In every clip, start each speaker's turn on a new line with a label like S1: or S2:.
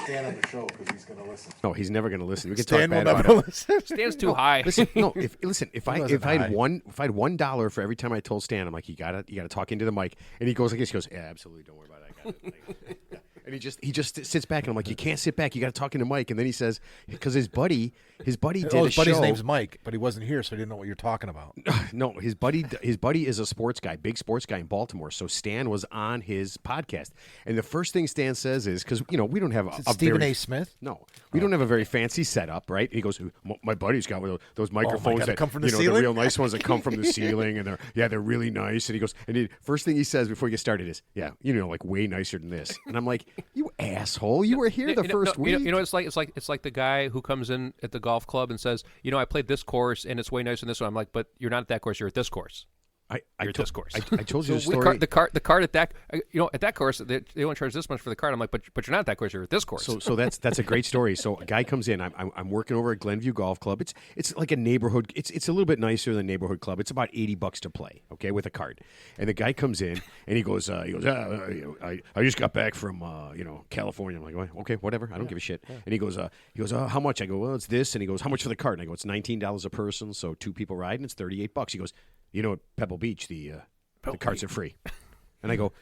S1: Stan on the show because he's going to listen.
S2: No, he's never going to listen. We can
S3: Stan
S2: talk
S3: will
S2: bad
S3: never
S2: about him.
S3: listen.
S4: Stan's too high.
S2: Listen, if I had
S3: high.
S2: $1 for every time I told Stan, I'm like, you gotta talk into the mic, and he goes like this. He goes, yeah, absolutely, don't worry about it. I got it. Yeah. And he just sits back, and I'm like, you can't sit back. You got to talk into the mic. And then he says, because his buddy did
S3: his
S2: a
S3: buddy's
S2: show.
S3: name's Mike, but he wasn't here, so I didn't know what you're talking about.
S2: No, his buddy is a sports guy, big sports guy in Baltimore. So Stan was on his podcast, and the first thing Stan says is, because we don't have a
S3: Stephen
S2: very,
S3: A. Smith.
S2: No, we don't have a very fancy setup, right? He goes, my buddy's got one of those microphones
S3: God,
S2: that
S3: come from the
S2: the
S3: ceiling?
S2: real nice ones that come from the ceiling, and they're really nice. And he goes, first thing he says before he gets started is, like way nicer than this. And I'm like, you asshole, you were here the first week.
S4: It's like the guy who comes in at the golf club and says, I played this course and it's way nicer than this one. I'm like, but you're not at that course. You're at this course. You're at this course.
S2: I told you the story.
S4: The cart at that at that course they won't charge this much for the cart. I'm like, but you're not at that course. You're at this course.
S2: So that's a great story. So a guy comes in. I'm working over at Glenview Golf Club. It's like a neighborhood. It's a little bit nicer than a neighborhood club. It's about $80 to play. Okay, with a cart. And the guy comes in and he goes I just got back from California. I'm like, well, okay, whatever. I don't give a shit. Yeah. And he goes how much? I go, well, it's this. And he goes, how much for the cart? And I go, it's $19 a person. So 2 people ride, and it's $38. He goes, at Pebble Beach the carts are free. And I go,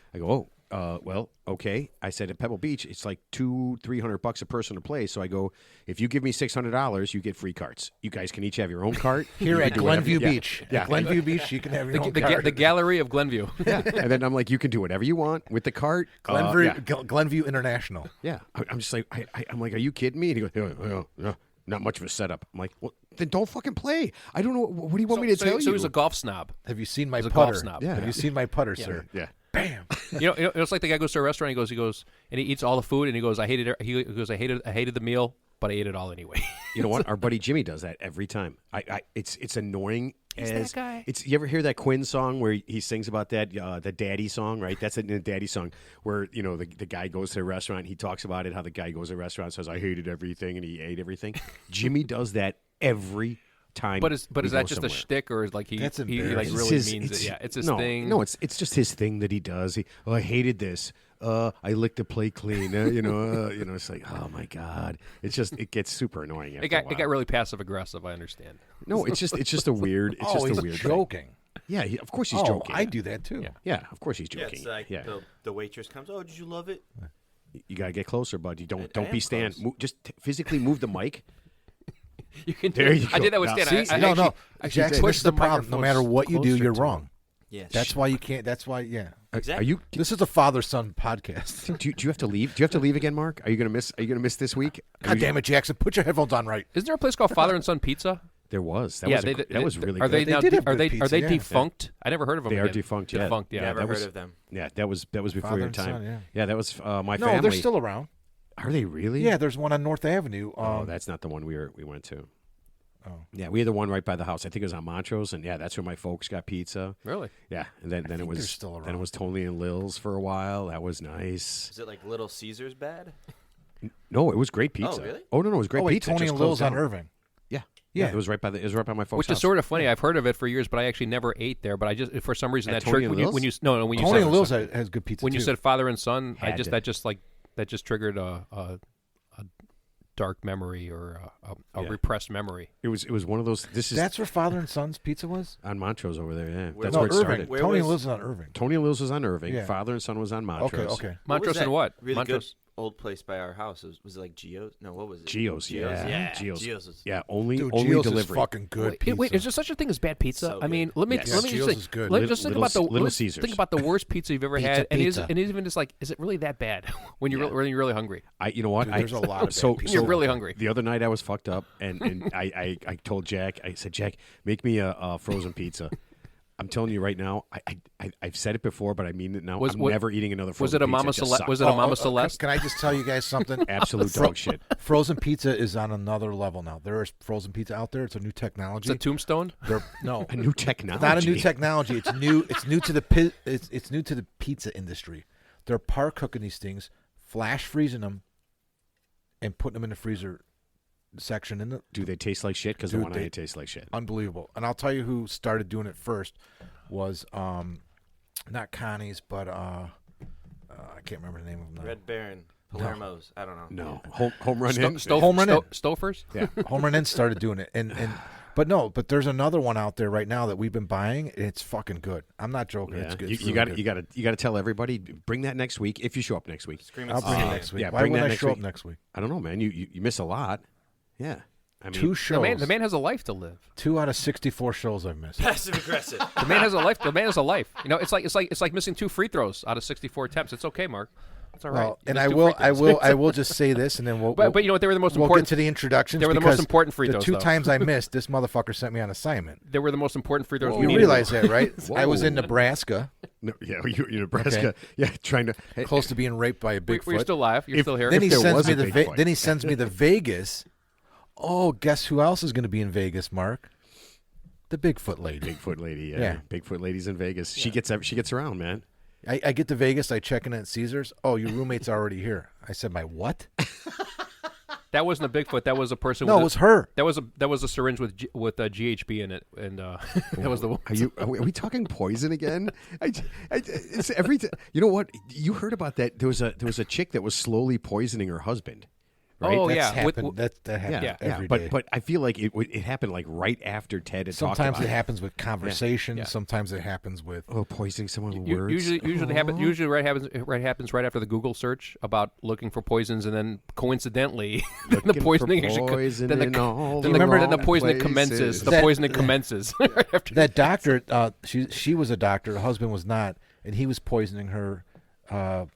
S2: well, okay. I said at Pebble Beach, it's like $200-$300 a person to play. So I go, if you give me $600, you get free carts. You guys can each have your own cart.
S3: Here at Glenview Beach.
S2: Yeah.
S3: At Glenview Beach, you can have your own cart.
S4: The gallery of Glenview.
S2: Yeah. And then I'm like, you can do whatever you want with the cart.
S3: Glenview International.
S2: Yeah. I'm just like, I'm like, are you kidding me? And he goes, yeah. Not much of a setup. I'm like, well, then don't fucking play. I don't know. What do you want me to tell you?
S4: So he's a golf snob.
S3: Have you seen my
S4: He's a
S3: putter?
S4: golf snob.
S3: Yeah. Have you seen my putter, sir?
S2: Yeah.
S3: Bam.
S4: It's like the guy goes to a restaurant. He goes, and he eats all the food, and he goes, I hated it. He goes, I hated the meal, but I ate it all anyway.
S2: You know what? Our buddy Jimmy does that every time. It's annoying.
S4: He's that guy.
S2: You ever hear that Quinn song where he sings about that the daddy song, right? That's the daddy song where the guy goes to a restaurant. And he talks about it, how the guy goes to a restaurant and says, I hated everything, and he ate everything. Jimmy does that every time.
S4: But is that just a shtick, or is like he like really means it? Yeah, it's his thing.
S2: No, it's just his thing that he does. I hated this. I licked the plate clean. It's like, oh my god, it gets super annoying. It
S4: got really passive aggressive. I understand.
S2: No, it's just a weird. It's just a weird
S3: joking.
S2: Thing. Yeah, of course he's joking.
S3: I do that too.
S2: Yeah, of course he's joking.
S5: It's like the waitress comes. Oh, did you love it?
S2: You gotta get closer, bud. You don't be Stan. Just physically move the mic.
S4: You can.
S2: There you go.
S4: I did that with Stan.
S3: No. Jackson, this is the problem. No matter what you do, you're wrong.
S5: Yes.
S3: That's why you can't. That's why. Yeah.
S5: Exactly.
S2: Are you?
S3: This is a father-son podcast.
S2: Do you have to leave? Do you have to leave again, Mark? Are you gonna miss this week?
S3: God damn it, Jackson! Put your headphones on right.
S4: Isn't there a place called Father and Son Pizza?
S2: There was. That was really
S4: are
S2: good.
S4: They now,
S3: did have
S4: are
S3: good
S4: they
S3: pizza,
S4: are they
S3: yeah.
S4: defunct? I never heard of them.
S2: They are
S4: again.
S2: defunct. Yeah.
S4: Defunct. Yeah.
S5: Never heard of them.
S2: Yeah, that was before
S3: Father
S2: your
S3: and
S2: time.
S3: Son,
S2: yeah, that was my family.
S3: No, they're still around.
S2: Are they really?
S3: Yeah, there's one on North Avenue.
S2: That's not the one we went to.
S3: Oh.
S2: Yeah, we had the one right by the house. I think it was on Montrose, and that's where my folks got pizza.
S4: Really?
S2: Yeah, and then it was
S3: still around.
S2: Then it was Tony and Lil's for a while. That was nice.
S5: Is it like Little Caesars bad?
S2: No, it was great pizza.
S5: Oh, really?
S2: Oh no, it was great pizza.
S3: Tony
S2: Just
S3: and Lil's
S2: closed
S3: on
S2: down.
S3: Irving.
S2: Yeah, it was right by my folks'
S4: Which
S2: house.
S4: is sort of funny. I've heard of it for years, but I actually never ate there. But I just, for some reason,
S2: At
S4: that
S2: Tony
S4: triggered
S2: and
S4: when you
S3: Tony
S4: said
S3: and Lil's has good pizza.
S4: when you
S3: too.
S4: said father and son.
S2: Had
S4: That just triggered a dark memory or a repressed memory.
S2: It was one of those.
S3: That's where Father and Son's pizza was.
S2: On Montrose over there. Yeah, that's
S5: No,
S2: where it
S3: Irving.
S2: started.
S3: Tony and Lil's is on Irving.
S2: Tony and Lil's was on Irving.
S3: Yeah.
S2: Father and Son was on Montrose.
S3: Okay.
S4: Montrose
S5: was
S4: and
S5: that
S4: what?
S5: really
S4: Montrose.
S5: good old place by our house? Was it like Gio's? No, what was it?
S2: Gio's, yeah.
S5: Gio's was
S2: Only
S3: Gio's
S2: delivery.
S3: is fucking good pizza.
S4: Wait, is there such a thing as bad pizza?
S5: So
S4: I mean,
S5: good.
S4: let me
S2: Yes.
S4: let me
S3: Gio's
S4: just
S3: is good.
S4: think just think about the
S2: Little Caesars.
S4: think about the worst pizza you've ever
S3: Pizza,
S4: had,
S3: pizza.
S4: and even just like, is it really that bad when you're really hungry?
S2: You know what?
S3: Dude, there's a lot of
S2: so
S3: bad pizza.
S4: You're really hungry.
S2: The other night I was fucked up, and I told Jack, I said, Jack, make me a frozen pizza. I'm telling you right now, I've said it before, but I mean it now. I'm never eating another frozen pizza.
S4: Was it a Mama Celeste?
S3: Can I just tell you guys something?
S2: Absolute dog shit.
S3: Frozen pizza is on another level now. There is frozen pizza out there. It's a new technology.
S4: It's a Tombstone.
S3: No,
S2: A new technology.
S3: not a new technology. It's new. It's new to the pizza industry. They're par cooking these things, flash freezing them, and putting them in the freezer section.
S2: Do they taste like shit? Because the one I ate tastes like shit.
S3: Unbelievable. And I'll tell you who started doing it first was not Connie's, but I can't remember the name of them now.
S5: Red Baron. Palermo's. I don't know.
S2: No, home run in.
S3: Home run in.
S4: Stofers?
S2: Yeah,
S3: Home Run In started doing it, but there's another one out there right now that we've been buying. And it's fucking good. I'm not joking.
S2: yeah.
S3: It's good.
S2: You got to tell everybody. Bring that next week if you show up next week.
S5: Scream
S3: I'll
S5: at
S3: bring it
S5: Steve.
S3: next week.
S2: Yeah,
S3: Why
S2: bring
S3: would
S2: that
S3: I
S2: next
S3: show up
S2: week.
S3: next week?
S2: I don't know, man. You miss a lot. Yeah, I mean,
S3: 2 shows.
S4: The man has a life to live.
S3: 2 out of 64 shows I've missed.
S5: Passive aggressive.
S4: The man has a life. The man has a life. You know, it's like missing 2 free throws out of 64 attempts. It's okay, Mark. It's all right.
S3: Well,
S4: You
S3: and
S4: missed
S3: I
S4: 2
S3: will,
S4: free
S3: I
S4: throws.
S3: will, I will just say this, and then we'll.
S4: But you know what? They were the most
S3: we'll
S4: important.
S3: get to the introductions.
S4: They were the
S3: because
S4: most important free
S3: the
S4: throws,
S3: 2
S4: though.
S3: times I missed, this motherfucker sent me on assignment.
S4: They were the most important free throws. we
S3: You
S4: needed.
S3: realize that, right? I was in
S2: Whoa.
S3: Nebraska,
S2: no, yeah, you Nebraska.
S3: Okay.
S2: Yeah, trying to.
S3: close to being raped by a
S4: Were you
S3: Bigfoot.
S4: still alive? You're
S2: If-
S4: still here.
S3: Then he
S2: there
S3: sends
S2: was
S3: me
S2: a
S3: the
S2: Bigfoot.
S3: then he sends me the Vegas. Oh, guess who else is going to be in Vegas, Mark? The Bigfoot lady.
S2: Bigfoot lady. Yeah.
S3: Yeah.
S2: Bigfoot lady's in Vegas. She gets around, man.
S3: I get to Vegas. I check in at Caesars. Oh, your roommate's already here. I said, my what?
S4: That wasn't a Bigfoot. That was a person.
S3: No,
S4: with
S3: it was her.
S4: That was a syringe with GHB in it, and that was the one.
S2: Are we talking poison again? It's every. You know what? You heard about that? There was a chick that was slowly poisoning her husband. Right?
S4: Oh,
S3: That's
S4: yeah.
S3: happened.
S4: With-
S3: that happens
S2: Yeah,
S3: every day.
S2: But I feel like it happened like right after Ted had talked
S3: Sometimes
S2: about
S3: it happens with conversation.
S4: Yeah.
S3: Sometimes it happens with.
S2: Oh, poisoning someone with
S4: U-
S2: words.
S4: Usually happens right after the Google search about looking for poisons, and then coincidentally, then the
S2: Looking for
S4: poisoning actually
S2: poison
S4: then the,
S2: in all
S4: then
S2: the
S4: the, then the
S2: wrong
S4: poisoning
S2: places.
S4: commences. The
S3: That-
S4: poisoning commences. right after
S3: That doctor, she was a doctor. Her husband was not, and he was poisoning her.
S2: Her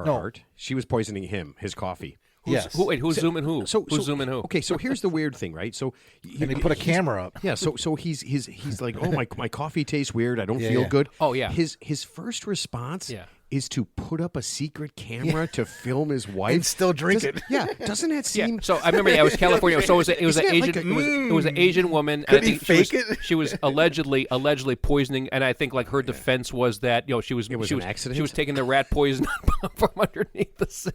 S2: heart. She was poisoning him, his coffee.
S3: Yes.
S4: Who's zooming who? Who's zooming who?
S2: Okay, so here's the weird thing, right? So
S3: And he put a camera up.
S2: Yeah, so he's like, oh my coffee tastes weird. I don't
S3: Yeah,
S2: feel
S3: yeah.
S2: good.
S4: Oh, yeah.
S2: His first response
S4: Yeah.
S2: is to put up a secret camera to film his wife
S3: And still drink
S2: Does-
S3: it.
S2: Yeah, doesn't that
S4: Yeah.
S2: seem?
S4: So I remember it was California. So it was an
S2: Isn't that
S4: Asian.
S2: like
S4: It was an Asian woman.
S3: Could
S4: and I
S3: he
S4: think
S3: fake it?
S4: She was allegedly poisoning, and I think like her defense was that she was
S2: was
S4: she
S2: an
S4: was
S2: accident?
S4: she was taking the rat poison from underneath the sink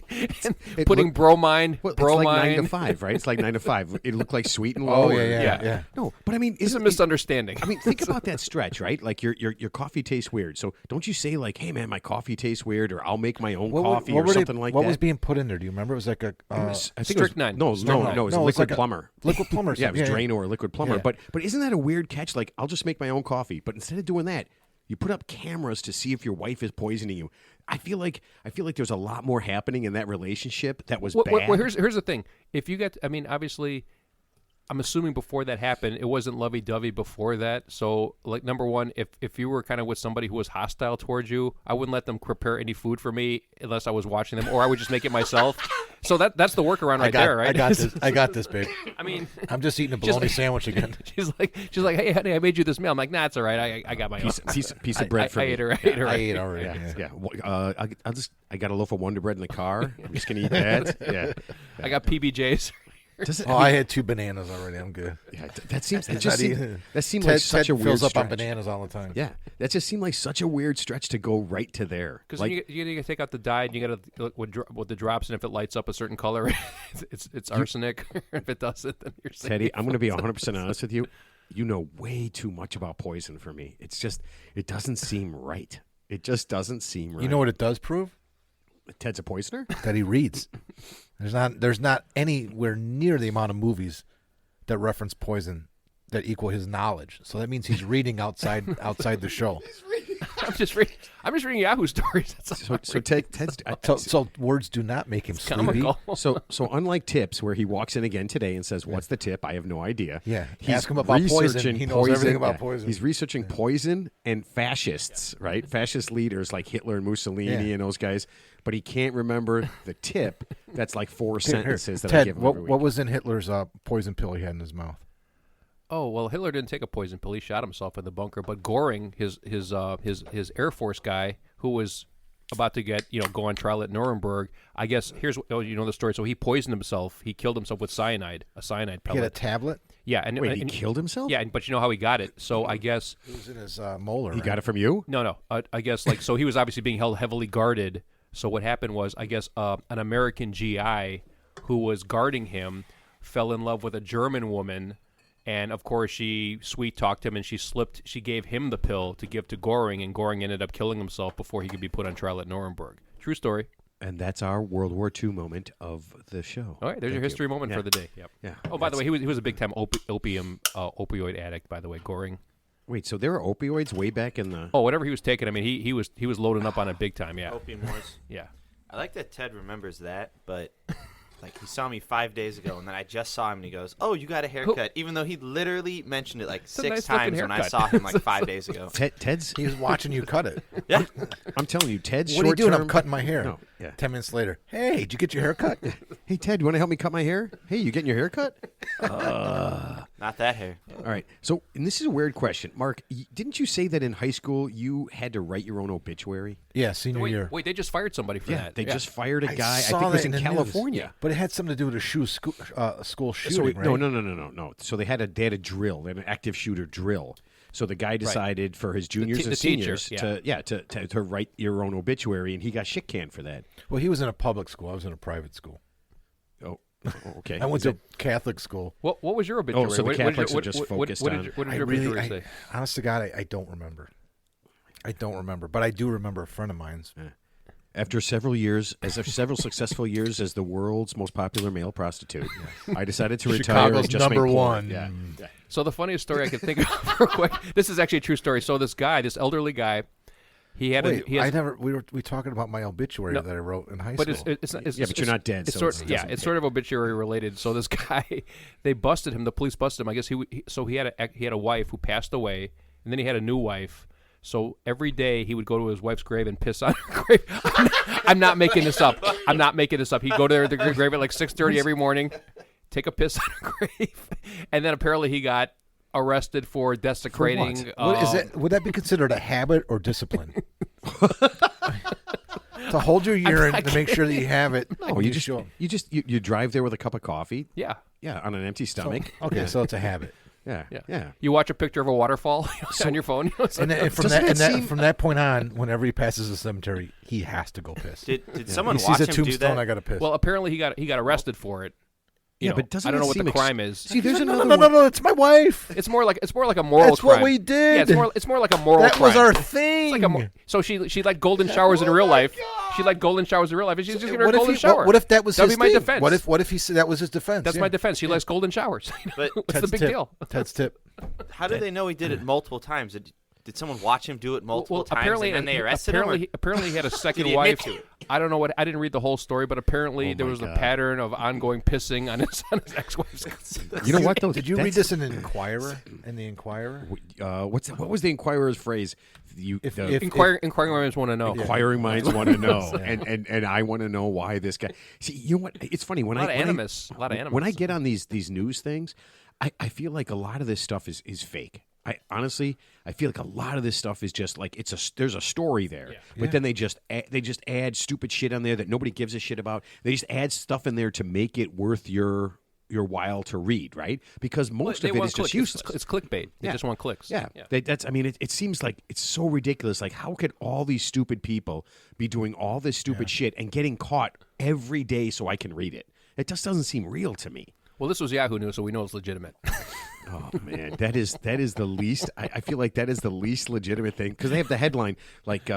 S4: and
S2: it
S4: putting
S2: looked-
S4: bromine.
S2: Well, it's
S4: bromine.
S2: like 9 to 5, right? It's like 9 to 5. It looked like Sweet and
S3: Oh
S2: Low.
S3: yeah.
S2: No, but I mean,
S4: It's a
S2: isn't
S4: misunderstanding.
S2: I mean, think about that stretch, right? Like your coffee tastes weird. So don't you say like, "Hey, man, my coffee tastes weird," or "I'll make my own coffee," or something like
S3: what
S2: that?
S3: was being put in there? Do you remember? It was like a.
S2: I think it was-
S4: Strychnine.
S2: No,
S3: Strychnine.
S2: no, it was
S3: No,
S2: a
S3: it's
S2: liquid
S3: like a-
S2: plumber.
S3: liquid plumber.
S2: Yeah, it was
S3: yeah,
S2: Drano or liquid plumber.
S3: Yeah.
S2: But isn't that a weird catch? Like, I'll just make my own coffee. But instead of doing that, you put up cameras to see if your wife is poisoning you. I feel like there's a lot more happening in that relationship that was bad.
S4: Well, here's the thing. If you get, I mean, obviously, I'm assuming before that happened, it wasn't lovey-dovey before that. So, like, number one, if you were kind of with somebody who was hostile towards you, I wouldn't let them prepare any food for me unless I was watching them, or I would just make it myself. So that's the workaround right there, right?
S3: I got this, babe.
S4: I mean,
S3: I'm just eating a bologna sandwich again.
S4: she's like, hey, honey, I made you this meal. I'm like, nah, it's all right. I got my own.
S2: piece of bread for
S4: I
S2: me.
S4: ate her.
S3: I ate already.
S2: Yeah. I got a loaf of Wonder Bread in the car. I'm just gonna eat that. Yeah.
S4: I got PBJs.
S2: Does it,
S3: Oh, I had 2 bananas already. I'm good.
S2: yeah, that seemed
S3: Not
S2: like
S3: Ted,
S2: such
S3: Ted
S2: a weird
S3: fills up
S2: stretch.
S3: on bananas all the time.
S2: Yeah, that just seemed like such a weird stretch to go right to there.
S4: Because
S2: Like,
S4: you got to take out the dye, and you got to look with the drops, and if it lights up a certain color, it's arsenic. If it doesn't, then you're safe.
S2: Teddy, I'm going to be 100% honest with you. You know way too much about poison for me. It's just, it doesn't seem right. It just doesn't seem right.
S3: You know what it does prove?
S2: Ted's a poisoner?
S3: That he reads. There's not anywhere near the amount of movies that reference poison that equal his knowledge. So that means he's reading outside the show.
S4: I'm just reading Yahoo stories. That's all.
S2: So Ted's...
S3: So words do not make him sleepy.
S4: Comical.
S2: So unlike Tips, where he walks in again today and says, "What's the tip?" I have no idea.
S3: Yeah.
S2: He's
S3: Ask him about poison.
S2: researching
S3: He knows everything about
S2: yeah.
S3: poison.
S2: He's researching poison and fascists, right? Fascist leaders like Hitler and Mussolini
S3: Yeah.
S2: and those guys. But he can't remember the tip. That's like 4
S3: Here,
S2: sentences that I
S3: Ted,
S2: give him
S3: what,
S2: every week.
S3: what was in Hitler's poison pill he had in his mouth?
S4: Oh well, Hitler didn't take a poison pill. He shot himself in the bunker. But Goring, his Air Force guy, who was about to go on trial at Nuremberg. I guess here's the story. So he poisoned himself. He killed himself with cyanide, a cyanide
S3: He had a
S4: pellet.
S3: tablet.
S2: Wait, he killed himself?
S4: Yeah, but you know how he got it. So I guess
S3: It was in his molar.
S2: He got it from you?
S4: no. I guess so he was obviously being held heavily guarded. So what happened was, I guess an American GI who was guarding him fell in love with a German woman. And, of course, she sweet-talked him, and she gave him the pill to give to Goring, and Goring ended up killing himself before he could be put on trial at Nuremberg. True story.
S2: And that's our World War II moment of the show.
S4: All right, there's your
S2: Thank
S4: history
S2: you.
S4: moment
S2: Yeah.
S4: for the day. Yep.
S2: Yeah.
S4: Oh, by the way, he was a big time opioid addict. By the way, Goring.
S2: Wait, so there were opioids way back in the...
S4: Oh, whatever he was taking. I mean, he was loading up on it big time. Yeah.
S5: Opium wars.
S4: Yeah.
S5: I like that Ted remembers that, but like he saw me 5 days ago, and then I just saw him, and he goes, "Oh, you got a haircut," even though he literally mentioned it like
S4: a
S5: 6
S4: nice-looking
S5: times when I
S4: haircut.
S5: saw him like 5 days ago.
S2: Ted's...
S3: He was watching you cut it.
S5: Yeah,
S2: I'm telling you, Ted's
S3: What are you doing? I'm
S2: short-term-
S3: cutting my hair.
S2: No, yeah.
S3: 10 minutes later. Hey, did you get your hair cut?
S2: Hey, Ted, you want to help me cut my hair? Hey, you getting your hair cut?
S5: not that hair.
S2: All right. So, and this is a weird question. Mark, didn't you say that in high school you had to write your own obituary?
S3: Yeah, senior year.
S4: Wait, they just fired somebody for that.
S2: They just fired a
S3: I
S2: guy. I
S3: saw
S2: think it was
S3: that
S2: in
S3: the news.
S2: California.
S3: But it had something to do with a school shooting,
S2: So
S3: right?
S2: no. So they had a drill, an active shooter drill. So the guy decided for his juniors
S4: te-
S2: and
S4: the teacher,
S2: seniors to write your own obituary, and he got shit canned for that.
S3: Well, he was in a public school. I was in a private school.
S2: Oh, okay.
S3: I went to Catholic school.
S4: What was your obituary?
S2: so the
S4: What-
S2: Catholics
S4: what,
S2: are just
S4: what,
S2: focused
S4: what,
S2: on-
S4: What did, what did
S3: I
S4: your
S3: really,
S4: obituary say?
S3: honest to God, I don't remember. But I do remember a friend of mine's.
S2: After several successful years as the world's most popular male prostitute, I decided to retire
S3: Chicago's
S2: and just make
S3: number
S2: porn.
S3: one.
S2: Yeah.
S4: So the funniest story I can think of real quick. This is actually a true story. So this elderly guy, he had
S3: Wait,
S4: he has,
S3: we were talking about my obituary that I wrote in high
S4: but
S3: school.
S4: it's not. It's,
S2: Yeah, but you're not dead,
S4: It's
S2: so
S4: sort,
S2: it
S4: yeah,
S2: doesn't
S4: it's
S2: count.
S4: sort of obituary related. So this guy, they busted him. The police busted him. I guess he had a wife who passed away, and then he had a new wife. So every day he would go to his wife's grave and piss on her grave. I'm not making this up. He'd go to the grave at like 6:30 every morning, take a piss on her grave, and then apparently he got arrested for desecrating.
S3: What is it? Would that be considered a habit or discipline? To hold your urine to make sure that you have it.
S2: Oh,
S3: when
S2: you
S3: show 'em.
S2: you drive there with a cup of coffee.
S4: Yeah.
S2: Yeah, on an empty stomach.
S3: Okay, so it's a habit.
S2: Yeah.
S4: You watch a picture of a waterfall on your phone.
S3: And then from
S2: Doesn't
S3: that,
S2: that seem-
S3: from that point on, whenever he passes a cemetery, he has to go piss.
S5: Did someone
S3: he
S5: watch
S3: sees a
S5: him do
S3: tombstone,
S5: that?
S3: I got to piss.
S4: Well, apparently he got arrested for it. You know,
S2: but doesn't
S4: I don't
S2: it
S4: know what
S2: seem
S4: the crime is.
S2: See, there's
S3: no,
S2: another
S3: no, no,
S2: one.
S3: no, it's my wife.
S4: It's more like a moral
S3: That's
S4: crime.
S3: what we did.
S4: Yeah, it's more like a moral
S3: That
S4: crime.
S3: was our thing.
S4: It's like so she liked golden showers in real life. She liked golden showers in real life, and she's just giving her a
S3: What if
S4: golden
S3: he-
S4: shower.
S3: What if that was
S4: That'd
S3: his
S4: be my
S3: thing?
S4: defense.
S3: What if he said that was his defense?
S4: That's
S3: Yeah.
S4: my defense. She likes golden showers.
S5: But
S4: What's the
S3: Ted's
S4: big
S3: tip.
S4: deal?
S3: Ted's tip.
S5: how did they know he did it multiple times? Did someone watch him do it multiple times
S4: apparently,
S5: and then they arrested him? or-
S4: apparently he had a second
S5: he admit
S4: wife.
S5: to it?
S4: I don't know what. I didn't read the whole story, but apparently
S2: Oh
S4: there
S2: my
S4: was a
S2: God.
S4: pattern of ongoing pissing on his ex-wife's.
S2: You know what though?
S3: Did you
S2: That's-
S3: read this in Inquirer? In the Inquirer?
S2: What was the Inquirer's phrase?
S3: If-
S4: Inquiring minds want to know.
S2: Inquiring minds want to know, and I want to know why this guy. See, you know what? It's funny when
S4: A lot of
S2: when
S4: animus. A lot of animus.
S2: When I get on these news things, I feel like a lot of this stuff is fake. I honestly, I feel like a lot of this stuff is just like there's a story there, but then they just add stupid shit on there that nobody gives a shit about. They just add stuff in there to make it worth your while to read, right? Because most
S4: They
S2: of it
S4: want
S2: is just
S4: clicks.
S2: useless.
S4: It's clickbait. They
S2: Yeah.
S4: just want clicks.
S2: Yeah, that's. I mean, it seems like it's so ridiculous. Like, how could all these stupid people be doing all this stupid shit and getting caught every day so I can read it? It just doesn't seem real to me.
S4: Well, this was Yahoo News, so we know it's legitimate.
S2: Oh man, that is the least. I feel like that is the least legitimate thing because they have the headline like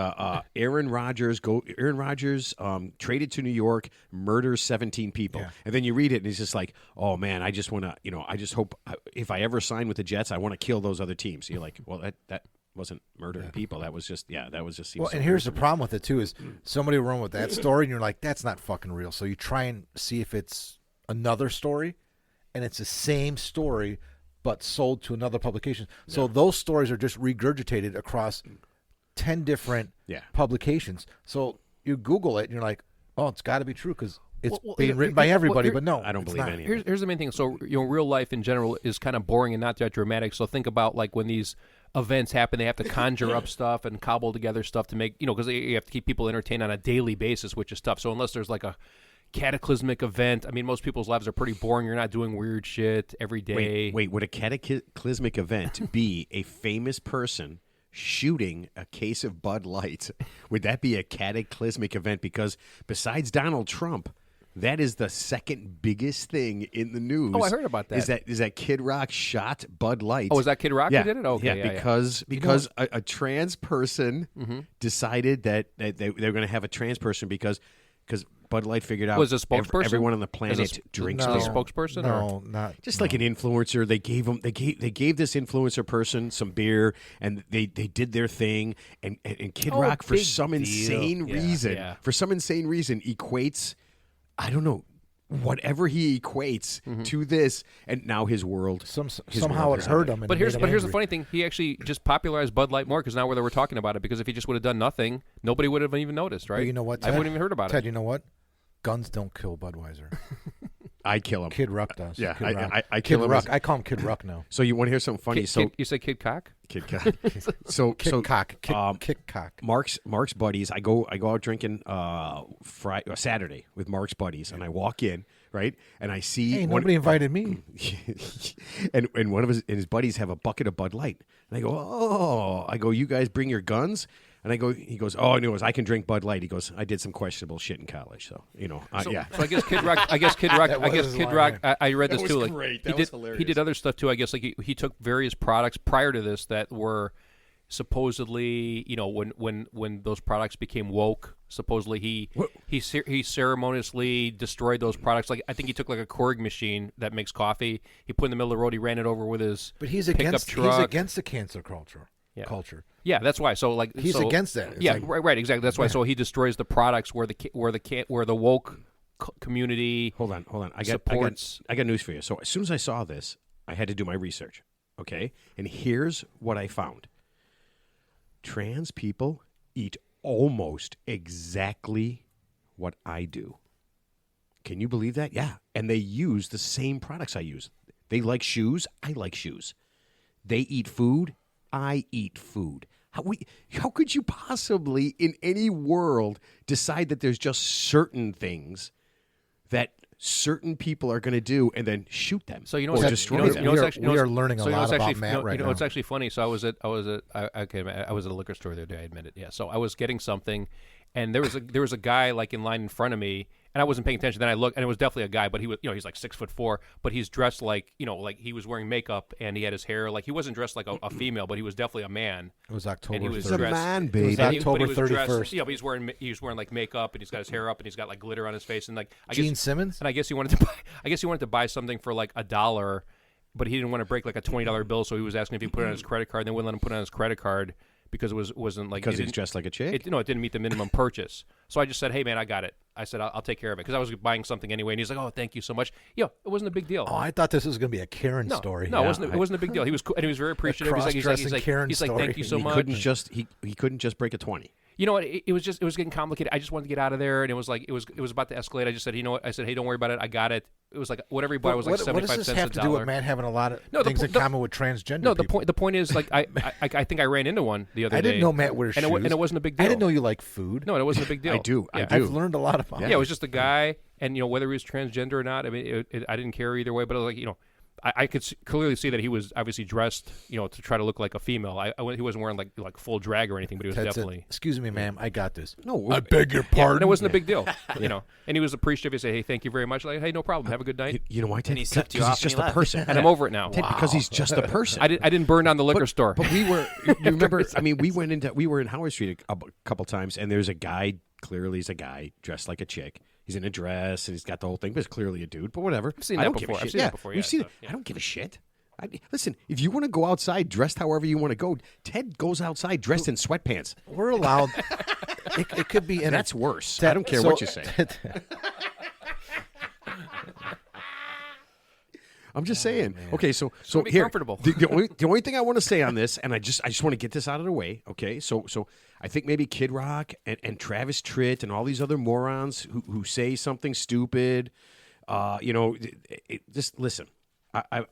S2: Aaron Rodgers traded to New York, murders 17 people, and then you read it and it's just like, oh man, I just want to, I just hope if I ever sign with the Jets, I want to kill those other teams. You're like, well, that wasn't murdering people. That was just seems
S3: Well,
S2: so
S3: and here's the
S2: weird to me.
S3: problem with it too: is somebody will run with that story, and you're like, "That's not fucking real." So you try and see if it's another story, and it's the same story, but sold to another publication. So those stories are just regurgitated across 10 different publications. So you Google it, and you're like, "Oh, it's got to be true because it's being written by everybody." But no,
S2: I don't
S3: it's
S2: believe
S3: not.
S2: any of it.
S4: Here's the main thing. So, real life in general is kind of boring and not that dramatic. So think about like when these events happen, they have to conjure up stuff and cobble together stuff to make, because you have to keep people entertained on a daily basis, which is tough. So unless there's like a cataclysmic event, I mean, most people's lives are pretty boring. You're not doing weird shit every day.
S2: Wait, would a cataclysmic event be a famous person shooting a case of Bud Light? Would that be a cataclysmic event? Because besides Donald Trump, that is the second biggest thing in the news.
S4: Oh, I heard about that.
S2: Is that Kid Rock shot Bud Light?
S4: Oh, is that Kid Rock
S2: yeah.
S4: who did it? Okay, yeah,
S2: because a trans person decided that they were going to have a trans person because because Bud Light figured out
S4: Was a spokesperson?
S2: everyone on the planet
S4: Is a
S2: drinks
S3: no,
S2: this.
S4: spokesperson,
S3: No, not
S2: Just
S3: no.
S2: like an influencer, they gave this influencer person some beer, and they did their thing. And Kid
S4: Oh,
S2: Rock, for
S4: big
S2: some
S4: deal.
S2: insane
S4: Yeah,
S2: reason,
S4: yeah.
S2: equates, I don't know, whatever he equates to this, and now his world. his
S3: Somehow
S2: world
S3: it
S2: is
S3: hurt
S2: ended.
S3: him. And
S4: But here's
S3: made him
S4: here's the
S3: angry.
S4: funny thing. He actually just popularized Bud Light more because now where they were talking about it. Because if he just would have done nothing, nobody would have even noticed, right?
S3: But you know what?
S4: I
S3: Ted?
S4: wouldn't even heard about
S3: Ted,
S4: it.
S3: you know what? Guns don't kill Budweiser.
S2: I kill him.
S3: Kid Rock does.
S2: Yeah,
S3: Kid Rock.
S2: I
S3: Kid
S2: kill him.
S3: Rock. I call him Kid Rock now.
S2: So you want to hear something funny?
S4: You said Kid Cock?
S2: Kid Cock. So
S3: Kick cock. Kick cock.
S2: Mark's buddies. I go out drinking Saturday with Mark's buddies, and I walk in, right, and I see
S3: Hey, nobody invited me.
S2: and one of his buddies have a bucket of Bud Light, and I go, you guys bring your guns. And he goes, oh, no, I can drink Bud Light. He goes, I did some questionable shit in college, so yeah.
S4: So I guess Kid Rock. I read this
S2: was
S4: too. Like
S2: great.
S4: he
S2: That was
S4: did.
S2: hilarious.
S4: He did other stuff too. I guess like he took various products prior to this that were supposedly, when those products became woke. Supposedly he ceremoniously destroyed those products. Like I think he took like a Keurig machine that makes coffee. He put it in the middle of the road. He ran it over with his
S3: But he's
S4: pickup
S3: against
S4: truck.
S3: the cancer culture.
S4: Yeah.
S3: Culture.
S4: Yeah, that's why. So like
S3: He's against that. It's
S4: yeah,
S3: like-
S4: right, exactly. That's why. So he destroys the products where the woke community.
S2: Hold on.
S4: Supports-
S2: I got news for you. So as soon as I saw this, I had to do my research. Okay, and here's what I found: trans people eat almost exactly what I do. Can you believe that? Yeah, and they use the same products I use. They like shoes. I like shoes. They eat food. I eat food. How could you possibly, in any world, decide that there's just certain things that certain people are going to do and then shoot them?
S4: So you know
S2: or
S4: what's
S2: destroy
S4: you know,
S2: them.
S4: you know what's
S3: We are-
S4: actually,
S3: we are learning a
S4: so you know
S3: lot
S4: what's
S3: about
S4: actually,
S3: Matt
S4: you know,
S3: right
S4: you know what's
S3: now.
S4: actually funny. So I was at a liquor store the other day. I admit it. Yeah. So I was getting something, and there was a guy like in line in front of me, and I wasn't paying attention. Then I looked, and it was definitely a guy, but he was he's like 6'4", but he's dressed like like he was wearing makeup and he had his hair like he wasn't dressed like a female, but he was definitely a man.
S3: It was October.
S4: And he was
S3: 30th.
S2: He's a
S4: dressed-
S2: man,
S3: It was
S2: baby.
S4: And he- but he
S3: October
S4: was dressed-
S3: 31st.
S4: Yeah, but he's wearing like makeup and he's got his hair up and he's got like glitter on his face and like I
S3: Gene
S4: guess,
S3: Simmons.
S4: and I guess he wanted to buy something for like $1, but he didn't want to break like a $20 bill, so he was asking if he put it on his credit card. And they wouldn't let him put it on his credit card because it wasn't like
S2: Because
S4: it
S2: he's
S4: didn't-
S2: dressed like a chick?
S4: It didn't meet the minimum purchase. So I just said, hey man, I got it. I said I'll take care of it because I was buying something anyway. And he's like, oh, thank you so much. Yeah, it wasn't a big deal.
S3: Oh, I thought this was going to be a Karen
S4: no,
S3: story.
S4: no, it wasn't a big deal. He was cool, and he was very appreciative.
S3: cross-dressing Karen
S4: he's like,
S3: story.
S4: thank you so
S2: he
S4: much.
S2: couldn't just break a 20.
S4: You know what? It was getting complicated. I just wanted to get out of there, and it was about to escalate. I just said, you know what? I said, hey, don't worry about it. I got it. It was like whatever he bought was like
S3: What
S4: 75
S3: does this
S4: cents
S3: have
S4: a
S3: to
S4: dollar.
S3: do with Matt having a lot of
S4: No,
S3: things in common with transgender
S4: No,
S3: people?
S4: the point is like I think I ran into one the other
S3: I
S4: day.
S3: didn't know Matt wears
S4: and
S3: shoes.
S4: and it wasn't a big deal.
S3: I didn't know you like food.
S4: No, it wasn't a big deal.
S2: I do.
S4: Yeah.
S3: I've learned a lot about
S4: Yeah, it was just a guy, and whether he was transgender or not, I mean, I didn't care either way. But I was like, I could clearly see that he was obviously dressed, to try to look like a female. He wasn't wearing like full drag or anything, but he was
S3: Ted said,
S4: definitely.
S3: excuse me, ma'am, I got this.
S2: No,
S3: I beg your
S4: Yeah,
S3: pardon.
S4: and it wasn't a big deal, And he was appreciative. He said, "Hey, thank you very much." Like, "Hey, no problem. Have a good night."
S2: You know why, Ted?
S5: And he sucked you
S2: Because
S5: off
S2: he's just
S5: and he
S2: a
S5: left.
S2: person.
S4: And I'm over it now.
S2: Ted, because he's just a person.
S4: I didn't burn down the liquor store.
S2: But we were. You remember? I mean, we were in Howard Street a couple times, and there's a guy. Clearly, he's a guy dressed like a chick. He's in a dress, and he's got the whole thing, but it's clearly a dude. But whatever.
S4: I've seen
S2: I
S4: that
S2: don't give a
S4: before. I've
S2: shit.
S4: seen
S2: yeah,
S4: that before,
S2: we've
S4: yeah,
S2: seen
S4: so,
S2: it.
S4: yeah.
S2: I don't give a shit. Listen, if you want to go outside dressed however you want to go, Ted goes outside dressed in sweatpants.
S3: We're allowed. It could be.
S2: That's worse. I don't care what you say. I'm just saying. Okay, so
S4: be
S2: here,
S4: comfortable.
S2: the only thing I want to say on this, and I just want to get this out of the way. Okay, so I think maybe Kid Rock and Travis Tritt and all these other morons who say something stupid, just listen.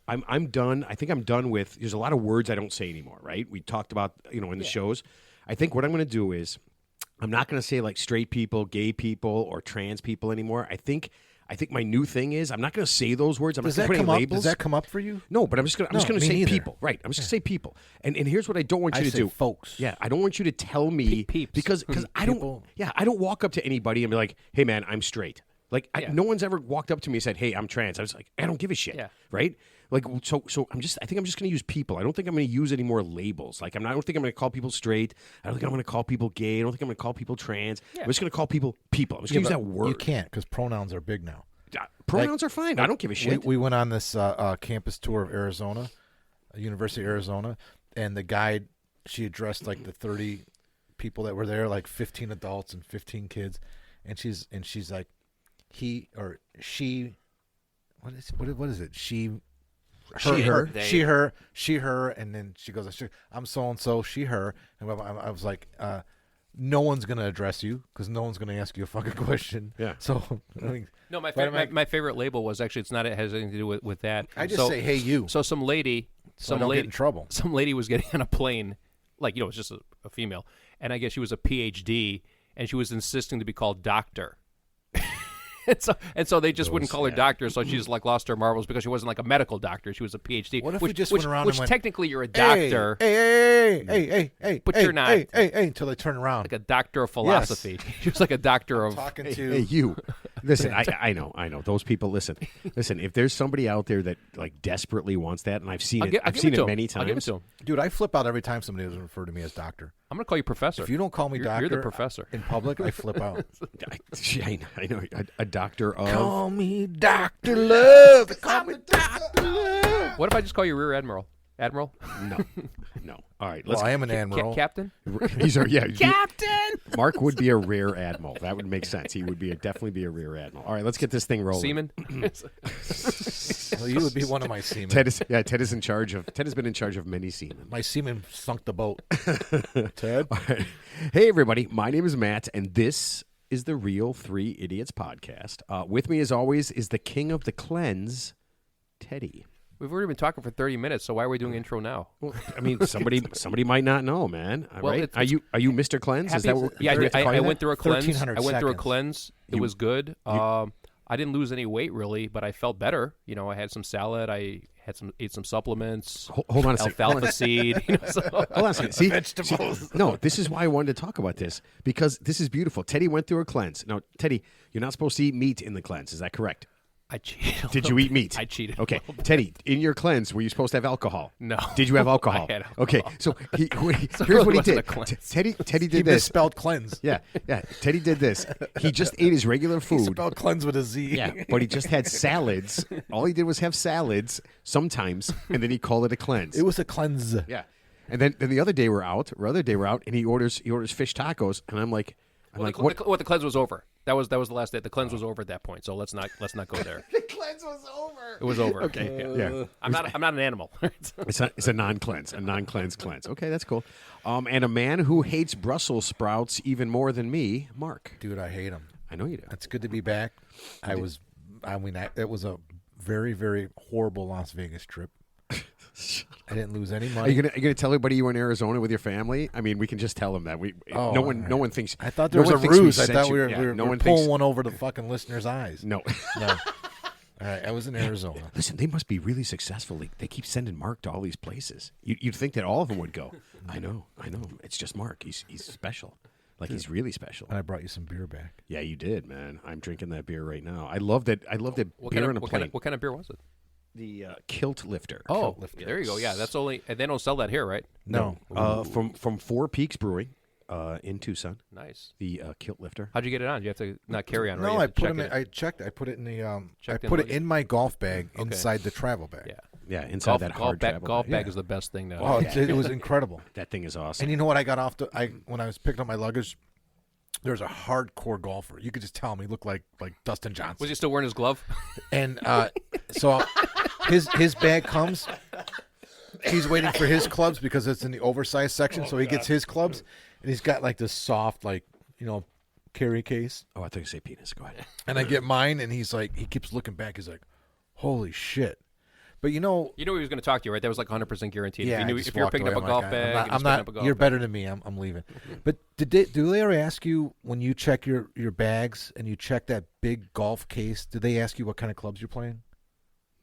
S2: I'm done. I think I'm done with. There's a lot of words I don't say anymore. Right? We talked about in the shows. I think what I'm going to do is I'm not going to say like straight people, gay people, or trans people anymore. I think my new thing is I'm not going to say those words. I'm
S3: Does
S2: not
S3: that
S2: going to
S3: come
S2: put
S3: up?
S2: labels.
S3: Does that come up for you?
S2: No, but I'm just going
S3: No,
S2: to
S3: me
S2: say
S3: neither.
S2: people. Right. I'm just going to say people. And here's what I don't want you
S3: I
S2: to
S3: say
S2: do.
S3: folks.
S2: Yeah, I don't want you to tell me
S4: Peeps.
S2: because I don't.
S3: People.
S2: Yeah, I don't walk up to anybody and be like, "Hey, man, I'm straight." Like,
S4: Yeah.
S2: no one's ever walked up to me and said, "Hey, I'm trans." I was like, I don't give a shit,
S4: Yeah.
S2: right? Like, so I think I'm just going to use people. I don't think I'm going to use any more labels. Like, I don't think I'm going to call people straight. I don't think I'm going to call people gay. I don't think I'm going to call people trans. I'm just going to call people people. I'm just going to use that word.
S3: You can't because pronouns are big now.
S2: Pronouns are fine. I don't give a shit.
S3: We went on this campus tour of Arizona, University of Arizona, and the guide, she addressed like the 30 people that were there, like 15 adults and 15 kids, and she's like, he or she, what is it? She, her, and then she goes, I'm so and so, she, her, and I was like, no one's gonna address you because no one's gonna ask you a fucking question.
S2: Yeah.
S3: So I mean,
S4: No, my favorite label was actually, it's not, it has anything to do with that.
S3: I just say, hey, you.
S4: So some lady,
S3: I don't get in trouble.
S4: Some lady was getting on a plane, like, it's just a female, and I guess she was a PhD, and she was insisting to be called doctor. And so they just wouldn't call her doctor, so she just like lost her marbles because she wasn't like a medical doctor. She was a PhD.
S3: What if
S4: which,
S3: we just
S4: which,
S3: went around
S4: which
S3: and went,
S4: technically you're a doctor,
S3: Hey,
S4: but you're not.
S3: Hey, until they turn around.
S4: like a doctor of philosophy. She was like a doctor of.
S3: Talking
S2: Hey,
S3: to
S2: hey, you. Listen, I know. Those people. Listen. If there's somebody out there that like desperately wants that, and I've seen it, I've seen it many times.
S4: I'll give it to him.
S3: dude, I flip out every time somebody doesn't refer to me as doctor.
S4: I'm gonna call you professor.
S3: If you don't call me doctor,
S4: you're the professor
S3: in public, I flip out.
S2: I know. A doctor of.
S3: Call me Doctor Love. Call me Doctor Love.
S4: What if I just call you Rear Admiral? Admiral?
S2: No. All right.
S3: Well,
S2: Let's.
S3: I am an admiral.
S4: Captain?
S2: He's a
S4: Captain!
S2: Mark would be a rear admiral. That would make sense. He would definitely be a rear admiral. All right, let's get this thing rolling.
S4: Seaman?
S3: Well, you would be one of my seamen.
S2: Ted has been in charge of many seamen.
S3: My seaman sunk the boat. Ted?
S2: All right. Hey everybody, my name is Matt, and this is the Real Three Idiots podcast. With me, as always, is the king of the cleanse, Teddy.
S4: We've already been talking for 30 minutes, so why are we doing intro now?
S2: Well, I mean, somebody might not know, man.
S4: Well,
S2: right?
S4: it's-
S2: Are you Mr. Cleanse? Is that what?
S4: Yeah, I went through a cleanse.
S3: 1,300
S4: I went through a
S3: seconds.
S4: cleanse. It was good. I didn't lose any weight really, but I felt better. I had some salad. I ate some supplements.
S2: Hold on a second.
S4: Alfalfa seed.
S2: Hold on a second. See,
S3: Vegetables.
S2: no, this is why I wanted to talk about this, because this is beautiful. Teddy went through a cleanse. Now, Teddy, you're not supposed to eat meat in the cleanse. Is that correct?
S4: I cheated.
S2: Did you eat meat?
S4: I cheated.
S2: Okay, Teddy, in your cleanse, were you supposed to have alcohol?
S4: No.
S2: Did you have alcohol?
S4: I had alcohol.
S2: Okay, so here's
S4: really
S2: what he
S4: wasn't
S2: did.
S4: a cleanse.
S2: Teddy
S3: He
S2: did this.
S3: misspelled cleanse.
S2: Yeah. Teddy did this. He just ate his regular
S3: He
S2: food.
S3: spelled cleanse with a Z.
S2: Yeah, but he just had salads. All he did was have salads sometimes, and then he called it a cleanse.
S3: It was a cleanse.
S2: Yeah, and then the other day we're out. And he orders fish tacos, and I'm like, what?
S4: The cleanse was over. That was the last day. The cleanse was over at that point. So let's not go there.
S2: The cleanse was over.
S4: It was over.
S2: Okay, yeah.
S4: I'm not an animal.
S2: It's a non-cleanse, cleanse. Okay, that's cool. And a man who hates Brussels sprouts even more than me, Mark.
S3: Dude, I hate him.
S2: I know you do.
S3: It's good to be back. It was a very, very horrible Las Vegas trip. I didn't lose any
S2: Are
S3: money.
S2: you gonna tell everybody you were in Arizona with your family? I mean, we can just tell them that. No one thinks.
S3: I thought there
S2: no
S3: was a
S2: one thinks
S3: ruse. I
S2: sent
S3: thought
S2: you-
S3: we were,
S2: yeah,
S3: we were,
S2: no
S3: we were
S2: one
S3: pulling
S2: thinks.
S3: one over the fucking listener's eyes.
S2: No.
S3: No. All right, I was in Arizona.
S2: Listen, they must be really successful. They keep sending Mark to all these places. You'd think that all of them would go. I know. It's just Mark. He's special. Like, he's really special.
S3: And I brought you some beer back.
S2: Yeah, you did, man. I'm drinking that beer right now. I love that.
S4: What
S2: beer
S4: kind
S2: on a
S4: of,
S2: plane.
S4: what kind of beer was it?
S2: The Kilt Lifter.
S4: Oh,
S3: Lifter.
S4: there you go. Yeah, that's only. And they don't sell that here, right?
S3: No.
S2: From Four Peaks Brewing in Tucson.
S4: Nice.
S2: The Kilt Lifter.
S4: How'd you get it on? You have to not carry on, right? You
S3: No,
S4: have
S3: I
S4: to
S3: put
S4: check
S3: it.
S4: it.
S3: I checked. I put it in the. I
S4: Checked in
S3: put it
S4: luggage?
S3: in my golf bag inside the travel bag.
S4: Yeah.
S2: Yeah, inside that hard travel
S4: golf
S2: bag.
S4: bag
S3: Yeah.
S4: is the best thing now.
S3: Oh, it was incredible.
S2: That thing is awesome.
S3: And you know what? I got off when I was picking up my luggage. There's a hardcore golfer. You could just tell him he looked like Dustin Johnson.
S4: Was he still wearing his glove?
S3: And so his bag comes. He's waiting for his clubs because it's in the oversized section. So he gets his clubs, and he's got like this soft, carry case.
S2: Oh, I thought you say penis. Go ahead.
S3: And I get mine, and he's like, he keeps looking back. He's like, "Holy shit!" But
S4: You knew he was going to talk to you, right? That was like 100% guaranteed.
S3: yeah,
S4: If you were picking up a golf bag,
S3: I'm not. You're better than me. I'm leaving. But do they ever ask you when you check your bags and you check that big golf case? Do they ask you what kind of clubs you're playing?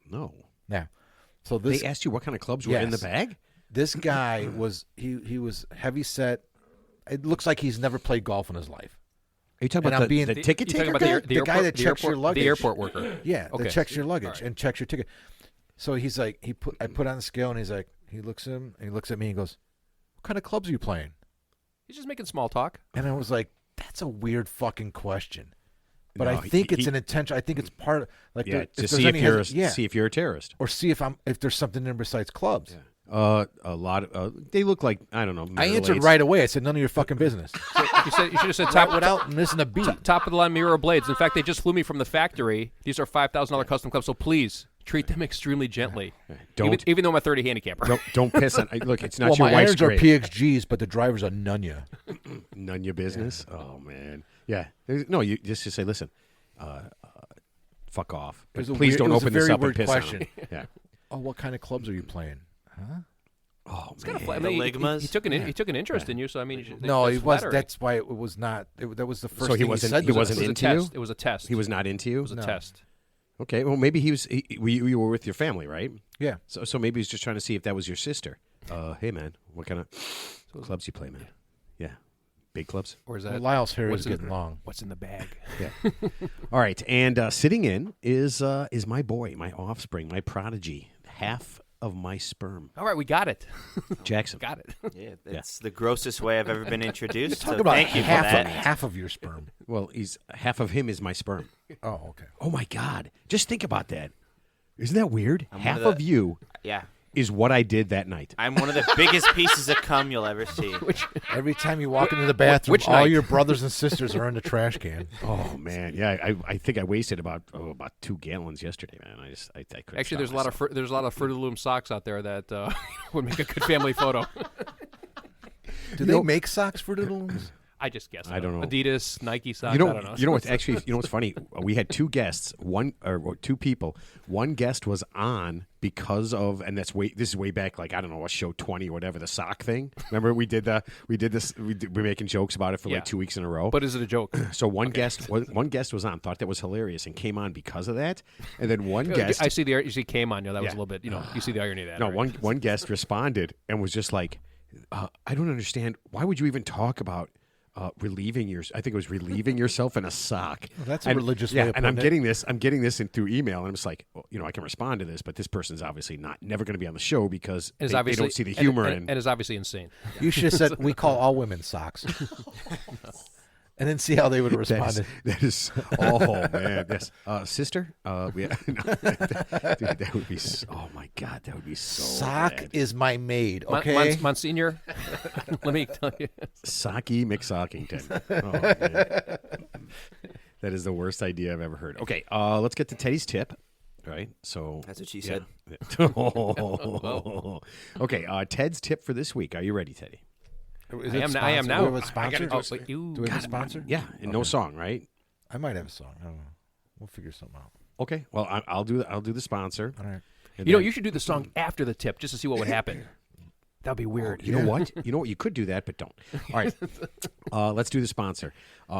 S2: No.
S3: Yeah. So this
S2: They asked you what kind of clubs were in the
S3: Yes.
S2: bag?
S3: this guy was he was heavy set. It looks like he's never played golf in his life.
S2: you talking
S3: And
S2: about
S3: I'm being-
S2: the ticket
S4: You talking
S2: taker
S4: about
S2: guy?
S3: The guy that checks your luggage.
S4: the airport worker.
S3: Yeah,
S4: Okay.
S3: that checks your luggage
S4: All right.
S3: and checks your ticket. So he's like, I put on the scale, and he's like, he looks at him, and he looks at me, and he goes, "What kind of clubs are you playing?"
S4: He's just making small talk.
S3: And I was like, "That's a weird fucking question." But
S2: No,
S3: I think
S2: he-
S3: it's an intention. I think it's part of like
S2: Yeah,
S3: if
S2: to
S3: there's
S2: see if
S3: any
S2: you're
S3: see
S2: if you're a terrorist.
S3: or see if there's something there besides clubs.
S2: A lot of they look like I don't know.
S3: I answered
S2: middle-aged.
S3: right away. I said, "None of your fucking business."
S4: You should have said top
S3: without missing a beat.
S4: top of the line mirror blades. In fact, they just flew me from the factory. These are $5,000 custom clubs, so please treat them extremely gently.
S2: Don't-
S4: even though I'm a 30 handicapper.
S2: Don't piss on. Look, it's not
S3: Well,
S2: your
S3: my
S2: wife's
S3: irons are
S2: grave.
S3: PXGs, but the driver's a Nunya.
S2: None of your business. Oh man, yeah. No, you just say, listen, fuck off.
S3: It was a
S2: Please
S3: weird-
S2: don't
S3: it was a
S2: open this
S3: very
S2: up and
S3: weird
S2: piss
S3: question.
S2: on him. Yeah.
S3: Oh, what kind of clubs are you playing?
S2: Oh
S4: Kind of
S2: man.
S4: flat. I mean,
S5: Ligmas?
S4: he took an interest in you, so I mean,
S3: No,
S4: that's
S3: he was.
S4: flattering.
S3: That's why it was not. That was the first.
S2: So he
S3: thing
S2: wasn't-
S3: said
S2: he
S3: to us.
S2: wasn't
S4: It was a
S2: into you?
S4: test. It was a test.
S2: He was not into you.
S4: It was a
S3: No.
S4: test.
S2: Okay. Well, maybe he was. You were with your family, right?
S3: Yeah.
S2: So maybe he's just trying to see if that was your sister. Hey man, what kind of clubs you play, man? Yeah, big clubs.
S4: Or is that
S3: Well, Lyle's hair
S4: what's
S3: is
S4: in-
S3: getting long.
S4: What's in the bag?
S2: All right, and sitting in is my boy, my offspring, my prodigy, half of my sperm,
S4: All right, we got it.
S2: Jackson.
S4: Got it.
S5: Yeah, that's the grossest way I've ever been introduced.
S3: Talk
S5: so
S3: about
S5: thank you for
S3: half
S5: that.
S3: half of your sperm.
S2: Well, he's half of him is my sperm.
S3: Oh, okay.
S2: Oh my God! Just think about that. Isn't that weird?
S5: I'm
S2: Half
S5: one of
S2: of
S5: the-
S2: you
S5: Yeah,
S2: is what I did that night.
S5: I'm one of the biggest pieces of cum you'll ever see.
S3: Every time you walk into the bathroom,
S4: which
S3: all
S4: night?
S3: your brothers and sisters are in the trash can.
S2: Oh man, yeah. I think I wasted about 2 gallons yesterday, man. I couldn't.
S4: Actually,
S2: stop
S4: there's a lot
S2: myself.
S4: of there's a lot of Fruit of the Loom socks out there that would make a good family photo.
S3: Do they make socks for Doodle Looms?
S4: I just guessed.
S2: I don't know.
S4: Adidas, Nike socks.
S2: You know,
S4: I don't know.
S2: you know what's actually, you know what's funny? We had 2 guests, two people. One guest was on because of, and this is way back, like I don't know what show 20 or whatever, the sock thing. Remember we did this. We're making jokes about it for
S4: Yeah.
S2: like 2 weeks in a row.
S4: But is it a joke?
S2: So one guest was on, thought that was hilarious, and came on because of that. And then one guest,
S4: I see you see came on you. That was
S2: Yeah.
S4: a little bit. You see the irony of that.
S2: no,
S4: all right?
S2: one guest responded and was just like, I don't understand. Why would you even talk about relieving I think it was relieving yourself in a sock.
S3: Well, that's a religious way of
S2: and I'm
S3: putting it.
S2: I'm getting this in through email, and I'm just like, well, I can respond to this, but this person's obviously never going to be on the show because
S4: And is
S2: they
S4: obviously
S2: don't see the humor
S4: and is obviously insane.
S3: You should have said, "We call all women socks," and then see how they would respond.
S2: that is oh man, yes, sister, dude, that would be oh my God, that would be so
S3: Sock
S2: bad.
S3: is my maid. Okay.
S4: Monsignor, let me tell you.
S2: Socky McSockington. Oh, man. That is the worst idea I've ever heard. Okay, let's get to Teddy's tip. Right, so
S5: That's what she
S2: yeah.
S5: said.
S2: Okay, Ted's tip for this week. Are you ready, Teddy?
S3: Is
S4: I
S3: it
S4: am
S3: sponsored?
S4: now.
S3: Do we have a
S2: I
S3: sponsor?
S2: gotta
S4: Oh, wait, you.
S3: Do we have a sponsor?
S2: Yeah, and no song, right?
S3: I might have a song. I don't know. We'll figure something out.
S2: Okay, well I'll do the sponsor.
S3: All right.
S2: and
S4: You know,
S2: then-
S4: you should do the song after the tip just to see what would happen. That'd be weird.
S2: You know what? You could do that, but don't. All right, let's do the sponsor.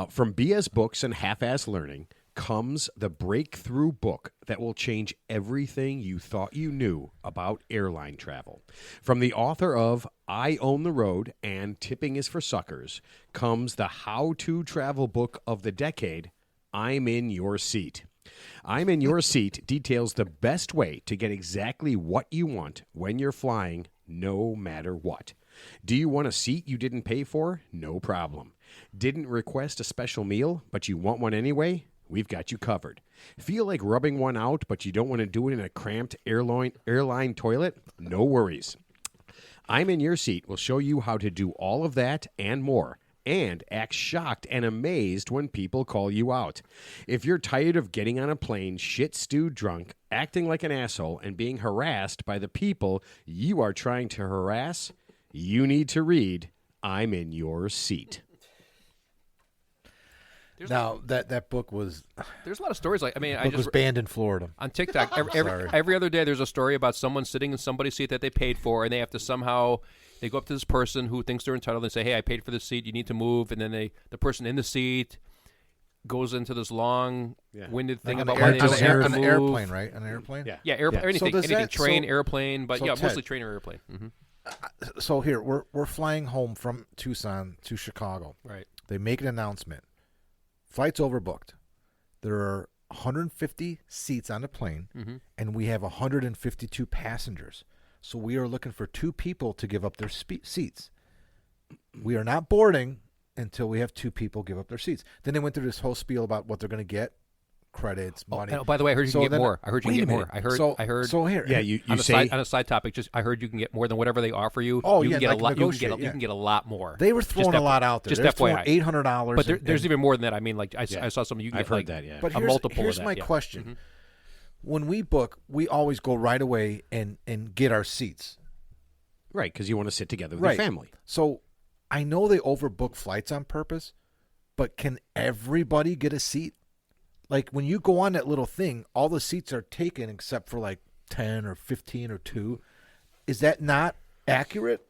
S2: From BS Books and Half-Ass Learning comes the breakthrough book that will change everything you thought you knew about airline travel. From the author of I Own the Road and Tipping is for Suckers comes the how-to travel book of the decade, I'm in Your Seat. I'm in Your Seat details the best way to get exactly what you want when you're flying, no matter what. Do you want a seat you didn't pay for? No problem. Didn't request a special meal, but you want one anyway? We've got you covered. Feel like rubbing one out, but you don't want to do it in a cramped airline toilet? No worries. I'm in Your Seat will show you how to do all of that and more, and act shocked and amazed when people call you out. If you're tired of getting on a plane shit-stewed drunk, acting like an asshole, and being harassed by the people you are trying to harass, you need to read I'm in Your Seat.
S3: Now that book was
S4: There's a lot of stories like I
S3: was
S4: just
S3: banned in Florida.
S4: on TikTok
S3: Sorry.
S4: every other day there's a story about someone sitting in somebody's seat that they paid for, and they have to somehow they go up to this person who thinks they're entitled and say, "Hey, I paid for this seat. You need to move." And then the person in the seat goes into this long-winded thing
S3: Like
S4: about
S3: on,
S4: why
S3: the
S4: they don't have to
S3: on an
S4: move.
S3: airplane, right? On an airplane.
S2: Yeah.
S4: Yeah, airplane,
S2: Yeah.
S4: anything,
S3: So does
S4: anything,
S3: that-
S4: train,
S3: so-
S4: airplane, but
S3: so
S4: yeah,
S3: Ted-
S4: mostly train or airplane.
S3: So here we're flying home from Tucson to Chicago.
S4: Right.
S3: They make an announcement. flight's overbooked. There are 150 seats on the plane, and we have 152 passengers. So we are looking for 2 people to give up their seats. We are not boarding until we have 2 people give up their seats. Then they went through this whole spiel about what they're going to get, credits, money.
S4: Oh, by the way, I heard you can get more. I heard you can get more. I heard.
S3: So here,
S2: Yeah, you
S4: on
S2: say
S4: a side topic, I heard you can get more than whatever they offer you.
S3: Oh,
S4: you
S3: yeah,
S4: can get
S3: like
S4: a lot.
S3: negotiate,
S4: You can get a lot more.
S3: they were throwing a lot out there.
S4: Just
S3: They're throwing
S4: FYI,
S3: $800.
S4: but there's even more than that. I mean, like I saw some. You can
S2: I've
S4: get
S2: heard
S4: like
S2: that, yeah.
S3: But
S4: a multiple
S3: here's
S4: of that.
S3: my question: when we book, we always go right away and get our seats.
S2: right, because you want to sit together with
S3: Right.
S2: your family.
S3: So I know they overbook flights on purpose, but can everybody get a seat? Like when you go on that little thing, all the seats are taken except for like 10 or 15 or 2. Is that not accurate?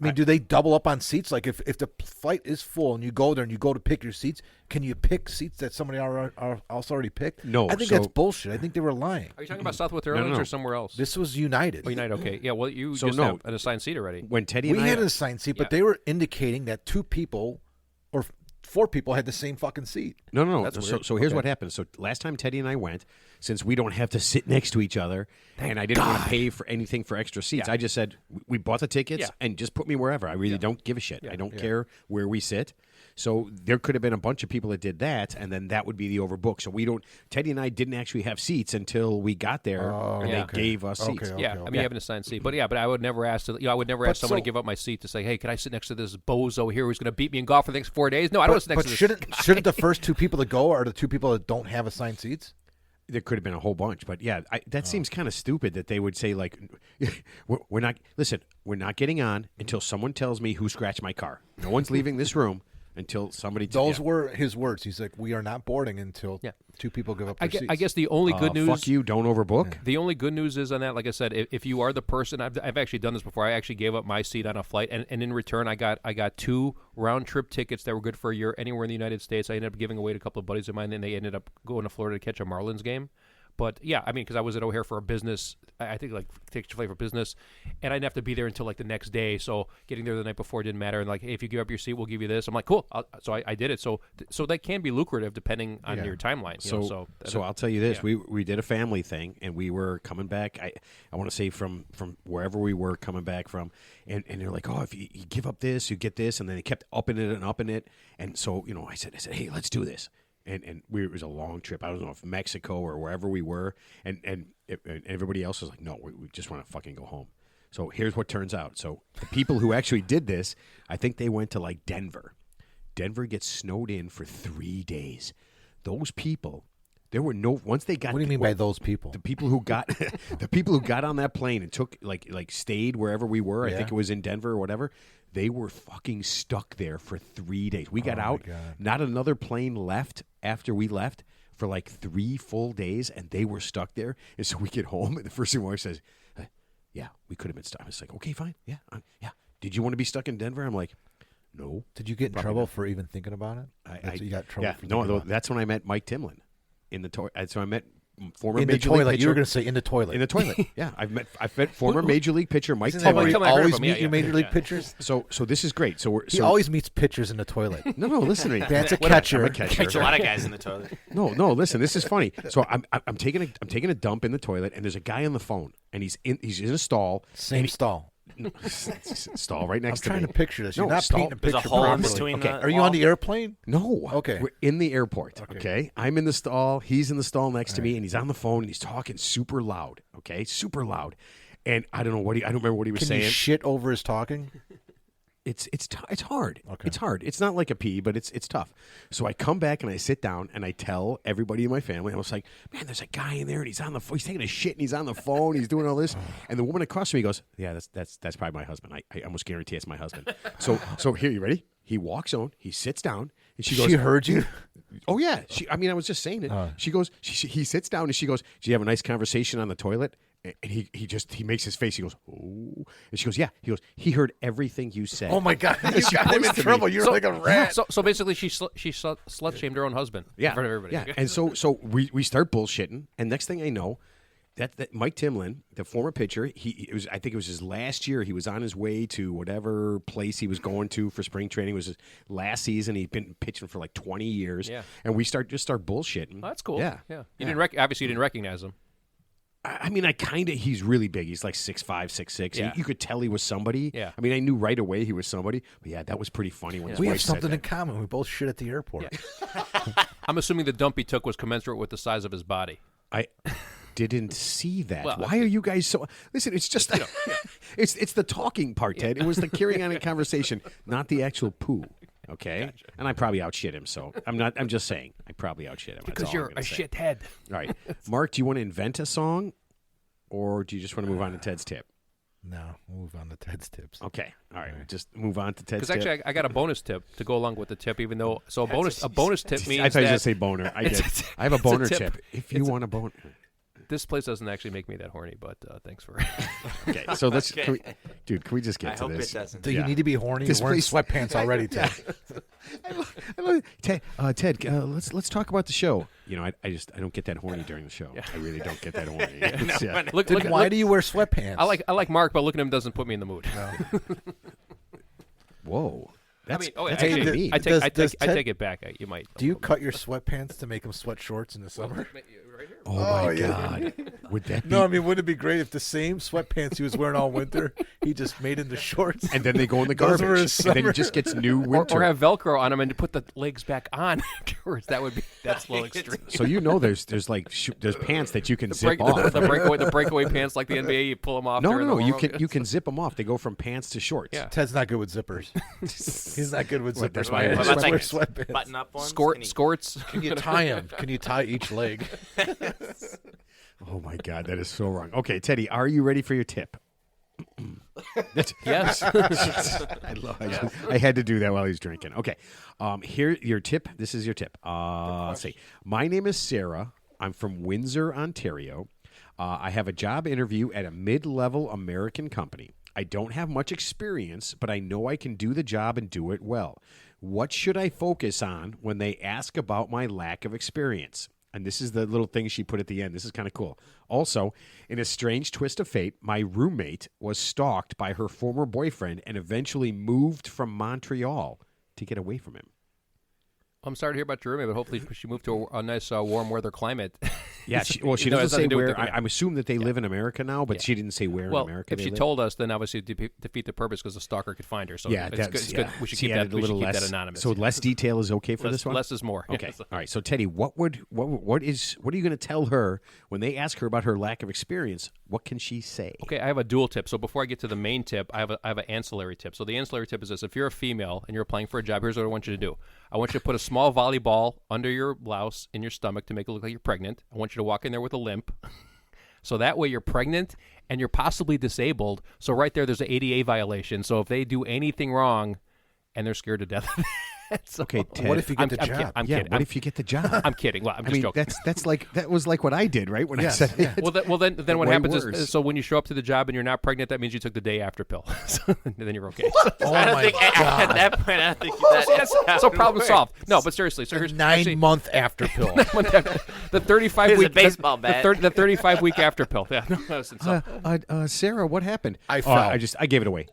S3: I mean, do they double up on seats? Like if the flight is full and you go there and you go to pick your seats, can you pick seats that somebody else already picked?
S2: No,
S3: I think
S2: so-
S3: that's bullshit. I think they were lying.
S4: Are you talking about Southwest Airlines
S2: no.
S4: or somewhere else?
S3: This was United.
S4: Oh, United. Okay. Yeah. Well, you
S2: So
S4: just
S2: no.
S4: have an assigned seat already.
S2: When Teddy
S3: We
S2: and I
S3: had an assigned seat, but they were indicating that 2 people or 4 people had the same fucking seat.
S2: No.
S4: That's
S2: So,
S4: weird.
S2: so here's
S3: Okay.
S2: what happened. So last time Teddy and I went, since we don't have to sit next to each other, and I didn't want to pay for anything for extra seats,
S4: Yeah.
S2: I just said we bought the tickets
S4: Yeah.
S2: and just put me wherever. I really don't give a shit. I don't care where we sit. So there could have been a bunch of people that did that, and then that would be the overbook. So we don't. Teddy and I didn't actually have seats until we got there, and
S4: yeah.
S2: they gave us seats.
S3: Okay.
S4: Yeah, I mean, you have an assigned seat, but I would never ask to. I would never ask someone
S3: so-
S4: to give up my seat to say, "Hey, can I sit next to this bozo here who's going to beat me in golf for the next 4 days?" No, I don't want to sit next
S3: But
S4: to this.
S3: shouldn't the first 2 people to go are the 2 people that don't have assigned seats?
S2: There could have been a whole bunch, but yeah, that seems kind of stupid that they would say like, "We're not listen. We're not getting on until someone tells me who scratched my car. No one's leaving this room until somebody."
S3: Those were his words. He's like, "We are not boarding until 2 people give up their seats."
S4: I guess the only good news.
S2: Fuck you! Don't overbook.
S4: The only good news is on that, like I said, if you are the person, I've actually done this before. I actually gave up my seat on a flight, and in return, I got 2 round trip tickets that were good for a year anywhere in the United States. I ended up giving away to a couple of buddies of mine, and they ended up going to Florida to catch a Marlins game. But yeah, I mean, because I was at O'Hare for a business, I think like take flight for business, and I didn't have to be there until like the next day. So getting there the night before didn't matter. And like, hey, if you give up your seat, we'll give you this. I'm like, cool. So I did it. So that can be lucrative depending on your timeline. You know,
S2: So I'll tell you this: we did a family thing, and we were coming back. I want to say from wherever we were coming back from, and they're like, oh, if you give up this, you get this, and then they kept upping it, and so I said, hey, let's do this. And it was a long trip. I don't know if Mexico or wherever we were. And everybody else was like, no, we just want to fucking go home. So here's what turns out. So the people who actually did this, I think they went to like Denver. Denver gets snowed in for 3 days. Those people, there were no, once they got.
S3: What do you mean by those people?
S2: The people who got on that plane and took like stayed wherever we were. I think it was in Denver or whatever. They were fucking stuck there for 3 days. We got out. Not another plane left after we left for like 3 full days, and they were stuck there. And so we get home, and the first thing my wife says, "Yeah, we could have been stuck." I was like, "Okay, fine. Yeah, yeah. Did you want to be stuck in Denver?" I'm like, "No."
S3: Did you get in trouble for even thinking about it? You got trouble.
S2: Yeah,
S3: for thinking about it.
S2: that's when I met Mike Timlin in the toilet. So I met former
S3: In the
S2: Major League
S3: toilet.
S2: pitcher.
S3: You were going to say in the toilet.
S2: In the toilet. Yeah, I've met former Major League pitcher Mike
S3: Isn't that where
S2: Timlin.
S3: you
S4: Come on, I heard
S3: always
S4: of him. Yeah,
S3: meet your
S4: yeah.
S3: major league pitchers?
S2: So this is great. So
S3: He always meets pitchers in the toilet.
S2: no, listen to me.
S3: That's a
S2: Whatever,
S3: catcher.
S2: I'm a catcher.
S5: There's a lot of guys in the toilet.
S2: No, listen. This is funny. So I'm taking a dump in the toilet, and there's a guy on the phone, and he's in a stall.
S3: Same stall.
S2: Stall right
S3: I'm
S2: next to
S3: trying
S2: me.
S3: to picture this.
S2: No,
S3: You're not
S2: stall.
S3: painting a
S5: There's a
S3: picture
S5: hole in
S3: properly.
S5: between
S3: Okay.
S5: the
S3: Are you on the airplane?
S2: No.
S3: Okay.
S2: We're in the airport. Okay. I'm in the stall. He's in the stall next to me, and he's on the phone, and he's talking super loud. Okay, super loud. And I don't know I don't remember what he was
S3: Can
S2: saying.
S3: you shit over his talking?
S2: It's hard.
S3: Okay.
S2: It's hard. It's not like a pee, but it's tough. So I come back and I sit down and I tell everybody in my family. I was like, man, there's a guy in there and he's on the phone. He's taking a shit and he's on the phone. He's doing all this. And the woman across from me goes, yeah, that's probably my husband. I almost guarantee it's my husband. So here, you ready? He walks on. He sits down and she goes,
S3: She heard you?
S2: oh yeah. I was just saying it. She goes. He sits down and she goes, did you have a nice conversation on the toilet? And he makes his face. He goes, oh. And she goes, yeah. He goes, he heard everything you said.
S3: Oh, my God. You
S2: She
S3: got him
S2: points
S3: in
S2: to me.
S3: trouble. You're like a rat.
S4: So basically, she slut shamed her own husband.
S2: Yeah,
S4: in front of everybody.
S2: Yeah, and so we start bullshitting, and next thing I know, that Mike Timlin, the former pitcher, I think it was his last year. He was on his way to whatever place he was going to for spring training. It was his last season. He'd been pitching for like 20 years.
S4: Yeah.
S2: And we start bullshitting.
S4: Oh, that's cool.
S2: Yeah.
S4: You didn't obviously you didn't recognize him.
S2: I mean, he's really big. He's like 6'5", 6'6".
S4: Yeah.
S2: You could tell he was somebody.
S4: Yeah.
S2: I mean, I knew right away he was somebody. But yeah, that was pretty funny when his
S3: We
S2: wife
S3: have
S2: said
S3: something
S2: that.
S3: in common. We both shit at the airport.
S4: I'm assuming the dump he took was commensurate with the size of his body.
S2: I didn't see that.
S4: Well,
S2: Why are you guys so? Listen, it's just it's the talking part, Ted. It was the carrying on a conversation, not the actual poo. Okay,
S4: Gotcha.
S2: and I probably outshit him. So I'm just saying I probably outshit him.
S4: Because
S2: That's all
S4: you're
S2: I'm gonna
S4: a
S2: say.
S4: shithead.
S2: All right, Mark, do you want to invent a song, or do you just want to move on to Ted's tip?
S3: No, we'll move on to Ted's tips.
S2: Okay, all right, just move on to Ted's
S4: Because
S2: tip.
S4: actually, I got a bonus tip to go along with the tip. Even though, a bonus tip means
S2: I thought you were
S4: that
S2: going to say boner. I did. I have a
S4: it's a
S2: boner
S4: tip.
S2: tip. If you want a boner.
S4: this place doesn't actually make me that horny. But thanks for.
S2: Okay, so let's,
S5: Okay.
S2: Can we just get
S5: I
S2: to
S5: hope
S2: this?
S5: it doesn't.
S3: Do you
S2: Yeah.
S3: need to be horny?
S2: This
S3: You're wearing
S2: place-
S3: sweatpants already, Ted.
S2: I love Ted, let's talk about the show. You know, I don't get that horny during the show. I really don't get that horny. It's, yeah.
S4: Look,
S3: Then why do you wear sweatpants?
S4: I like Mark, but looking at him doesn't put me in the mood.
S2: Whoa, that's,
S4: I mean,
S2: that's
S3: hey,
S2: kind
S3: the-
S2: of mean.
S4: I take
S3: Does Ted-
S4: take it back. You might.
S3: Do you cut your sweatpants to make them sweat shorts in the summer?
S2: Oh my
S3: yeah.
S2: God, would that be?
S3: No, I mean, wouldn't it be great if the same sweatpants he was wearing all winter, he just made into shorts?
S2: And then they go in the
S3: Those were
S2: garbage,
S3: his
S2: and then he
S3: summer.
S2: just gets new
S4: Or
S2: winter.
S4: have Velcro on them and put the legs back on afterwards. That's a little extreme.
S2: So you know, there's like there's pants that you can zip
S4: Break,
S2: off.
S4: the breakaway pants like the NBA. You pull them off.
S2: No,
S4: during
S2: no,
S4: the
S2: you
S4: warm-up.
S2: can you can zip them off. They go from pants to shorts.
S4: Yeah.
S3: Ted's not good with zippers. He's not good with
S2: What,
S3: zippers.
S2: that's why
S3: He
S2: I
S3: just
S5: Well, that's
S3: wears
S5: like
S3: sweatpants.
S5: button up ones.
S4: Skorts.
S3: Can you tie them? Can you tie each leg?
S2: Oh my God, that is so wrong. Okay, Teddy, are you ready for your tip?
S4: Yes.
S2: I had to do that while he's drinking. Okay, here your tip. This is your tip. Let's see. My name is Sarah. I'm from Windsor, Ontario. I have a job interview at a mid-level American company. I don't have much experience, but I know I can do the job and do it well. What should I focus on when they ask about my lack of experience? And this is the little thing she put at the end. This is kind of cool. Also, in a strange twist of fate, my roommate was stalked by her former boyfriend and eventually moved from Montreal to get away from him.
S4: I'm sorry to hear about your roommate, but hopefully she moved to a nice warm weather climate.
S2: Yeah, she
S4: You know, it
S2: doesn't
S4: has
S2: say
S4: nothing to do with
S2: where.
S4: the-
S2: I'm assuming that they live in America now, but
S4: Yeah.
S2: she didn't say where
S4: Well,
S2: in America
S4: if
S2: they
S4: she
S2: live.
S4: told us, then obviously defeat the purpose because the stalker could find her. So
S2: Yeah,
S4: it's
S2: that's
S4: good. It's
S2: yeah.
S4: good. We should
S2: She
S4: keep that.
S2: added a
S4: We should
S2: little
S4: keep
S2: less.
S4: that anonymous.
S2: So less detail is okay for
S4: less,
S2: this one.
S4: less is more.
S2: Okay.
S4: Yes.
S2: All right. So Teddy, what are you going to tell her when they ask her about her lack of experience? What can she say?
S4: Okay, I have a dual tip. So before I get to the main tip, I have an ancillary tip. So the ancillary tip is this: if you're a female and you're applying for a job, here's what I want you to do. I want you to put a small volleyball under your blouse in your stomach to make it look like you're pregnant. I want you to walk in there with a limp. So that way you're pregnant and you're possibly disabled. So right there's an ADA violation. So if they do anything wrong and they're scared to death. So,
S2: Okay, Ted.
S3: What if you get the
S4: I'm
S3: job?
S4: kidding. I'm
S2: yeah.
S4: kidding.
S2: What if you get the job?
S4: I'm kidding. Well, I'm
S2: I
S4: just
S2: mean,
S4: joking.
S2: that was like what I did, right? When I
S3: Yes,
S2: said
S3: yeah.
S2: it.
S4: Well, then what
S2: Way
S4: happens
S2: worse.
S4: is, so when you show up to the job and you're not pregnant, that means you took the day after pill. So then you're okay.
S3: Oh
S5: I don't
S3: my
S5: think at
S3: God.
S5: that point. I don't think that.
S4: So problem solved. No, but seriously. So here's actually,
S3: 9-month after pill.
S4: the 35
S5: Here's a
S4: week
S5: baseball bat.
S4: The 35 week after pill. Yeah. No, listen, so,
S2: Sarah, what happened?
S3: I
S2: Oh,
S3: fell.
S2: I gave it away.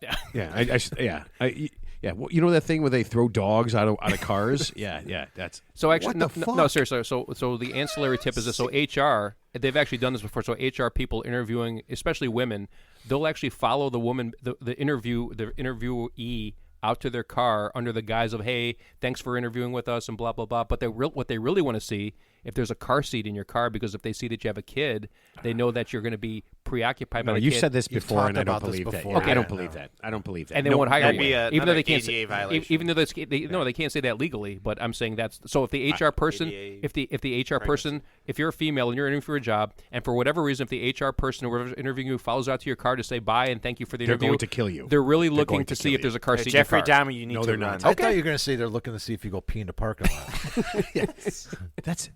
S2: Yeah. Well, you know that thing where they throw dogs out of cars? Yeah. That's
S4: so actually,
S2: what the fuck?
S4: no, seriously. So the ancillary tip is this. So HR, they've actually done this before. So HR people interviewing, especially women, they'll actually follow the woman, the interviewee out to their car under the guise of, hey, thanks for interviewing with us and blah, blah, blah. But what they really want to see, if there's a car seat in your car, because if they see that you have a kid, they know that you're going to be preoccupied by
S2: No,
S4: the
S2: you
S4: kid.
S2: said this
S3: You've
S2: before,
S3: talked
S2: and I don't
S3: about this
S2: believe that.
S3: before.
S2: Yeah,
S4: Okay,
S2: I don't
S4: no.
S2: believe that. I don't believe that.
S4: And they
S2: No,
S4: won't hire
S5: that'd
S4: you,
S5: be a-
S4: even though they
S5: that'd be
S4: can't.
S5: ADA violation.
S4: Even though they can't say that legally. But I'm saying that's so. If the HR person,
S5: ADA
S4: if the HR person, if you're a female and you're interviewing for a job, and for whatever reason, if the HR person or whoever's interviewing you follows out to your car to say bye and thank you for the
S2: They're
S4: interview,
S2: going to kill you.
S4: They're really
S2: They're
S4: looking
S2: going
S4: to
S2: to
S4: see
S2: kill
S4: if there's a
S2: you.
S4: car seat
S5: Jeffrey
S4: in your car.
S5: Dahmer, you need
S2: No,
S5: to
S2: they're
S5: run.
S2: not.
S3: I thought you were going to say they're looking to see if you go pee in the parking lot.
S2: That's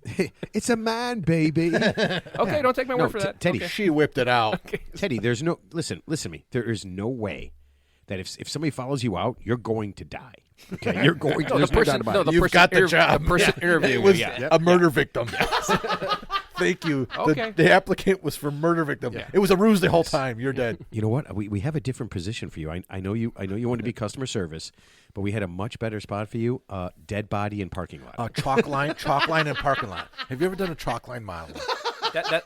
S2: it's a man, baby.
S4: Okay, don't take my
S2: No,
S4: word for that.
S2: Teddy.
S4: Okay.
S3: She whipped it out.
S2: Teddy, there's no listen to me. There is no way that if somebody follows you out, you're going to die. Okay, you're going to.
S4: No,
S2: There's no doubt about it.
S3: You've got the job.
S4: The person interviewing
S3: It was
S4: you, yeah.
S3: a murder victim. Thank you.
S4: Okay.
S3: The applicant was for murder victim.
S2: Yeah.
S3: It was a ruse the whole time. You're dead.
S2: You know what? We have a different position for you. I know you want to be customer service, but we had a much better spot for you. Dead body in parking lot.
S3: Chalk line and parking lot. Have you ever done a chalk line mile?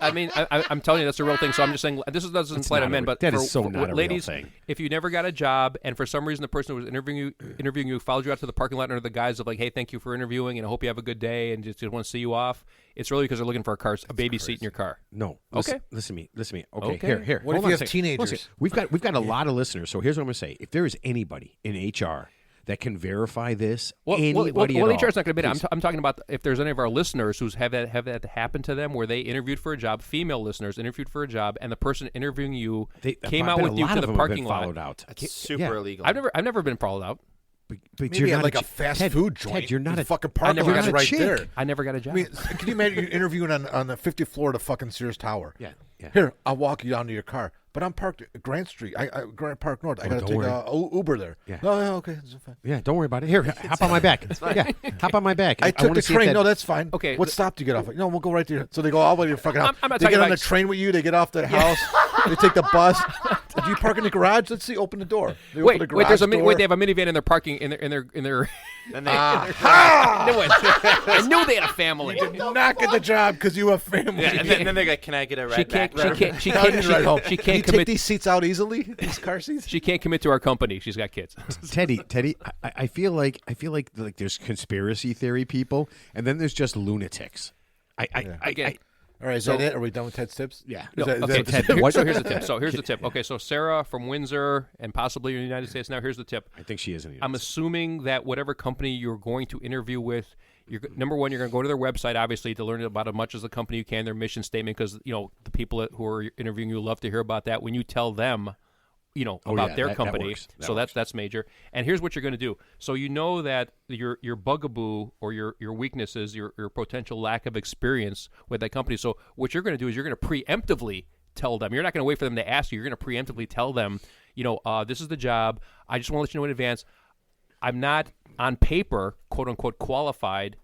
S4: I mean, I'm telling you, that's a real thing. So I'm just saying, this doesn't apply to
S2: not a
S4: men,
S2: re-
S4: but
S2: that
S4: for,
S2: is so
S4: for
S2: not a real
S4: ladies,
S2: thing.
S4: if you never got a job and for some reason the person who was interviewing you followed you out to the parking lot under the guise of like, hey, thank you for interviewing and I hope you have a good day and just want to see you off, it's really because they're looking for a baby seat in your car.
S2: No.
S4: Okay.
S2: Listen to me. Okay.
S4: Okay.
S2: Here.
S3: What if
S2: hold on
S3: you
S2: a
S3: have
S2: second.
S3: teenagers?
S2: Listen, we've got a lot of listeners. So here's what I'm going to say. If there is anybody in HR that can verify this, anybody at all,
S4: HR's not going to admit it.
S2: please.
S4: I'm talking about if there's any of our listeners who's have that happen to them where they interviewed for a job, female listeners interviewed for a job, and the person interviewing you came out with you to the parking lot.
S2: Followed out.
S5: That's super illegal.
S4: I've never been followed out.
S2: But
S3: Maybe
S2: you're
S3: at
S2: not
S3: like a
S2: ch-
S3: fast
S2: Ted,
S3: food joint.
S2: Ted, you're not
S3: The
S2: a
S3: fucking parking
S4: never
S3: lot's
S4: got a
S3: right
S2: chick.
S3: there.
S4: I never got a job.
S3: I mean, can you imagine you interviewing on the 50th floor of the fucking Sears Tower?
S2: Yeah.
S3: Here, I'll walk you down to your car. But I'm parked at Grant Street. Grant Park North. I got to
S2: don't
S3: take
S2: worry.
S3: a Uber there.
S2: Yeah.
S3: No, okay. That's fine.
S2: Yeah, don't worry about it. Here, hop on my back. Yeah, hop on my back.
S3: I took
S2: wanna
S3: the
S2: see if
S3: train.
S2: that-
S3: No, that's fine.
S4: Okay,
S3: What stop do you get off at? No, we'll go right there. So they go all the way to your fucking house.
S4: I'm not
S3: they
S4: talking
S3: get on
S4: about-
S3: the train with you. They get off the house. They take the bus. Do you park in the garage? Let's see. Open the door. They open the
S4: Wait. There's a
S3: garage door.
S4: wait. They have a minivan in their parking in their.
S5: And they,
S4: I knew it. I knew they had a family.
S3: Not get the job because you have family.
S5: yeah, and then they're like, "Can I get a ride back?"
S4: She
S3: How do you ride home?
S4: She
S3: Can
S4: can't
S3: you take
S4: commit.
S3: these seats out easily? These car seats?
S4: She can't commit to our company. She's got kids.
S2: Teddy, I feel like there's conspiracy theory people, and then there's just lunatics.
S4: Again,
S3: All right, is that it? Are we done with Ted's tips?
S2: Yeah.
S3: Is that
S4: okay,
S3: the
S2: Ted,
S3: tip?
S2: what-
S4: So here's the tip. Here's the tip. Okay, so Sarah from Windsor and possibly in the United States. Now here's the tip.
S2: I think she is in the
S4: I'm assuming that whatever company you're going to interview with, number one, you're going to go to their website, obviously, to learn about as much as the company you can, their mission statement, because the people who are interviewing you love to hear about that. When you tell them, about
S2: yeah,
S4: their
S2: that
S4: company,
S2: works. That
S4: so
S2: works.
S4: that's major. And here's what you're going to do. So you know that your bugaboo or your weaknesses, your potential lack of experience with that company. So what you're going to do is you're going to preemptively tell them. You're not going to wait for them to ask you. You're going to preemptively tell them, this is the job. I just want to let you know in advance. I'm not on paper, quote unquote, qualified,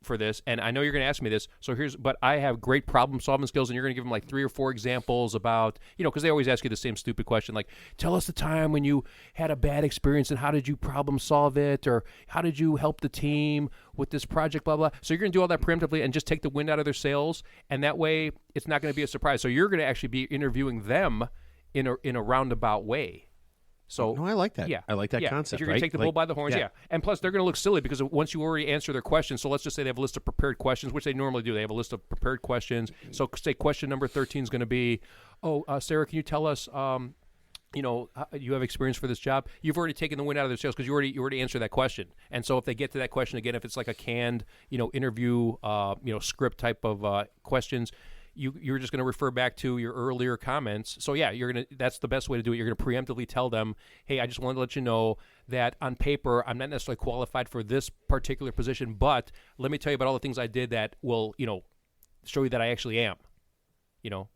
S4: for this. And I know you're going to ask me this. So but I have great problem solving skills, and you're going to give them like 3 or 4 examples about, because they always ask you the same stupid question, like, tell us the time when you had a bad experience and how did you problem solve it, or how did you help the team with this project, blah, blah. So you're going to do all that preemptively and just take the wind out of their sails. And that way it's not going to be a surprise. So you're going to actually be interviewing them in a roundabout way. So
S2: No, I like that.
S4: Yeah,
S2: I like that
S4: yeah.
S2: concept.
S4: You're going to take the bull by the horns, yeah. And plus, they're going to look silly because once you already answer their questions, so let's just say they have a list of prepared questions, which they normally do. They have a list of prepared questions. So say question number 13 is going to be, Sarah, can you tell us, you have experience for this job? You've already taken the wind out of their sails because you already answered that question. And so if they get to that question again, if it's like a canned, interview, script type of questions, you're just going to refer back to your earlier comments. So yeah, that's the best way to do it. You're going to preemptively tell them, hey, I just wanted to let you know that on paper, I'm not necessarily qualified for this particular position, but let me tell you about all the things I did that will, show you that I actually am,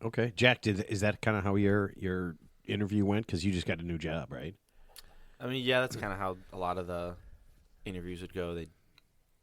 S2: Okay, Jack, is that kind of how your interview went? Because you just got a new job, right?
S5: I mean, yeah, that's kind of how a lot of the interviews would go. They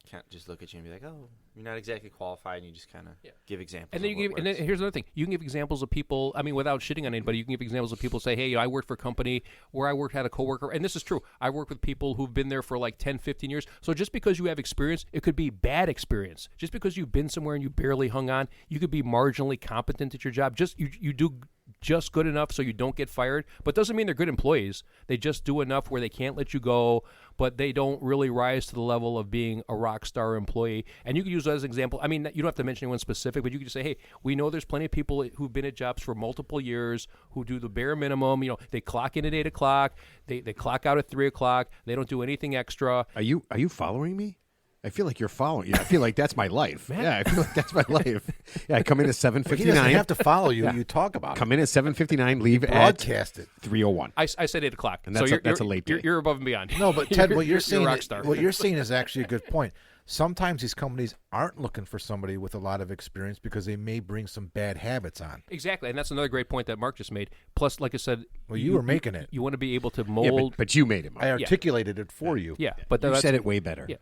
S5: can't just look at you and be like, "Oh, you're not exactly qualified," and you just kind of give examples.
S4: And then
S5: of what works.
S4: here's another thing: you can give examples of people. I mean, without shitting on anybody, you can give examples of people. Say, hey, I worked for a company where I had a coworker, and this is true. I work with people who've been there for like 10, 15 years. So just because you have experience, it could be bad experience. Just because you've been somewhere and you barely hung on, you could be marginally competent at your job. Just you do just good enough so you don't get fired, but doesn't mean they're good employees. They just do enough where they can't let you go, but they don't really rise to the level of being a rock star employee. And you can use that as an example. I mean, you don't have to mention anyone specific, but you can just say, hey, we know there's plenty of people who've been at jobs for multiple years who do the bare minimum. They clock in at 8 o'clock, they clock out at 3 o'clock, they don't do anything extra.
S2: Are you following me? I feel like you're following. Yeah, I feel like that's my life. Yeah, I feel like that's my life. Yeah, I come in at
S3: He doesn't
S2: 7:59.
S3: have to follow you. You talk about it.
S2: Come in at 7:59. Leave at
S3: Broadcast it.
S2: 3:01.
S4: I said 8 o'clock.
S2: And that's
S4: so
S2: that's a late day.
S4: You're above and beyond.
S3: No, but Ted, what you're saying,
S4: a rock star.
S3: what you're saying is actually a good point. Sometimes these companies aren't looking for somebody with a lot of experience because they may bring some bad habits on.
S4: Exactly, and that's another great point that Mark just made. Plus, like I said,
S3: Well, you were making it.
S4: You want to be able to
S2: Yeah,
S4: mold.
S2: but you made him.
S3: I articulated it for you.
S4: Yeah, but
S2: You
S4: that's,
S2: said it way better.
S4: Yeah.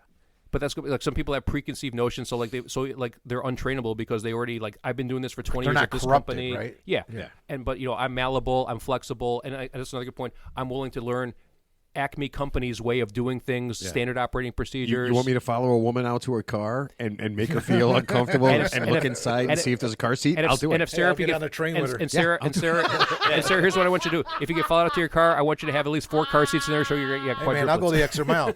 S4: But that's like some people have preconceived notions, so like they're untrainable because they already like I've been doing this for 20
S3: They're
S4: years
S3: not
S4: at this
S3: corrupted,
S4: company.
S3: right?
S4: Yeah.
S2: Yeah.
S4: But I'm malleable, I'm flexible, and that's another good point. I'm willing to learn Acme Company's way of doing things, standard operating procedures.
S2: You want me to follow a woman out to her car and make her feel uncomfortable and look inside and see if there's a car seat? I'll do it.
S4: And if Sarah,
S3: I'll
S4: if you
S3: get
S4: get
S3: on the train with her.
S4: and Sarah, and Sarah, here's what I want you to do. If you get followed out to your car, I want you to have at least 4 car seats in there, so you're
S3: Hey, man, I'll go the extra mile.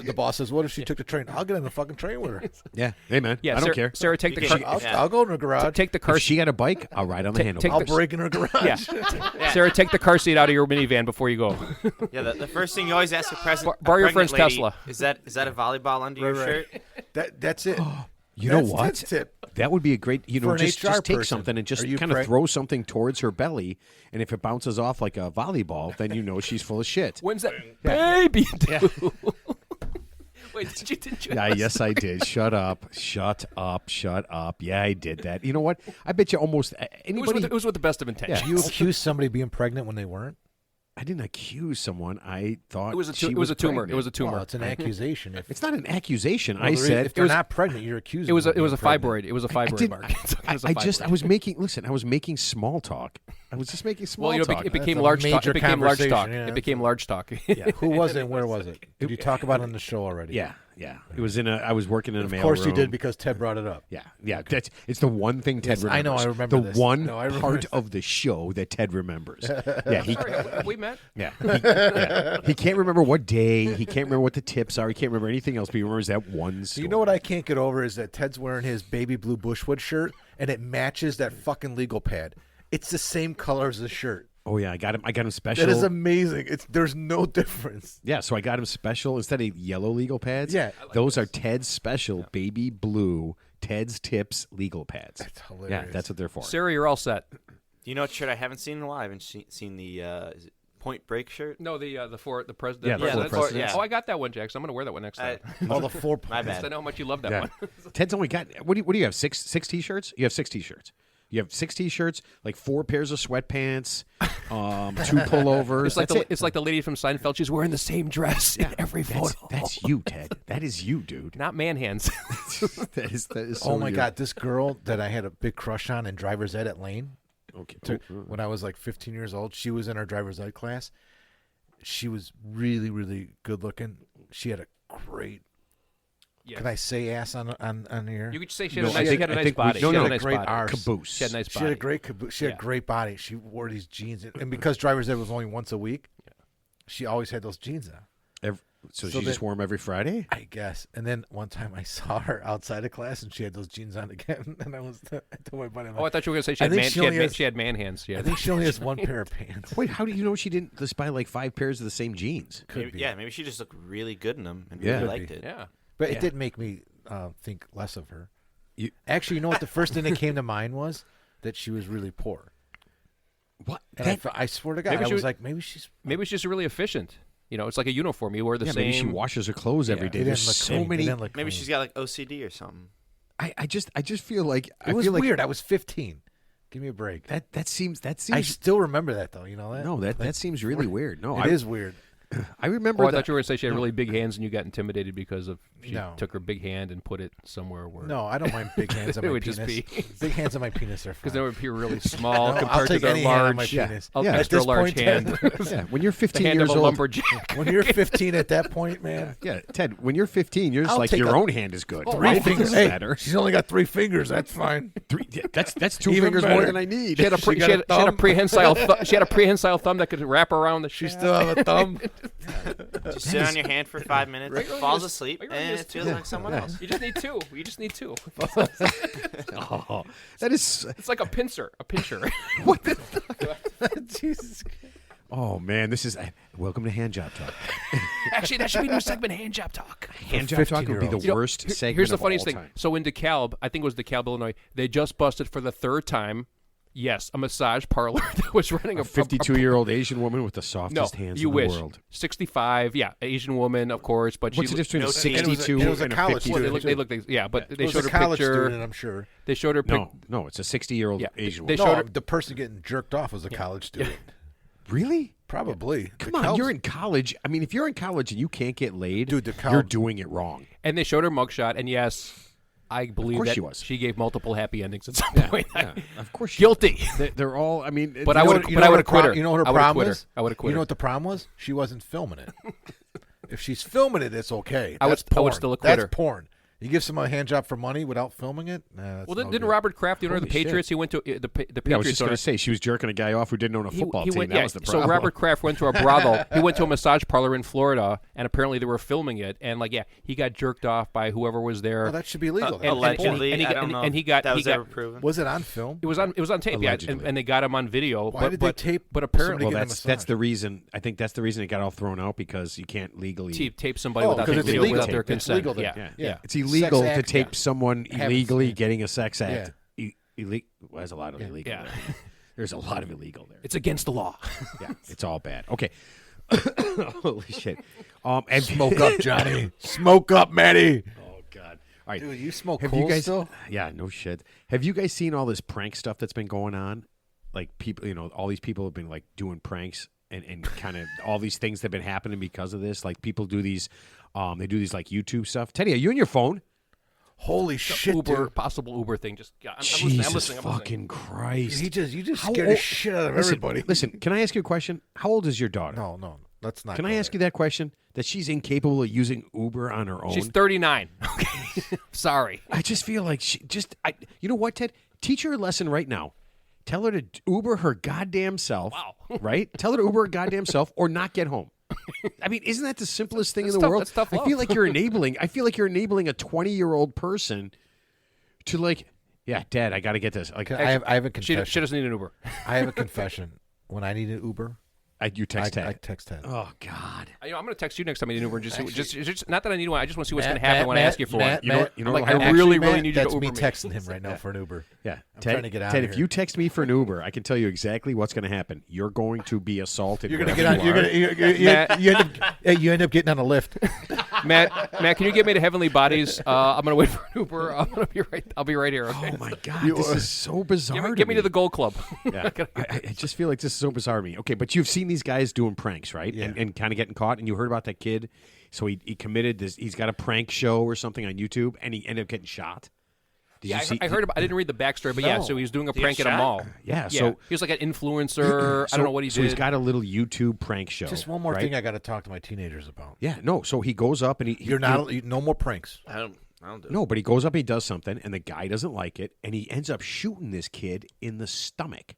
S3: The boss says, "What if she took the train?" I'll get in the fucking train with her.
S2: Yeah. Hey, man.
S4: Yeah,
S2: I don't care.
S4: Sarah, take the
S5: You
S4: car.
S5: can-
S3: I'll go in her garage.
S4: Take the car.
S2: If she got a bike, I'll ride on the handle.
S4: take
S3: I'll
S4: the-
S3: break in her garage.
S4: Yeah. Sarah, take the car seat out of your minivan before you go.
S5: Yeah, the first thing you always ask a pregnant
S4: Borrow your
S5: pregnant
S4: friend's
S5: lady,
S4: Tesla.
S5: Is that a volleyball under your
S3: Right.
S5: shirt?
S3: That's it.
S2: You know
S3: That's
S2: what?
S3: Ted's tip.
S2: That would be a great,
S3: For an
S2: just
S3: HR
S2: take
S3: person.
S2: something and just
S3: Are you
S2: kind of
S3: preg-
S2: throw something towards her belly, and if it bounces off like a volleyball, then you know she's full of shit.
S4: When's that baby due? Wait, didn't you?
S2: Yeah, yes, I did. Shut up. Shut up. Shut up. Yeah, I did that. You know what? I bet you almost anybody.
S4: It was with the best of intentions.
S3: You accuse somebody of being pregnant when they weren't?
S2: I didn't accuse someone. I thought
S4: It was a
S2: she
S4: it was a tumor.
S2: pregnant.
S4: It was a
S3: Well,
S4: tumor.
S3: it's an accusation.
S2: It's not an accusation.
S3: Well,
S2: I said
S3: if they're not pregnant, you're accusing.
S4: It was
S3: them
S4: a
S3: of being pregnant.
S4: fibroid. It was a fibroid,
S2: didn't-
S4: Mark.
S2: I was making. Listen, I was making small talk. I was just making small
S4: Well, you know,
S2: talk.
S4: it became
S3: That's a
S4: large talk.
S3: major
S4: It became large talk.
S3: conversation, yeah,
S4: It became large talk.
S3: Yeah. Who was it and where was it? Did you talk about it on the show already?
S2: yeah. It was in a. I was working in a
S3: Of
S2: mail
S3: course
S2: room.
S3: you did because Ted brought it up.
S2: Yeah. It's the one thing Ted
S3: Yes,
S2: remembers.
S3: I know, I remember
S2: the
S3: this.
S2: one
S3: No, I remember
S2: part
S3: this.
S2: of the show that Ted remembers. Yeah, he.
S4: Have we met?
S2: Yeah, he can't remember what day. He can't remember what the tips are. He can't remember anything else. But he remembers that one story.
S3: You know what I can't get over is that Ted's wearing his baby blue Bushwood shirt and it matches that fucking legal pad. It's the same color as the shirt.
S2: Oh yeah, I got him special.
S3: That is amazing. There's no difference.
S2: Yeah, so I got him special instead of yellow legal pads.
S3: Yeah.
S2: those are Ted's special baby blue Ted's Tips legal pads.
S3: That's hilarious.
S2: Yeah, that's what they're for.
S4: Sarah, you're all set.
S5: You know what shirt I haven't seen in a while? I haven't seen the is it Point Break shirt.
S4: No, the president.
S2: Yeah, the
S5: four presidents.
S4: Oh, I got that one, Jackson. I'm going to wear that one next time.
S3: All the 4
S5: My
S3: points.
S5: bad.
S4: I know how much you love that
S2: Yeah.
S4: one.
S2: Ted's only got what do you have? Six T-shirts? You have 6 T-shirts. You have 6 T-shirts, like 4 pairs of sweatpants, 2 pullovers.
S4: It's like the lady from Seinfeld. She's wearing the same dress in every photo.
S2: That's you, Ted. That is you, dude.
S4: Not man hands.
S2: that is so
S3: Oh my
S2: you.
S3: God, this girl that I had a big crush on in driver's ed at Lane,
S2: Okay.
S3: when I was like 15 years old, she was in our driver's ed class. She was really, really good looking. She had a great,
S4: Yes.
S3: can I say ass on here?
S4: You could say she
S2: No,
S4: had
S2: I
S4: a nice,
S2: think-
S4: she had a
S2: I
S4: nice
S2: think we-
S4: body.
S2: no,
S4: She had
S2: no,
S4: a nice
S3: great
S4: body.
S3: arse.
S2: Caboose.
S4: She had a nice
S3: She
S4: body.
S3: had a great she had
S4: Yeah.
S3: a great body. She wore these jeans, and because driver's ed was only once a week, she always had those jeans on.
S2: So
S3: So
S2: she just
S3: then-
S2: wore them every Friday?
S3: I guess. And then one time I saw her outside of class, and she had those jeans on again. And I told my buddy, I'm
S4: Oh, I
S3: like,
S4: thought you were going to say she
S3: I
S4: had
S3: think
S4: man,
S3: she only has-
S4: she had man hands. Yeah.
S3: I think she only has one pair of pants.
S2: Wait, how do you know she didn't just buy like 5 pairs of the same jeans?
S3: Could
S5: Maybe,
S3: be.
S5: yeah, maybe she just looked really good in them and
S2: Yeah.
S5: really
S2: Could
S5: liked
S3: be.
S5: it.
S4: Yeah.
S3: But
S2: Yeah.
S3: it didn't make me think less of her.
S2: You-
S3: Actually, you know what? The first thing that came to mind was that she was really poor.
S2: What?
S3: And I swear to God,
S4: Maybe
S3: I
S4: she
S3: was
S4: was-
S3: like, maybe she's.
S4: Maybe she's just really efficient. You know, it's like a uniform. You wear the
S2: Yeah,
S4: same.
S2: maybe she washes her clothes every
S4: Yeah.
S2: day.
S3: They
S2: There's
S3: didn't look
S2: so
S3: clean. They
S2: many.
S3: didn't look
S5: Maybe
S3: clean.
S5: she's got like OCD or something.
S2: I just feel like
S3: It was
S2: feel like
S3: weird. I was 15. Give me a break.
S2: That seems
S3: I still remember that though. You know that?
S2: no that seems really weird. No,
S3: It is weird.
S2: I remember
S4: Oh, I
S2: that.
S4: thought you were going to say she had really big hands and you got intimidated because of she
S3: No.
S4: took her big hand and put it somewhere where.
S3: No, I don't mind big hands on
S4: It
S3: my
S4: would
S3: penis.
S4: just be-
S3: Big hands on my penis are fine.
S4: Because they would appear really small
S3: No,
S4: compared
S3: I'll take
S4: to their
S3: any hand on my
S4: large,
S3: penis.
S2: Yeah. At
S4: extra
S3: this
S4: large
S3: point,
S4: hand.
S2: Yeah, when you're
S4: the
S2: 15
S4: hand
S2: years
S4: of a
S2: old.
S4: lumberjack.
S3: When you're 15 at that point, man.
S2: Yeah, Ted, when you're 15, you're just
S3: I'll
S2: like
S3: take
S2: your
S3: a-
S2: own hand is good.
S4: Oh,
S2: My
S4: I'll
S2: fingers
S3: fingers. Hey,
S2: better.
S3: she's only got 3 fingers. That's fine.
S2: 3, yeah, that's 2
S3: Even
S2: fingers more
S3: better.
S2: than I need.
S4: She had a
S3: She got
S4: she
S3: a
S4: had a
S3: thumb?
S4: prehensile she had a prehensile thumb that could wrap around the.
S3: She still have a thumb.
S5: Just sit on your hand for 5 minutes, falls
S4: just-
S5: asleep,
S4: all you really
S5: and
S4: need
S5: it
S4: is
S5: feels like someone else.
S4: You just need 2. You just need 2.
S2: Oh, that is.
S4: It's like a pincer. A pincher.
S3: Jesus.
S2: Oh man, this is. Welcome to Hand Job Talk.
S4: Actually, that should be a new segment. Hand job talk.
S2: Hand Job Talk would be the
S3: 15-year-olds.
S2: worst segment.
S4: Here's the
S2: of
S4: funniest
S2: all
S4: thing.
S2: time.
S4: So in DeKalb, I think it was DeKalb, Illinois, they just busted for the 3rd time. Yes, a massage parlor that was running
S2: A 52-year-old Asian woman with the softest
S4: No,
S2: hands
S4: you
S2: in
S4: wish.
S2: the world.
S4: 65, yeah, Asian woman, of course, but
S2: What's
S4: she
S2: the difference between a
S5: no teeth.
S2: 62
S3: It was a
S2: and a
S3: college
S2: 52?
S4: Well,
S3: student.
S4: they look, yeah, but they
S3: It was
S4: showed
S3: a
S4: her
S3: college
S4: picture.
S3: student, I'm sure.
S4: They showed her.
S2: No, it's a 60-year-old
S4: Yeah,
S2: Asian
S4: they
S2: woman.
S4: showed
S3: No,
S4: her-
S3: the person getting jerked off was a college student.
S2: Really?
S3: Probably.
S2: Come on, you're in college. I mean, if you're in college and you can't get laid,
S3: Dude,
S2: you're doing it wrong.
S4: And they showed her mugshot, and yes, I believe
S2: course
S4: that
S2: she was.
S4: she gave multiple happy endings at some point.
S2: Yeah, of course. she
S4: Guilty.
S2: was. They're all. I mean,
S4: But
S2: you
S4: I
S2: know
S4: would.
S2: what-
S4: But I would have quit her.
S3: You know what her
S4: I would've
S3: problem
S4: quit her.
S3: is?
S4: I would have quit
S3: You know
S4: her.
S3: what the problem was? She wasn't filming it. If she's filming it, it's okay.
S4: I would-
S3: That's
S4: I would
S3: porn.
S4: still acquit
S3: That's
S4: her.
S3: porn. You give someone a hand job for money without filming it? Nah, that's
S4: Well,
S3: no
S4: didn't
S3: good.
S4: Robert Kraft, the owner of the
S2: Holy shit.
S4: Patriots, he went to the
S2: Yeah, I was
S4: Patriots
S2: just going
S4: owner.
S2: to say she was jerking a guy off who didn't own a football team.
S4: Went,
S2: that was the problem.
S4: So Robert Kraft went to a brothel. He went to a massage parlor in Florida, and apparently they were filming it. And he got jerked off by whoever was there.
S3: Oh, that should be legal.
S4: and-
S5: Allegedly,
S4: and he
S5: I
S4: got-
S5: don't know.
S4: and he got-
S5: that
S4: he
S5: was
S4: got-
S5: ever proven.
S3: Was it on film?
S4: It was on tape,
S2: Allegedly.
S4: and they got him on video.
S3: Why
S4: but,
S3: did they
S4: but,
S3: tape
S4: But apparently,
S3: somebody
S2: Well,
S3: get a
S2: that's the
S3: massage?
S2: reason. I think that's the reason it got all thrown out because you can't legally.
S4: tape somebody
S3: Oh,
S4: without
S3: 'cause
S4: the
S3: it's
S4: video
S3: illegal.
S4: without their
S3: It's
S4: consent.
S3: legal then.
S4: Yeah.
S2: Yeah,
S3: Yeah.
S2: it's illegal
S3: Sex
S2: to
S3: act,
S2: tape
S3: yeah.
S2: someone
S3: Haven't
S2: illegally
S3: seen it.
S2: getting a sex act. Illegal. Well, there's a lot of illegal.
S4: Yeah.
S2: There. There's a lot of illegal there.
S4: It's against the law.
S2: Yeah, it's all bad. Okay. Holy shit. And
S3: Smoke up, Johnny. Smoke up, Matty.
S2: Oh God. All right.
S3: Dude, you smoke
S2: Have
S3: cool
S2: you guys?
S3: still?
S2: Yeah, no shit. Have you guys seen all this prank stuff that's been going on? Like people, all these people have been like doing pranks and kind of all these things that have been happening because of this. Like people do these, they do these like YouTube stuff. Teddy, are you on your phone?
S3: Holy shit,
S4: Uber,
S3: dude.
S4: possible Uber thing. Just I'm
S2: Jesus
S4: listening. I'm listening.
S2: fucking Christ!
S3: You just
S2: How
S3: scared
S2: old-
S3: the shit out of
S2: Listen,
S3: everybody.
S2: Listen, can I ask you a question? How old is your daughter?
S3: No, let's not.
S2: Can I ask you that question? That she's incapable of using Uber on her own?
S4: She's 39. Okay, sorry.
S2: I just feel like you know what, Ted? Teach her a lesson right now. Tell her to Uber her goddamn self.
S4: Wow.
S2: Right? Tell her to Uber her goddamn self or not get home. I mean, isn't that the simplest thing in the
S4: tough-
S2: world?
S4: that's tough
S2: I
S4: love.
S2: feel like you're enabling. I feel like you're enabling a 20-year-old person to like, yeah, Dad, I got to get this. Like,
S3: I have a
S4: She
S3: confession.
S4: doesn't need an Uber.
S3: I have a confession. When I need an Uber,
S2: you text Ted.
S3: I text Ted.
S2: Oh God.
S4: I'm going to text you next time I need an Uber and just, just not that I need one. I just want to see what's
S3: Matt,
S4: going to happen
S3: Matt,
S4: when I ask you
S3: Matt,
S4: for
S3: Matt,
S4: one.
S2: You know
S4: I'm like,
S2: what-
S4: I really
S3: Matt,
S4: need you to
S3: that's
S4: Uber
S3: me
S4: me.
S3: texting him right now for an Uber.
S2: Yeah,
S3: I'm
S2: Ted,
S3: trying to get out
S2: Ted,
S3: of
S2: if
S3: here.
S2: you text me for an Uber, I can tell you exactly what's going to happen. You're going to be assaulted.
S3: You're gonna
S2: wherever
S3: get on.
S2: you
S3: You're
S2: are.
S3: gonna. You end up getting on a lift.
S4: Matt, can you get me to Heavenly Bodies? I'm going to wait for an Uber. I'm going to be right. I'll be right here. Okay.
S2: Oh my God, this is so bizarre.
S4: Get me to the Gold Club.
S2: Yeah. I just feel like this is so bizarre to me. Okay, but you've seen these guys doing pranks, right?
S3: Yeah.
S2: And kind of getting caught. And you heard about that kid. So he committed this. He's got a prank show or something on YouTube, and he ended up getting shot. Did
S4: Yeah,
S2: you see?
S4: I heard about. I didn't read the backstory, but yeah, so he was doing a
S5: he
S4: prank
S5: get
S4: at a
S5: shot?
S4: mall.
S2: Yeah, so-
S4: he was like an influencer. I don't know what he
S2: so
S4: did.
S2: he's got a little YouTube prank show.
S3: Just one more
S2: right?
S3: thing I got to talk to my teenagers about.
S2: Yeah, no. So he goes up and he.
S3: You're not. No more pranks.
S5: I don't do it.
S2: No, but he goes up, he does something, and the guy doesn't like it, and he ends up shooting this kid in the stomach.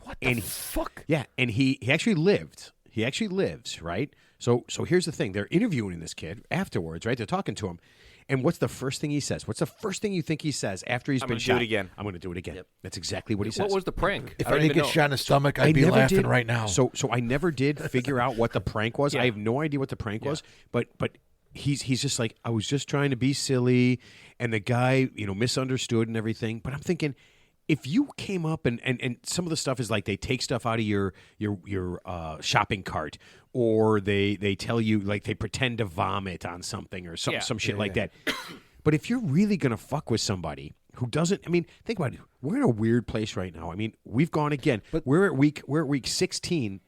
S3: What
S2: And
S3: the fuck?
S2: Yeah, and he actually lived. He actually lives, right? So here's the thing. They're interviewing this kid afterwards, right? They're talking to him. And what's the first thing he says? What's the first thing you think he says after he's
S5: I'm
S2: been
S5: gonna do
S2: shot?
S5: it again.
S2: I'm going to do it again.
S5: Yep.
S2: That's exactly what he says.
S4: What was the prank?
S3: If
S4: I
S3: I
S4: don't
S3: didn't
S4: even
S3: get
S4: know.
S3: shot in the stomach, I'd be
S2: never
S3: laughing
S2: did,
S3: right now.
S2: So I never did figure out what the prank was.
S4: Yeah.
S2: I have no idea what the prank was, but he's just like, I was just trying to be silly, and the guy, misunderstood and everything. But I'm thinking, if you came up and some of the stuff is like they take stuff out of your shopping cart, or they tell you, like, they pretend to vomit on something or some shit like that. But if you're really going to fuck with somebody who doesn't, I mean, think about it. We're in a weird place right now. I mean, we've gone again. But we're at week 16,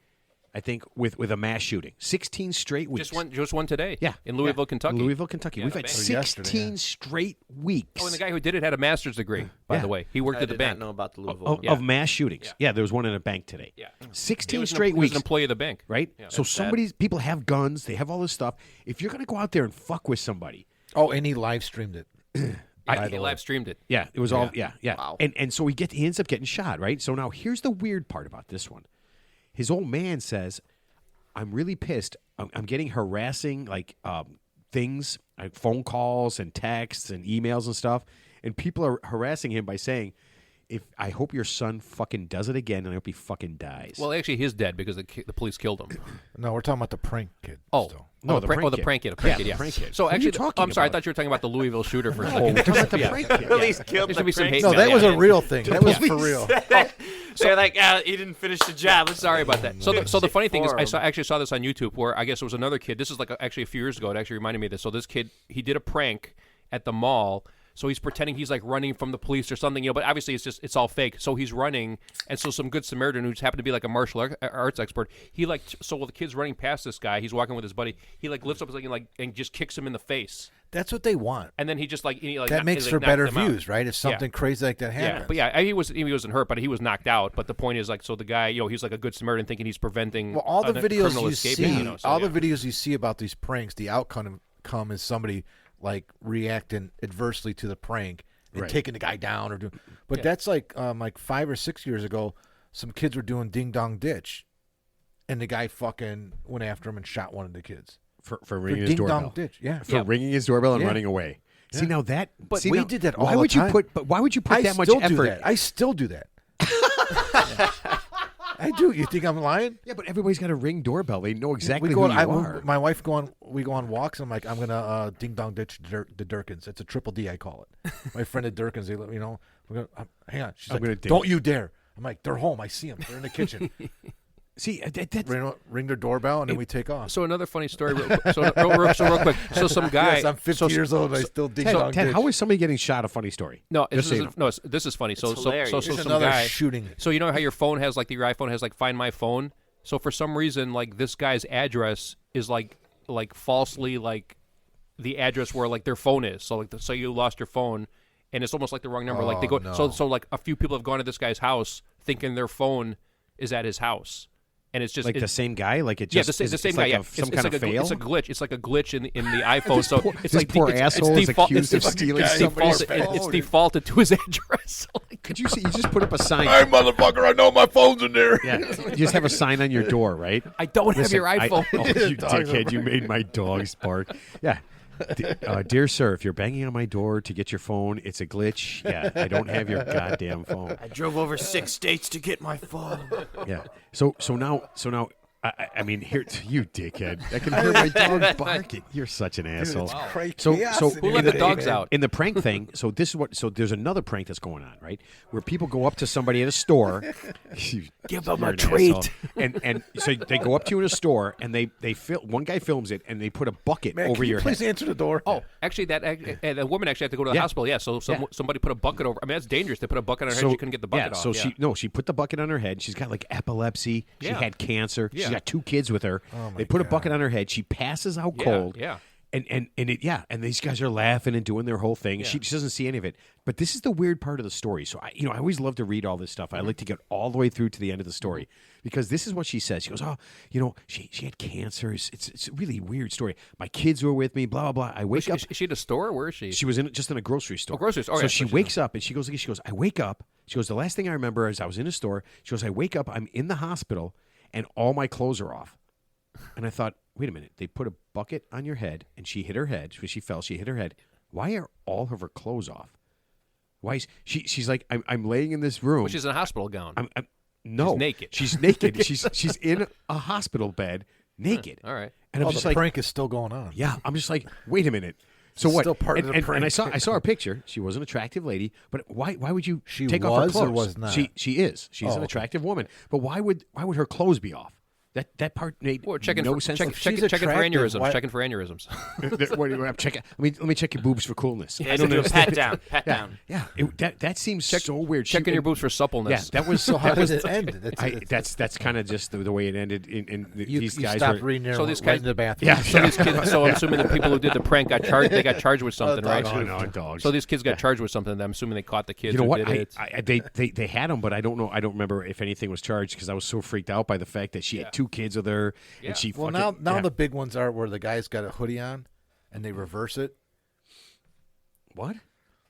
S2: I think, with a mass shooting. 16 straight weeks.
S4: Just one today.
S2: Yeah.
S4: in Louisville, Kentucky.
S2: Louisville, Kentucky.
S4: Yeah,
S2: We've
S4: the
S2: had
S4: bank.
S2: 16
S3: yesterday, yeah.
S2: straight weeks
S4: Oh, and the guy who did it had a master's degree, by
S2: Yeah.
S4: the way. He worked
S5: I
S4: at the
S5: did
S4: bank.
S5: not know about the Louisville
S2: of,
S5: one.
S2: of mass shootings. Yeah, there was one in a bank today.
S4: Yeah.
S2: 16
S4: He
S2: straight
S4: was
S2: weeks.
S4: an employee of the bank.
S2: Right?
S4: Yeah,
S2: so
S5: that's sad.
S2: people have guns. They have all this stuff. If you're going to go out there and fuck with somebody,
S3: Oh, and he live streamed it.
S4: He live streamed it.
S2: yeah, it was all, yeah.
S5: Wow.
S2: And so he ends up getting shot, right? So now here's the weird part about this one. His old man says, I'm really pissed. I'm getting harassing, like, things, like phone calls and texts and emails and stuff. And people are harassing him by saying, I hope your son fucking does it again, and I hope he fucking dies.
S4: Well, actually, he's dead because the police killed him.
S3: No, we're talking about the prank kid.
S4: Oh,
S3: still.
S2: No,
S4: the
S2: the prank
S4: the
S2: kid.
S4: prank kid.
S2: Yeah, the prank kid.
S4: So
S2: What are you
S4: actually,
S2: talking
S4: I'm sorry. I
S2: about?
S4: thought you were talking about the Louisville shooter for a
S2: no,
S4: second.
S2: we're talking about the
S4: Yeah.
S2: prank kid.
S5: At least killed
S4: There
S5: the
S4: should be some
S5: prank
S4: hate
S3: No,
S4: mail.
S3: that was
S4: Yeah.
S3: a real thing. That was for real.
S5: They're like, he didn't finish the job.
S4: Sorry about that. So the funny thing is,
S5: for
S4: I actually saw this on YouTube where I guess it was another kid. This is like actually a few years ago. It actually reminded me of this. So this kid, he did a prank at the mall. So he's pretending he's like running from the police or something, but obviously it's all fake. So he's running, and so some good Samaritan who's happened to be like a martial arts expert, he like so while the kid's running past this guy, he's walking with his buddy. He like lifts up his leg and just kicks him in the face.
S3: That's what they want.
S4: And then he just like
S3: that makes for better views, right? If something crazy like that happens.
S4: Yeah, but yeah, he wasn't hurt, but he was knocked out. But the point is, like, so the guy, he's like a good Samaritan, thinking he's preventing.
S3: Well, all the videos you
S4: escaping,
S3: see, the videos you see about these pranks, the outcome is somebody like reacting adversely to the prank and taking the guy down or doing. But that's like 5 or 6 years ago, some kids were doing ding dong ditch, and the guy fucking went after him and shot one of the kids.
S2: For ringing his doorbell.
S3: Ditch, yeah.
S2: For ringing his doorbell and running away. See now that,
S3: but we did that all
S2: why
S3: the
S2: would
S3: time.
S2: Why would you put that much effort?
S3: I still do that. I do. You think I'm lying?
S2: Yeah, but everybody's got a ring doorbell. They know exactly
S3: who
S2: you are.
S3: My wife we go on walks. And I'm like, I'm gonna ding dong ditch the Durkins. It's a triple D, I call it. My friend at Durkins, we're gonna hang on. She's like, don't you dare. I'm like, they're home. I see them. They're in the kitchen.
S2: See,
S3: ring their doorbell and then we take off.
S4: So another funny story. Real quick. So some guy.
S3: Yes, I'm 50 years old. And I still ding dong.
S2: Ted, how is somebody getting shot? A funny story.
S4: No, this is funny. So some
S3: another
S4: guy
S3: shooting.
S4: So you know how your phone has like your iPhone has like Find My Phone. So for some reason, like this guy's address is like falsely like the address where like their phone is. So so you lost your phone. And it's almost like the wrong number. Like they go. No. So like a few people have gone to this guy's house thinking their phone is at his house. And it's just
S2: like the same guy, like it just
S4: the same guy.
S2: Like some kind of fail.
S4: It's a glitch. It's like a glitch in the iPhone. So it's like
S2: poor asshole is accused of stealing somebody's phone.
S4: It's defaulted to his address.
S2: Could you see? You just put up a sign.
S3: Hey, motherfucker! I know my phone's in there.
S2: Yeah, you just have a sign on your door, right?
S4: I don't have your iPhone.
S2: You dickhead! You made my dogs bark. Yeah. Dear sir, if you're banging on my door to get your phone, it's a glitch. Yeah, I don't have your goddamn phone.
S5: I drove over 6 states to get my phone.
S2: Yeah. So now, I mean, here, you dickhead. I can hear my dog barking. You're such an asshole.
S3: Dude, it's crazy.
S2: So
S4: who let the dogs out?
S2: In the prank thing, so this is what. So there's another prank that's going on, right? Where people go up to somebody at a store,
S4: give them a treat,
S2: and so they go up to you in a store, and they one guy films it, and they put a bucket over your
S3: please
S2: head.
S3: Answer the door.
S4: Oh, actually, the woman actually had to go to the hospital. Yeah, so somebody put a bucket over. I mean, that's dangerous. They put a bucket on her head. She couldn't get the bucket off.
S2: So she put the bucket on her head. She's got like epilepsy. She had cancer.
S4: Yeah.
S2: She's got 2 kids with her. They put a bucket on her head. She passes out cold.
S4: Yeah.
S2: And these guys are laughing and doing their whole thing. She doesn't see any of it. But this is the weird part of the story. So I always love to read all this stuff. I like to get all the way through to the end of the story because this is what she says. She goes, she had cancer. It's a really weird story. My kids were with me. Blah blah blah. I wake up.
S4: Is she at a store? Where is she?
S2: She was just in a grocery store.
S4: Oh, grocery store.
S2: So she wakes up and she goes. I wake up. She goes. The last thing I remember is I was in a store. She goes. I wake up. I'm in the hospital and all my clothes are off. And I thought, wait a minute. They put a bucket on your head, and she hit her head. She fell. She hit her head. Why are all of her clothes off? Why is she's like, I'm laying in this room.
S4: Well, she's in a hospital gown.
S2: No,
S4: she's naked.
S2: She's naked. she's in a hospital bed, naked.
S4: All right.
S2: And I'm just
S3: the
S2: like,
S3: prank is still going on.
S2: Yeah, I'm just like, wait a minute. So what?
S3: Still part of the prank.
S2: And I saw her picture. She was an attractive lady, but why would you take off her
S3: was
S2: clothes?
S3: or was not?
S2: She is. She's an attractive woman. But why would her clothes be off? That part made no sense.
S4: Checking for aneurysms. Checking for aneurysms.
S2: What do you check? Let me check your boobs for coolness.
S5: I don't know. Pat down.
S2: Yeah. That seems so weird.
S4: Checking your boobs for suppleness.
S2: Yeah, that was
S3: so. How did it end?
S2: That's kind of just the way it ended. These guys
S3: stopped
S2: were
S3: reading there.
S4: So these guys
S3: in the bathroom.
S2: Yeah.
S4: So these kids. So I'm assuming the people who did the prank got charged. They got charged with something, right?
S2: Oh no, dogs.
S4: So these kids got charged with something. I'm assuming they caught the kids.
S2: You know what?
S4: Did it.
S2: They had them, but I don't know. I don't remember if anything was charged because I was so freaked out by the fact that she had 2 kids with her.
S4: Yeah.
S2: And she
S3: now the big ones are where the guy's got a hoodie on, and they reverse it.
S2: What?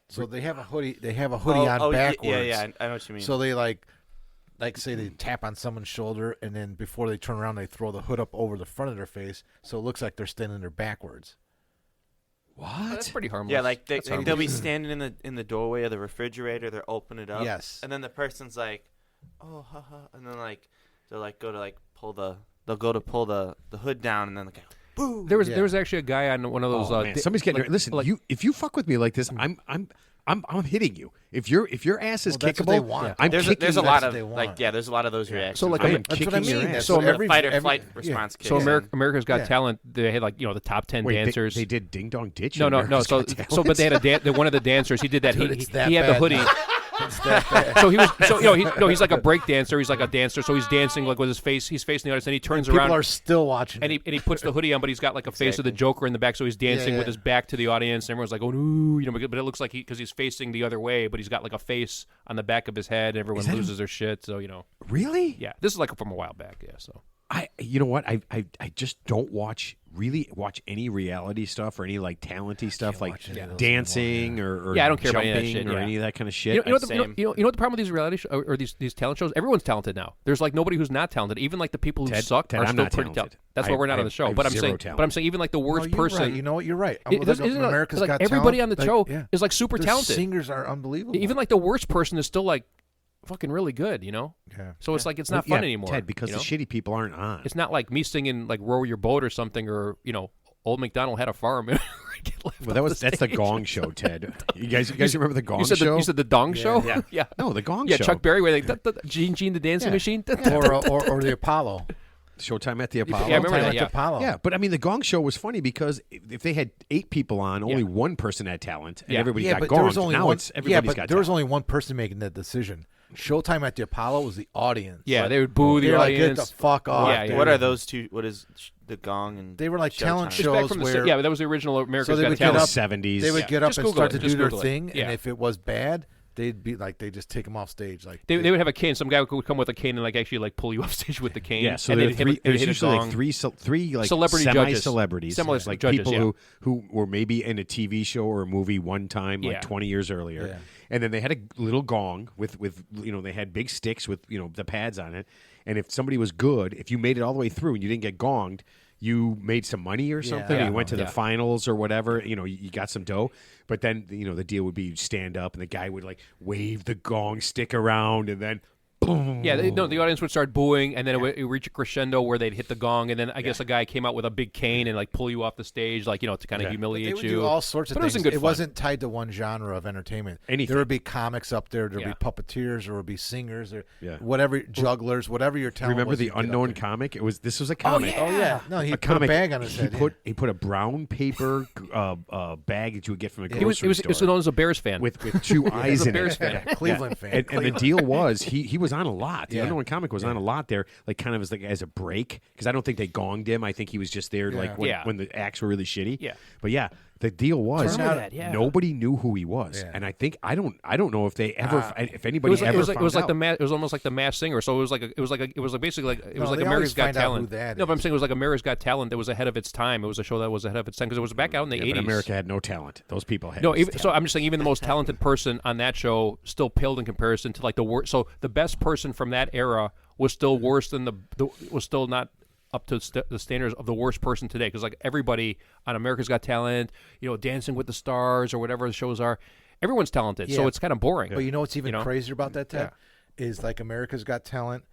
S3: So they have a hoodie. They have a hoodie on backwards.
S5: Yeah. I know what you mean.
S3: So they like say they tap on someone's shoulder, and then before they turn around, they throw the hood up over the front of their face, so it looks like they're standing there backwards.
S2: What?
S4: Oh, that's pretty harmless.
S5: Yeah, like they'll be standing in the doorway of the refrigerator. They'll open it up.
S3: Yes.
S5: And then the person's like, oh, haha, and then they'll go to pull the. They'll go to pull the hood down, and then the guy, boom.
S4: There was actually a guy on one of those.
S2: Man, somebody's getting listen. If you fuck with me like this, I'm I'm hitting you. If your ass is
S3: Well, that's
S2: kickable,
S3: what they want.
S2: I'm
S5: There's
S2: kicking
S5: a
S2: you.
S5: lot
S3: what
S5: of
S3: they want.
S5: like there's a lot of those reactions.
S4: So, like,
S2: I am
S3: That's what I
S2: kicking your
S3: mean.
S2: ass.
S4: So
S5: the fight or
S3: every-
S5: flight
S3: yeah.
S5: response kicks
S4: So
S5: in.
S4: America's Got
S3: Yeah.
S4: Talent. They had like the top 10
S2: Wait,
S4: dancers.
S2: They did Ding Dong Ditch.
S4: no,
S2: in
S4: no.
S2: America's
S4: So
S2: Got
S4: but they
S2: Talent?
S4: had one of the dancers. He did that.
S3: Dude,
S4: he
S3: it's that
S4: he had the
S3: bad
S4: hoodie.
S3: now. It's that bad.
S4: So he was he's like a break dancer. He's like a dancer. So he's dancing like with his face. He's facing the audience, and he turns
S3: People
S4: around.
S3: are still watching.
S4: And he puts the hoodie on, but he's got like a face of the Joker in the back, so he's dancing
S3: Yeah,
S4: with
S3: yeah.
S4: his back to the audience. And everyone's like, "Oh no!" But it looks like because he's facing the other way, but he's got like a face on the back of his head. And everyone
S2: that
S4: loses their shit. So
S2: Really?
S4: yeah, this is like from a while back. Yeah, so
S2: You know what? I just don't watch any reality stuff or any like talenty stuff like
S3: watch any of those
S2: dancing or
S4: Yeah, I don't care about
S2: jumping
S4: any of that shit,
S2: or
S4: yeah.
S2: any of that kind of shit.
S4: you know what the,
S5: Same.
S4: you know what the problem with these reality or these talent shows? Everyone's talented now. There's like nobody who's not talented. Even like the people who
S2: Ted-
S4: suck
S2: Ted,
S4: are
S2: I'm
S4: still
S2: not
S4: pretty
S2: talented.
S4: talented. That's why we're not
S2: I
S4: on the show.
S2: have
S4: But I'm
S2: zero
S4: saying,
S2: talent.
S4: but I'm saying even like the
S3: No,
S4: worst
S3: you're
S4: person.
S3: right. You know what? You're right.
S4: It-
S3: Look,
S4: isn't it like-
S3: America's
S4: like
S3: Got
S4: everybody
S3: Talent,
S4: on the show
S3: yeah.
S4: is like super
S3: Their
S4: talented.
S3: Singers are unbelievable.
S4: Even like the worst person is still like fucking really good.
S3: Yeah.
S4: So it's like it's not
S2: Yeah,
S4: fun anymore.
S2: Ted, because
S4: you know?
S2: the shitty people aren't on.
S4: It's not like me singing like "Row Your Boat" or something, or Old MacDonald had a farm.
S2: Well, that's the Gong Show, Ted. You guys remember the Gong
S4: You said
S2: Show?
S4: you said the Dong Show.
S2: Yeah.
S4: yeah.
S2: No, the Gong
S4: Yeah,
S2: Show.
S4: Chuck Berry, where they Gene the dancing
S2: Yeah.
S4: machine.
S3: or the Apollo.
S2: Showtime at the Apollo.
S4: Yeah, I remember
S3: Time
S4: that,
S3: at
S4: yeah.
S3: the Apollo.
S2: Yeah, but I mean, the Gong Show was funny because if they had 8 people on, only
S4: Yeah.
S2: one person had talent, and
S4: Yeah.
S2: everybody
S3: Yeah,
S2: got
S3: but there was
S2: gonged.
S3: only
S2: Now
S3: one.
S2: it's everybody's got
S3: there was
S2: talent.
S3: only one person making that decision. Showtime at the Apollo was the audience.
S4: Yeah, they would boo the
S3: They're like,
S4: audience.
S3: get the fuck off.
S4: Yeah, yeah.
S3: dude.
S5: What are those two? What is the Gong and
S3: They were like talent
S5: Showtime?
S4: It's back
S3: shows
S4: from the
S3: where
S4: yeah, that was the original America's
S3: they
S4: Got
S3: would get
S4: Talent.
S3: up-
S2: 70s.
S3: they would get up
S4: Just
S3: and
S4: Google
S3: start
S4: it.
S3: to
S4: Just
S3: do their
S4: Google it.
S3: thing,
S4: Yeah.
S3: and if it was bad, they'd be like they just take them off stage. Like
S4: They would have a cane. Some guy would come with a cane and like actually like pull you off stage with the cane.
S2: Yeah, so
S4: and
S2: there
S4: they'd
S2: are three,
S4: hit,
S2: there's
S4: they'd hit a
S2: usually like
S4: gong.
S2: three like
S4: Celebrity judges.
S2: semi-celebrities,
S4: Similar
S2: like
S4: judges,
S2: people
S4: yeah.
S2: who were maybe in a TV show or a movie one time,
S4: Yeah.
S2: like 20 years earlier,
S3: Yeah.
S2: and then they had a little gong with they had big sticks with the pads on it, and if somebody was good, if you made it all the way through and you didn't get gonged, you made some money or something.
S3: Yeah.
S2: You went to the
S4: Yeah.
S2: finals or whatever. You got some dough. But then the deal would be you stand up and the guy would like wave the gong stick around and then boom.
S4: Yeah, the audience would start booing, and then it would reach a crescendo where they'd hit the gong, and then I guess a guy came out with a big cane and like pull you off the stage, like to kind of
S2: Yeah.
S4: humiliate
S3: they would
S4: you.
S3: do all sorts of
S4: But
S3: things.
S4: It was in good fun.
S3: wasn't tied to one genre of entertainment.
S2: Anything.
S3: There would be comics up there. There would
S4: Yeah.
S3: be puppeteers. There would be singers. Or
S2: Yeah.
S3: whatever jugglers, whatever your talent.
S2: Remember
S3: was,
S2: the
S3: you'd get up
S2: unknown
S3: there.
S2: comic? This was a comic.
S3: Oh yeah, no, he
S2: a
S3: put
S2: comic.
S3: a bag on his head.
S2: He put a brown paper bag that you would get from a grocery
S4: He was
S2: store
S4: known as a Bears fan.
S2: with two eyes
S4: a
S2: in
S4: Bears
S2: it.
S4: fan.
S3: Yeah, Cleveland fan.
S2: And the deal was he was on a lot. The
S3: Yeah.
S2: unknown comic was on a lot there, like kind of as a break because I don't think they gonged him. I think he was just there like
S4: Yeah.
S2: when the acts were really shitty.
S4: Yeah.
S2: But yeah. The deal was
S3: Turn out-
S4: that, yeah.
S2: nobody knew who he was,
S3: Yeah.
S2: and I think I don't know if they ever if
S4: It
S2: anybody
S4: was like,
S2: ever
S4: it was like, it was
S2: found
S4: like
S2: out.
S4: it was almost like the Masked Singer. So it was basically like it was
S3: No,
S4: like
S3: they
S4: America's
S3: always
S4: Got
S3: find out
S4: Talent.
S3: who that
S4: No, but I'm
S3: is.
S4: saying it was like America's Got Talent. That was ahead of its time. It was a show that was ahead of its time because it was back out in the
S2: Yeah,
S4: 80s.
S2: but America had no talent. Those people had
S4: No,
S2: this
S4: even, so
S2: talent.
S4: I'm just saying, even the most talented person on that show still paled in comparison to like the worst. So the best person from that era was still worse than was still not up to the standards of the worst person today. Because like everybody on America's Got Talent, Dancing with the Stars or whatever the shows are, everyone's talented. So
S3: Yeah.
S4: it's kind of boring.
S3: But you know what's even crazier about that, Ted?
S4: Yeah.
S3: Is like America's Got Talent,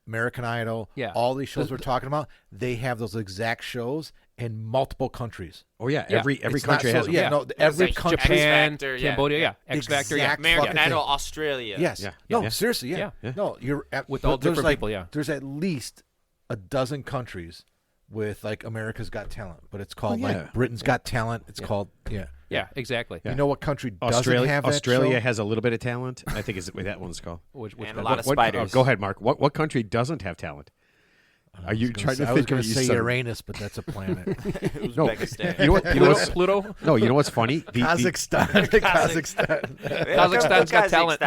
S3: American Idol,
S4: Yeah.
S3: all these shows we're talking about, they have those exact shows in multiple countries.
S2: Oh yeah,
S4: Yeah.
S2: every
S3: It's
S2: country
S3: not
S2: has
S3: so,
S2: them.
S3: yeah, no, every
S5: like
S3: country.
S4: Japan,
S5: X Factor, yeah.
S4: Cambodia, yeah, X Factor, yeah.
S3: Exact
S5: American
S3: fucking
S5: Idol,
S3: thing.
S5: Australia.
S3: Yes.
S2: Yeah.
S3: No,
S2: Yeah.
S3: seriously, yeah.
S4: Yeah.
S3: No, you're
S4: With all
S3: there's
S4: different
S3: like,
S4: people, yeah.
S3: There's at least a dozen countries with like America's Got Talent, but it's called
S2: yeah.
S3: like Britain's Got Talent. It's called
S4: Yeah, exactly.
S3: You know what country doesn't
S2: Australia
S3: have that
S2: Australia
S3: show?
S2: has a little bit of talent. I think is what that one's called.
S4: Which
S5: And a
S4: one?
S5: lot of
S2: What-
S5: spiders.
S2: go ahead, Mark. What country doesn't have talent? Are you trying to
S3: I was
S2: think
S3: going
S2: of
S3: to
S2: you
S3: say
S2: son of-
S3: Uranus, but that's a planet.
S2: No,
S5: Uzbekistan.
S2: you know what? You know what's,
S4: Pluto?
S2: no, you know what's funny?
S3: Kazakhstan. Kazakhstan.
S4: Kazakhstan's Got Talent.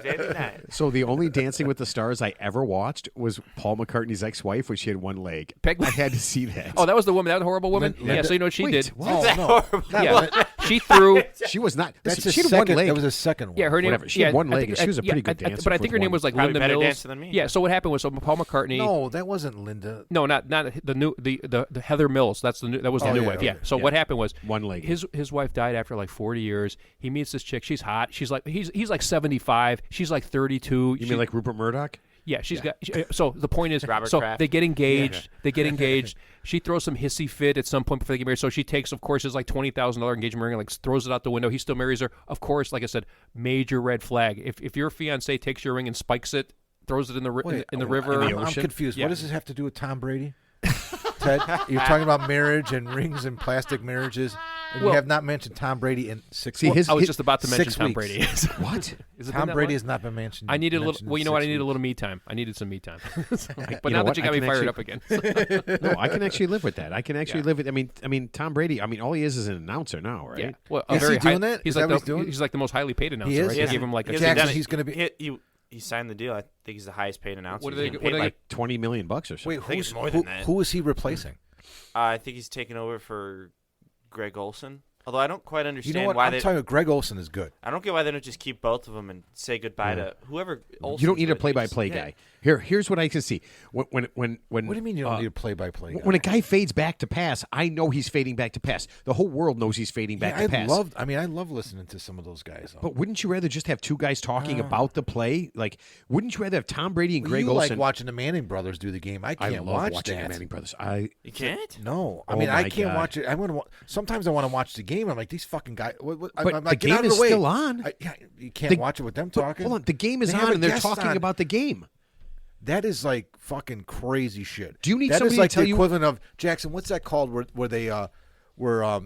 S5: Very nice.
S2: So the only Dancing with the Stars I ever watched was Paul McCartney's ex-wife when she had one leg.
S4: Peg-
S2: I had to see that.
S4: Oh, that was the woman. That was the horrible woman.
S3: Linda-
S4: yeah. So you know what she
S2: Wait,
S4: did?
S2: what?
S3: Oh, no.
S4: Yeah, she threw.
S2: She was not.
S3: That's
S2: listen,
S3: a
S2: she had
S3: second.
S2: one leg.
S3: That was a second one.
S4: Yeah, her name.
S2: Whatever. She had
S4: yeah,
S2: one
S4: I
S2: leg,
S4: think-
S2: and she was a pretty good
S4: I-
S2: dancer
S4: But I
S2: with
S4: think her name
S2: one.
S4: was like
S5: Probably
S4: Linda
S5: better
S4: Mills.
S5: dancer than me.
S4: Yeah. So what happened was Paul McCartney.
S3: No, that wasn't Linda.
S4: No, not the Heather Mills. That was the
S3: Oh,
S4: new
S3: yeah,
S4: wife.
S3: okay.
S4: Yeah. So
S2: Yeah.
S4: what happened was
S2: One leg.
S4: His wife died after like 40 years. He meets this chick. She's hot. She's like he's like 75. She's like 32.
S2: You mean like Rupert Murdoch?
S4: Yeah, she's got. So the point is,
S5: Robert
S4: so
S5: Kraft.
S4: they get engaged. They get engaged. She throws some hissy fit at some point before they get married. So she takes, of course, his like $20,000 engagement ring and like throws it out the window. He still marries her. Of course, like I said, major red flag. If your fiance takes your ring and spikes it, throws it in the river.
S3: I'm confused. What does this have to do with Tom Brady? Ted, you're talking about marriage and rings and plastic marriages, and you have not mentioned Tom Brady in 6 weeks.
S4: I was just about to mention
S3: 6
S4: Tom
S3: weeks.
S4: Brady.
S2: What?
S3: Tom Brady has not been mentioned.
S4: I needed a little.
S3: mentioned
S4: Well, you
S3: in
S4: know what? I
S3: 6
S4: needed a
S3: weeks.
S4: little me time. I needed some me time. But
S2: You
S4: now
S2: know
S4: that
S2: what?
S4: you
S2: I
S4: got me
S2: can
S4: fired
S2: actually-
S4: up again.
S2: No, I can actually live with that. I can actually
S4: Yeah.
S2: live with. I mean, Tom Brady. I mean, all he is an announcer now, right?
S4: Yeah. Well,
S3: Is he doing that?
S4: He's
S3: Is
S4: like
S3: that what he's doing?
S4: He's like the most highly paid announcer.
S3: is?
S4: Right?
S3: Yeah.
S4: They gave him like a
S5: He hasn't
S3: Jackson,
S5: done it.
S3: he's going to be.
S5: He signed the deal. I think he's the highest paid announcer.
S4: What do
S5: He's
S4: they-
S5: getting
S4: what
S5: paid
S4: do they-
S5: like,
S2: Like $20 million or something.
S3: Wait,
S5: I think it's
S3: who's,
S5: more than that.
S3: who is he replacing?
S5: I think he's taking over for Greg Olson. Although I don't quite
S3: You
S5: understand
S3: know what?
S5: why
S3: I'm
S5: they.
S3: telling you, Greg Olson is good.
S5: I don't get why they don't just keep both of them and say goodbye to whoever. Olsen's
S2: You don't need a
S5: with.
S2: play-by-play
S5: Yeah.
S2: guy. Here's what I can see. When
S3: What do you mean you don't need a play-by-play guy?
S2: when a guy fades back to pass, I know he's fading back to pass. The whole world knows he's fading back to pass.
S3: I love listening to some of those guys. Though.
S2: But wouldn't you rather just have two guys talking about the play? Like, wouldn't you rather have Tom Brady and Greg
S3: you
S2: Olson?
S3: like watching the Manning brothers do the game. I
S2: I
S3: can't
S2: love
S3: watch
S2: watching
S3: that.
S2: the Manning brothers.
S5: You can't.
S3: No, I
S2: Oh
S3: mean I
S2: my
S3: can't
S2: God.
S3: watch it. Sometimes I want to watch the game. I'm like these fucking guys.
S2: But
S3: I'm
S2: the
S3: like, get
S2: game
S3: out of
S2: is
S3: the way.
S2: still on.
S3: You can't
S2: The-
S3: watch it with them
S2: But
S3: talking.
S2: hold on, the game is
S3: They have
S2: on,
S3: a
S2: and they're
S3: guest
S2: talking
S3: on.
S2: about the game.
S3: That is like fucking crazy shit.
S2: Do you need
S3: that
S2: somebody
S3: is like
S2: to tell
S3: the
S2: you-
S3: equivalent of Jackson? What's that called? Where they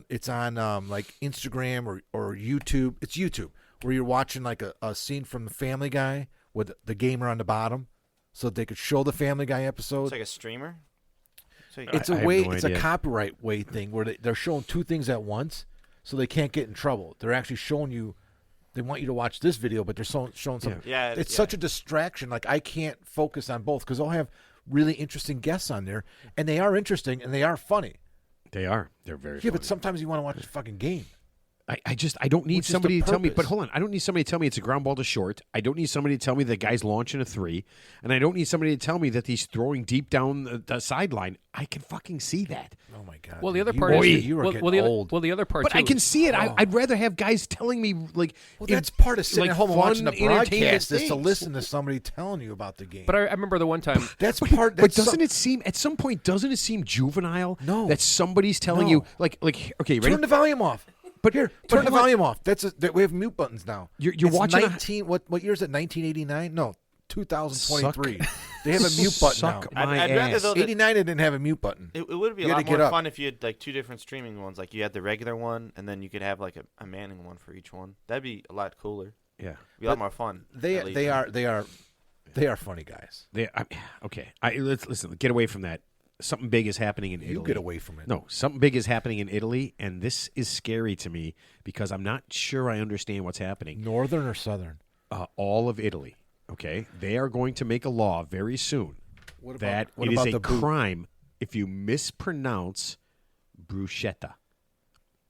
S3: it's on like Instagram or YouTube. It's YouTube where you're watching like a scene from the Family Guy with the gamer on the bottom, so that they could show the Family Guy episode.
S5: It's like a streamer. So you-
S3: It's
S2: I
S3: a
S2: have
S3: way.
S2: no
S3: It's a
S2: idea.
S3: copyright way thing where they're showing two things at once, so they can't get in trouble. They're actually showing you. They want you to watch this video, but they're showing something.
S5: Yeah,
S3: it's
S5: yeah.
S3: such a distraction. Like I can't focus on both because they'll have really interesting guests on there, and they are interesting and they are funny.
S2: They are. They're very.
S3: Yeah, but
S2: funny.
S3: sometimes you want to watch a fucking game.
S2: I don't need
S3: Which is
S2: somebody
S3: the
S2: to tell me. But
S3: purpose.
S2: hold on, I don't need somebody to tell me it's a ground ball to short. I don't need somebody to tell me the guy's launching a three, and I don't need somebody to tell me that he's throwing deep down the sideline. I can fucking see that.
S3: Oh my god.
S4: Well, the other
S3: You-
S4: part is
S3: you are
S4: well,
S3: getting
S4: well, the other,
S3: old.
S4: well, the other part
S2: But
S4: too.
S2: I can see it. I'd rather have guys telling me like.
S3: Well, that's part of sitting
S2: like
S3: at home and
S2: fun,
S3: watching the
S2: entertainment
S3: broadcast is to
S2: things.
S3: listen to somebody telling you about the game.
S4: But I remember the one time.
S3: that's part.
S2: But
S3: That's
S2: doesn't it seem at some point? Doesn't it seem juvenile?
S3: No.
S2: that somebody's telling
S3: No.
S2: you like okay, ready?
S3: turn the volume off?
S2: But
S3: Here,
S2: but
S3: turn the
S2: hold on.
S3: volume off. We have mute buttons now.
S2: You're
S3: It's
S2: watching a-
S3: 19. What year is it? 1989? No, 2023. They have a mute button
S2: Suck
S3: now.
S2: my
S5: I'd rather
S2: ass.
S5: though that
S3: 89 they didn't have a mute button.
S5: it would be a
S3: You had
S5: lot
S3: to get
S5: more
S3: up.
S5: fun if you had like two different streaming ones. Like you had the regular one, and then you could have like a Manning one for each one. That'd be a lot cooler.
S2: Yeah,
S5: Be a lot more fun.
S3: They
S5: at least.
S3: they are funny guys.
S2: okay. Let's listen. Get away from that. Something big is happening in Italy.
S3: You get away from it.
S2: No, something big is happening in Italy, and this is scary to me because I'm not sure I understand what's happening.
S3: Northern or southern?
S2: All of Italy, okay? They are going to make a law very soon that
S3: what
S2: it is
S3: about
S2: a
S3: the boot?
S2: crime if you mispronounce bruschetta.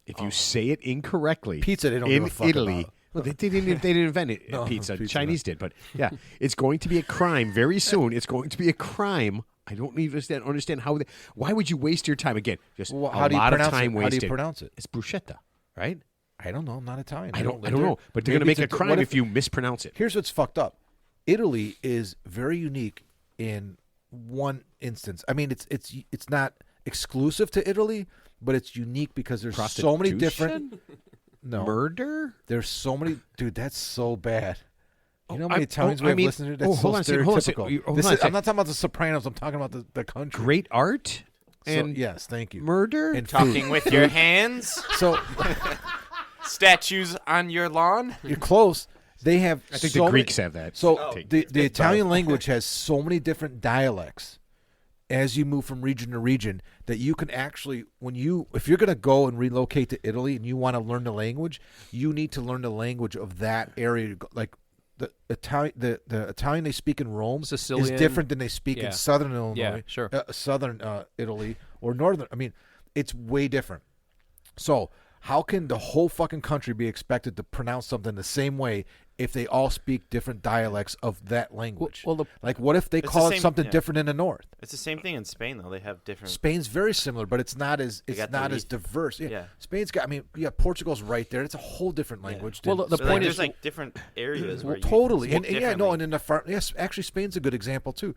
S2: If you say it incorrectly,
S3: Pizza they don't
S2: in
S3: give a fuck
S2: Italy.
S3: about.
S2: Well, they didn't invent it.
S3: No,
S2: pizza.
S3: pizza,
S2: Chinese did, but yeah, it's going to be a crime very soon. It's going to be a crime. I don't even understand how. Why would you waste your time again? Just
S3: Well,
S2: a
S3: how do you
S2: lot of
S3: pronounce
S2: time
S3: it? How do
S2: wasted.
S3: you pronounce it?
S2: It's bruschetta, right?
S3: I don't know. I'm not Italian.
S2: I don't
S3: live there.
S2: know, but they're going to
S3: Maybe
S2: make a
S3: it's
S2: crime
S3: what
S2: if you mispronounce it.
S3: Here's what's fucked up. Italy is very unique in one instance. I mean, it's not exclusive to Italy, but it's unique because there's so many different. No,
S2: Murder?
S3: there's so many. Dude, that's so bad. You know how
S2: I-
S3: many Italians
S2: oh,
S3: we
S2: I
S3: have
S2: mean-
S3: listening to? That's
S2: oh, hold on a
S3: so
S2: second, hold on a second.
S3: stereotypical.
S2: Hold
S3: This
S2: on a
S3: is- I'm
S2: second.
S3: not talking about the Sopranos. I'm talking about the country.
S2: Great art
S3: So,
S2: and
S3: yes, thank you.
S2: murder?
S3: And
S5: Talking
S3: food.
S5: with your hands,
S3: So
S5: statues on your lawn.
S3: you're close. They have.
S2: I think
S3: so
S2: the
S3: many-
S2: Greeks have that.
S3: So
S2: Take-
S3: the Italian language has so many different dialects as you move from region to region that you can actually, if you're going to go and relocate to Italy and you want to learn the language, you need to learn the language of that area. Like the Italian they speak in Rome
S4: Sicilian.
S3: is different than they speak
S4: Yeah.
S3: in southern Illinois,
S4: Yeah, sure.
S3: southern Italy or northern. I mean, it's way different. So How can the whole fucking country be expected to pronounce something the same way if they all speak different dialects of that language? Like, what if they
S5: It's
S3: call
S5: the
S3: it
S5: same-
S3: something
S5: yeah.
S3: different in the north?
S5: It's the same thing in Spain though. They have different.
S3: Spain's very similar, but it's not as
S5: got the
S3: as diverse. Yeah.
S5: Yeah.
S3: Spain's got. I mean, yeah, Portugal's right there. It's a whole different language.
S4: Well,
S3: than
S4: the
S5: So,
S3: Spain.
S4: point
S5: there's
S4: is-
S5: like different areas.
S3: Well,
S5: where
S3: totally,
S5: you
S3: and
S5: speak
S3: yeah, no,
S5: differently.
S3: and in the far, yes, actually, Spain's a good example too.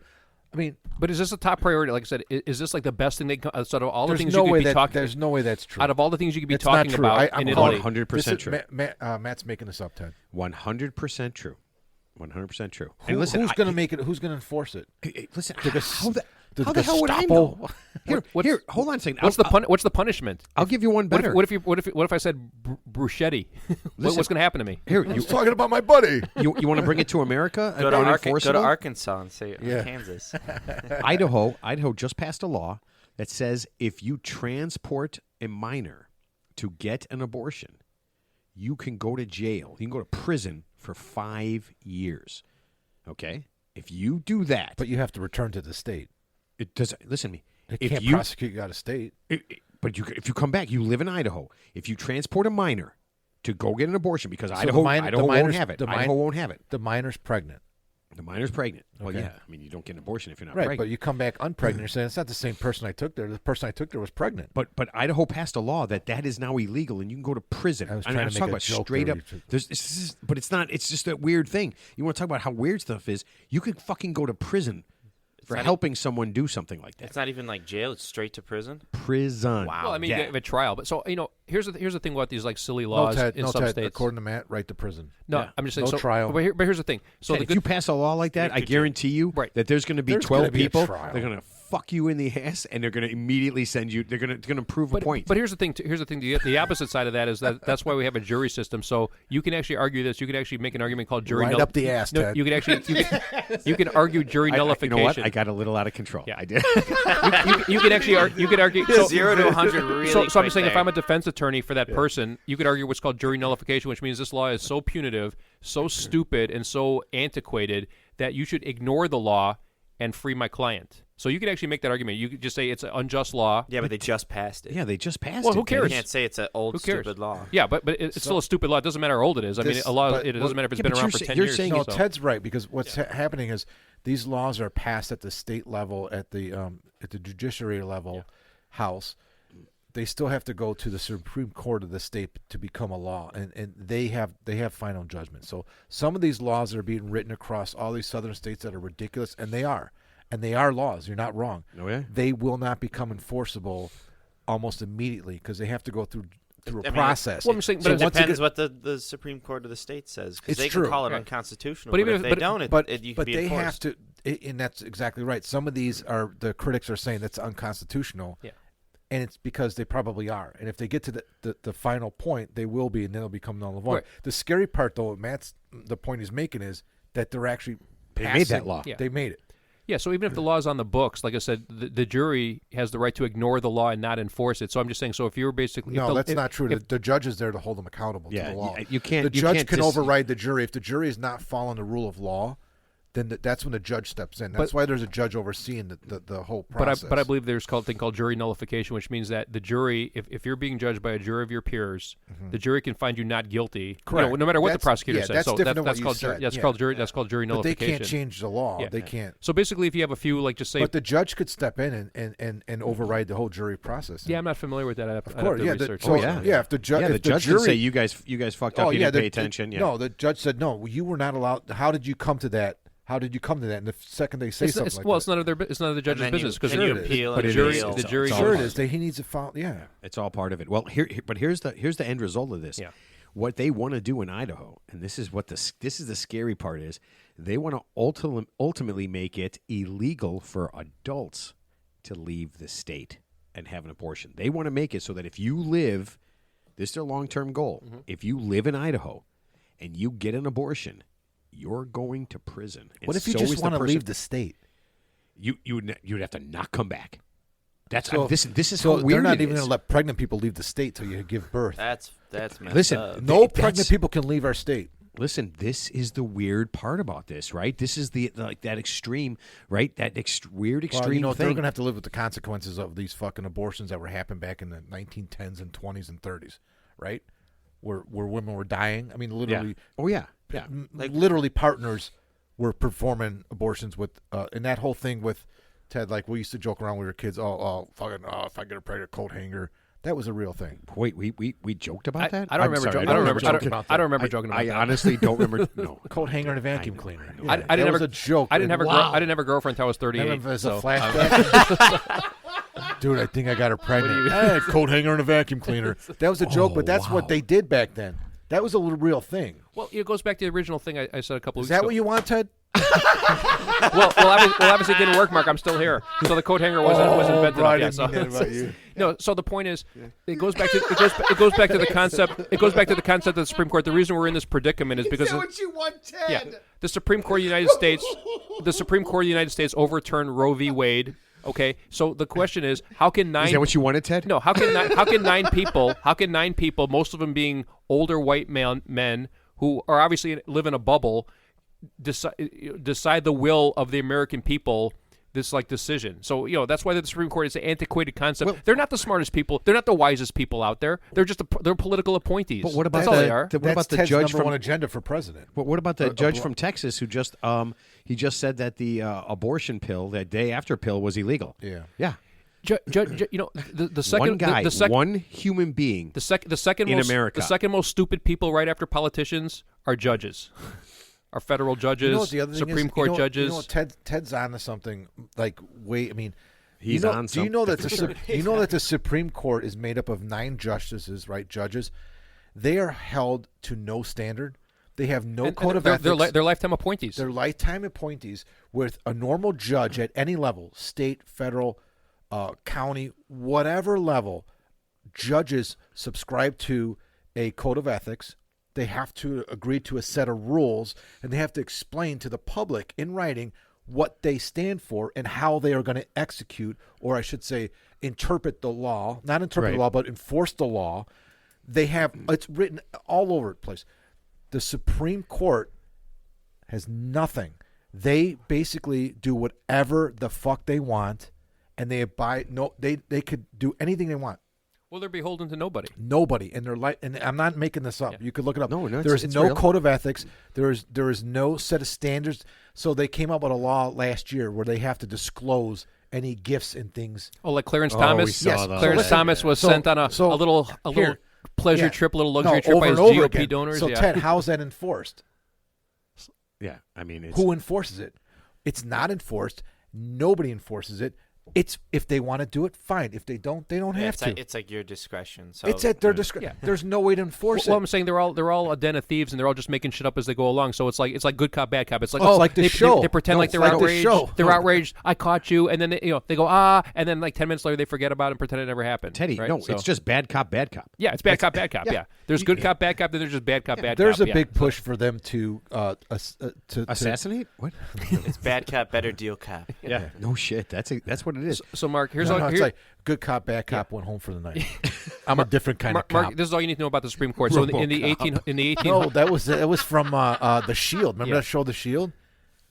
S3: I mean,
S4: But is this a top priority? Like I said, is this like the best thing they can, out of all the
S3: there's
S4: things
S3: no
S4: you could
S3: way
S4: be
S3: that
S4: talking?
S3: there's no way that's true.
S4: Out of all the things you could be
S3: It's not
S4: talking
S3: true.
S4: about
S3: I'm
S4: in
S3: calling
S4: Italy,
S2: 100% true.
S3: Matt's making this up, Ted.
S2: 100% true. 100% true.
S3: Who's going to make it? Who's going to enforce it?
S2: Listen,
S3: The
S2: how the hell would I
S3: Gestapo?
S2: know? Here, hold on a second.
S4: what's the punishment?
S2: I'll give you one better.
S4: What if I said bruschetti? What's going to happen to me?
S2: Here,
S3: I was talking about my buddy.
S2: you want to bring it to America?
S5: Go to, go to
S2: Unenforceable?
S5: Arkansas and say
S3: Yeah.
S5: Kansas.
S2: Idaho just passed a law that says if you transport a minor to get an abortion, you can go to jail. You can go to prison for 5 years. Okay? If you do that,
S3: But you have to return to the state.
S2: it does. Listen to me.
S3: They
S2: If
S3: can't
S2: you,
S3: prosecute you out of state.
S2: but if you come back, you live in Idaho. If you transport a minor to go get an abortion, because
S3: So
S2: Idaho
S3: the
S2: won't
S3: minor's-
S2: have it.
S3: the
S2: Idaho won't have it.
S3: The minor's pregnant.
S2: The minor's pregnant. Well,
S3: Okay.
S2: yeah. I mean, you don't get an abortion if you're not
S3: Right,
S2: pregnant.
S3: but you come back unpregnant. You're saying it's not the same person I took there. The person I took there was pregnant.
S2: But Idaho passed a law that is now illegal, and you can go to prison.
S3: I was
S2: I'm
S3: trying to
S2: talking
S3: make a
S2: about
S3: joke
S2: straight
S3: there,
S2: up.
S3: Richard.
S2: But it's not. It's just that weird thing. You want to talk about how weird stuff is? You could fucking go to prison for
S5: not-
S2: helping someone do something like that.
S5: It's not even like jail. It's straight to prison.
S2: Prison.
S5: Wow.
S4: Well, I mean,
S2: Yeah.
S4: you have a trial, but so here's the thing about these like silly
S3: No,
S4: laws
S3: Ted.
S4: in
S3: No,
S4: some
S3: Ted.
S4: states.
S3: According to Matt, right to prison.
S4: No,
S2: Yeah.
S4: I'm just saying.
S3: No
S4: so,
S3: trial.
S4: But here's the thing. So
S2: Ted,
S4: the
S2: if you pass a law like that, I guarantee you
S4: Right.
S2: that there's going to be
S3: There's
S2: 12
S3: gonna be a
S2: people.
S3: trial.
S2: They're going to fuck you in the ass, and they're going to immediately send you. They're going to prove a point.
S4: But here's the thing. Here's the thing. The opposite side of that is that's why we have a jury system. So you can actually argue this. You can actually make an argument called jury
S3: Right up the ass,
S4: No,
S3: Ted.
S4: you can actually you can argue jury
S2: You
S4: nullification.
S2: know what? I got a little out of control.
S4: Yeah.
S2: I did.
S4: you can actually you could argue
S5: 0 to 100 really
S4: So I'm
S5: quick
S4: just saying, if
S5: there.
S4: I'm a defense attorney for that person, you could argue what's called jury nullification, which means this law is so punitive, so stupid, and so antiquated that you should ignore the law and free my client. So you could actually make that argument. You could just say it's an unjust law.
S5: Yeah, but they just passed it.
S2: Yeah, they just passed
S4: Well,
S2: it.
S4: who
S2: Ted.
S4: cares?
S5: You can't say it's an old
S4: Who cares?
S5: stupid law.
S4: Yeah, but it's still a stupid law. It doesn't matter how old it is. I mean,
S3: This-
S4: a law.
S3: but-
S4: It doesn't matter if it's
S2: Yeah,
S4: been
S2: but
S4: around
S2: you're
S4: for
S2: sa-
S4: 10
S2: you're
S4: years.
S2: saying
S3: No,
S4: so.
S3: Ted's right, because what's happening is these laws are passed at the state level, at the judiciary level, House. They still have to go to the Supreme Court of the state to become a law, and they have final judgment. So some of these laws that are being written across all these southern states that are ridiculous, and they are laws. You're not wrong.
S2: Oh, yeah?
S3: They will not become enforceable almost immediately because they have to go through a
S5: I mean,
S3: process.
S4: Well, I'm saying,
S3: So
S4: but
S5: It
S3: once
S5: depends
S3: get-
S5: what the Supreme Court of the state says. Because
S3: It's
S5: they
S3: true.
S5: can call it
S4: Right.
S5: unconstitutional.
S4: But
S5: But
S4: even
S5: if
S4: if-
S5: they
S4: but-
S5: don't, you can be
S3: they
S5: enforced.
S3: have to, and that's exactly right. Some of these are the critics are saying that's unconstitutional.
S4: Yeah.
S3: And it's because they probably are. And if they get to the final point, they will be, and then it'll become null and void.
S4: Right.
S3: The scary part, though, the point he's making is that they're actually
S2: They made
S3: passing-
S2: that law.
S4: Yeah.
S3: They made it.
S4: Yeah, so even if the law is on the books, like I said, the jury has the right to ignore the law and not enforce it. So I'm just saying, so if you're basically...
S3: No,
S4: if the,
S3: that's
S4: if-
S3: not true.
S4: if-
S3: the judge is there to hold them accountable
S2: Yeah,
S3: to the law.
S2: you can't-
S3: The
S2: you
S3: judge
S2: can't
S3: can
S2: dis-
S3: override the jury. If the jury is not following the rule of law, then that's when the judge steps in. That's why there's a judge overseeing the whole process.
S4: But I believe there's a thing called jury nullification, which means that the jury, if you're being judged by a jury of your peers, the jury can find you not guilty.
S3: Correct.
S4: No matter what the
S3: That's-
S4: prosecutor
S3: yeah,
S4: says.
S3: that's
S4: So
S3: different than
S4: that's
S3: what you
S4: called
S3: said.
S4: that's
S3: Yeah.
S4: called jury. That's called jury
S3: But they
S4: nullification.
S3: can't change the law.
S4: Yeah.
S3: They can't.
S4: So basically, if you have a few, like just say,
S3: But the judge could step in and override the whole jury process.
S4: yeah, I'm not familiar with that. I'd have
S3: Of
S4: to
S3: course, yeah.
S4: research.
S3: So,
S2: yeah.
S3: yeah, if the judge,
S2: Yeah,
S3: if
S2: the judge
S3: jury,
S2: can say you guys fucked up. You didn't pay attention. Yeah.
S3: No, the judge said no. You were not allowed. How did you come to that? How did you come to that? And the second they say something like
S4: it's none of their it's none of the judge's
S5: then you-
S4: business because
S5: then you appeal
S2: but
S5: and
S2: it
S4: jury,
S2: is.
S5: appeal.
S4: the jury,
S2: It's
S3: that,
S2: all
S3: sure
S2: part
S3: it is. He needs to follow. Yeah.
S2: It's all part of it. Well, but here's the end result of this.
S4: Yeah.
S2: What they want to do in Idaho, and this is the scary part is, they want to ultimately make it illegal for adults to leave the state and have an abortion. They want to make it so that if you live, this is their long-term goal. If you live in Idaho and you get an abortion, you're going to prison. And
S3: What if you
S2: so
S3: just
S2: is the
S3: want to
S2: person-
S3: leave the state?
S2: You'd have to not come back. That's
S3: So-
S2: this is
S3: So
S2: how weird
S3: they're not
S2: it
S3: even
S2: is.
S3: going to let pregnant people leave the state till you give birth.
S5: That's messed
S2: Listen,
S5: up.
S3: No
S2: that's-
S3: pregnant people can leave our state.
S2: Listen, this is the weird part about this, right? This is the like that extreme, right? That weird extreme
S3: Well, you know, they're
S2: thing.
S3: going to have to live with the consequences of these fucking abortions that were happening back in the 1910s and 20s and 30s. right? Where women were dying. I mean, literally.
S2: Oh yeah.
S3: Literally partners were performing abortions with, and that whole thing with Ted, like we used to joke around when we were kids. If I get a pregnant coat hanger, that was a real thing.
S2: Wait, we joked about that?
S4: I don't remember. I don't remember joking about
S2: I
S4: that.
S2: honestly don't remember. No,
S3: Coat hanger and a vacuum cleaner.
S4: I
S3: That
S4: didn't
S3: was
S4: ever
S3: a joke.
S4: I didn't have
S3: Wow.
S4: I didn't have a girlfriend until I was 38.
S3: Remember as a
S4: so,
S3: flashback. Dude, I think I got her pregnant. I had a coat hanger and a vacuum cleaner. That was a joke, but that's what they did back then. That was a real thing.
S4: well, it goes back to the original thing I said a couple
S3: Is
S4: weeks
S3: that
S4: ago.
S3: what you want, Ted?
S4: Obviously it didn't work, Mark. I'm still here. So the coat hanger wasn't invented.
S3: bro, I
S4: yet,
S3: didn't mean that about you.
S4: No, so the point is, it goes back to the concept. It goes back to the concept of the Supreme Court. The reason we're in this predicament is because
S1: you want, Ted?
S4: the Supreme Court of the United States, overturned Roe v. Wade. Okay, so the question is, how can nine?
S2: is that what you wanted, Ted?
S4: No, how can nine people, most of them being older white men who are obviously live in a bubble, decide the will of the American people? This decision. So that's why the Supreme Court is an antiquated concept. They're not the smartest people. They're not the wisest people out there. They're just they're political appointees.
S2: But what about
S4: that's all they are?
S2: what about the
S3: Ted's
S2: judge
S3: number
S2: from
S3: one agenda for president?
S2: But what about the judge from Texas who just he just said that the abortion pill, that day after pill, was illegal?
S3: Yeah.
S4: The second
S2: one guy, one human being.
S4: The second
S2: in
S4: most,
S2: America.
S4: The second most stupid people right after politicians are judges. Our federal judges,
S3: You know what the other thing
S4: Supreme
S3: is?
S4: Court judges.
S3: You know, Ted's on to something.
S2: He's on
S3: Do you know that
S2: something.
S3: the Supreme Court is made up of 9 justices, right? Judges. They are held to no standard. They have no code of ethics.
S4: They're lifetime appointees.
S3: They're lifetime appointees. With a normal judge at any level, state, federal, county, whatever level, judges subscribe to a code of ethics. They have to agree to a set of rules, and they have to explain to the public in writing what they stand for and how they are going to execute, or I should say, interpret the law. Not interpret the law, but enforce the law. It's written all over the place. The Supreme Court has nothing. They basically do whatever the fuck they want, and they could do anything they want.
S4: Well, they're beholden to nobody.
S3: Nobody, and and I'm not making this up.
S4: Yeah.
S3: You could look it up.
S2: No,
S3: there is
S2: it's
S3: no
S2: real.
S3: code of ethics. There is no set of standards. So they came up with a law last year where they have to disclose any gifts and things.
S4: Oh, like Clarence
S2: we
S4: Thomas.
S2: saw
S3: Yes.
S2: that.
S4: Clarence
S3: So
S4: Thomas was
S3: so-
S4: sent on a
S3: so
S4: little
S3: here.
S4: pleasure
S3: Yeah.
S4: trip, a little luxury trip
S3: over
S4: by his
S3: and over
S4: GOP
S3: again.
S4: donors.
S3: So
S4: yeah.
S3: Ted, how's that enforced?
S2: Yeah, I mean, it's,
S3: Who enforces it? It's not enforced. Nobody enforces it. It's if they want to do it, fine. If they don't, they don't have to.
S5: It's like your discretion. So
S3: It's at their discretion.
S4: Yeah.
S3: There's no way to enforce
S4: Well,
S3: it.
S4: I'm saying they're all a den of thieves, and they're all just making shit up as they go along. So it's like good cop, bad cop. It's like
S3: Oh, it's like the
S4: they,
S3: show.
S4: They pretend
S3: No,
S4: like
S3: it's
S4: they're
S3: like the
S4: outraged.
S3: show.
S4: They're outraged. I caught you, and then they go and then like 10 minutes later they forget about it and pretend it never happened.
S2: Teddy.
S4: right?
S2: No,
S4: So-
S2: it's just bad cop, bad cop.
S4: yeah, it's bad cop, bad cop.
S2: yeah.
S4: Yeah, there's good cop, bad cop. Then there's just bad cop, bad
S3: There's
S4: cop.
S3: a big push for them to
S2: Assassinate? What?
S5: it's bad cop, better deal cop.
S2: Yeah. No shit. That's what it is.
S4: So Mark, here's
S3: No,
S4: all.
S3: no, it's
S4: here-
S3: like good cop, bad cop went home for the night. I'm a different kind
S4: Mark,
S3: of cop.
S4: Mark, this is all you need to know about the Supreme Court. So in the 18
S3: No, that was from The Shield. Remember
S4: Yeah.
S3: that show, The Shield,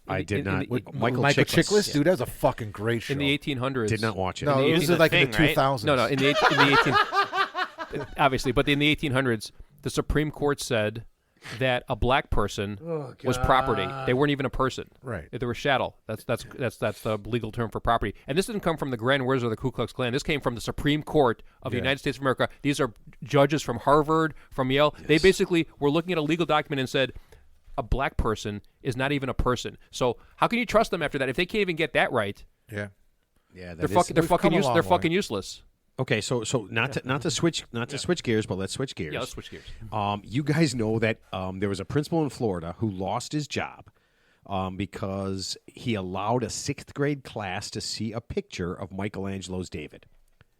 S2: I did
S4: in
S2: not.
S4: the-
S3: with
S2: Michael
S3: Michael
S2: Chiklis.
S3: Chiklis? Dude, that was a fucking great show.
S4: in the 1800s.
S2: Did not watch it.
S3: No, it was
S5: The
S3: like in
S5: Thing,
S3: the
S5: right?
S3: 2000s.
S4: No, in the 18 obviously, but in the 1800s, the Supreme Court said that a black person was property. They weren't even a person.
S3: Right.
S4: They were chattel. That's the legal term for property. And this didn't come from the Grand Wizard of the Ku Klux Klan. This came from the Supreme Court of the United States of America. These are judges from Harvard, from Yale. They basically were looking at a legal document and said, a black person is not even a person. So how can you trust them after that? If they can't even get that right,
S3: Yeah.
S2: Yeah,
S4: they're fucking useless.
S2: Okay, so not to switch gears, but let's switch gears.
S4: Yeah, let's switch gears.
S2: You guys know that there was a principal in Florida who lost his job because he allowed a 6th grade class to see a picture of Michelangelo's David.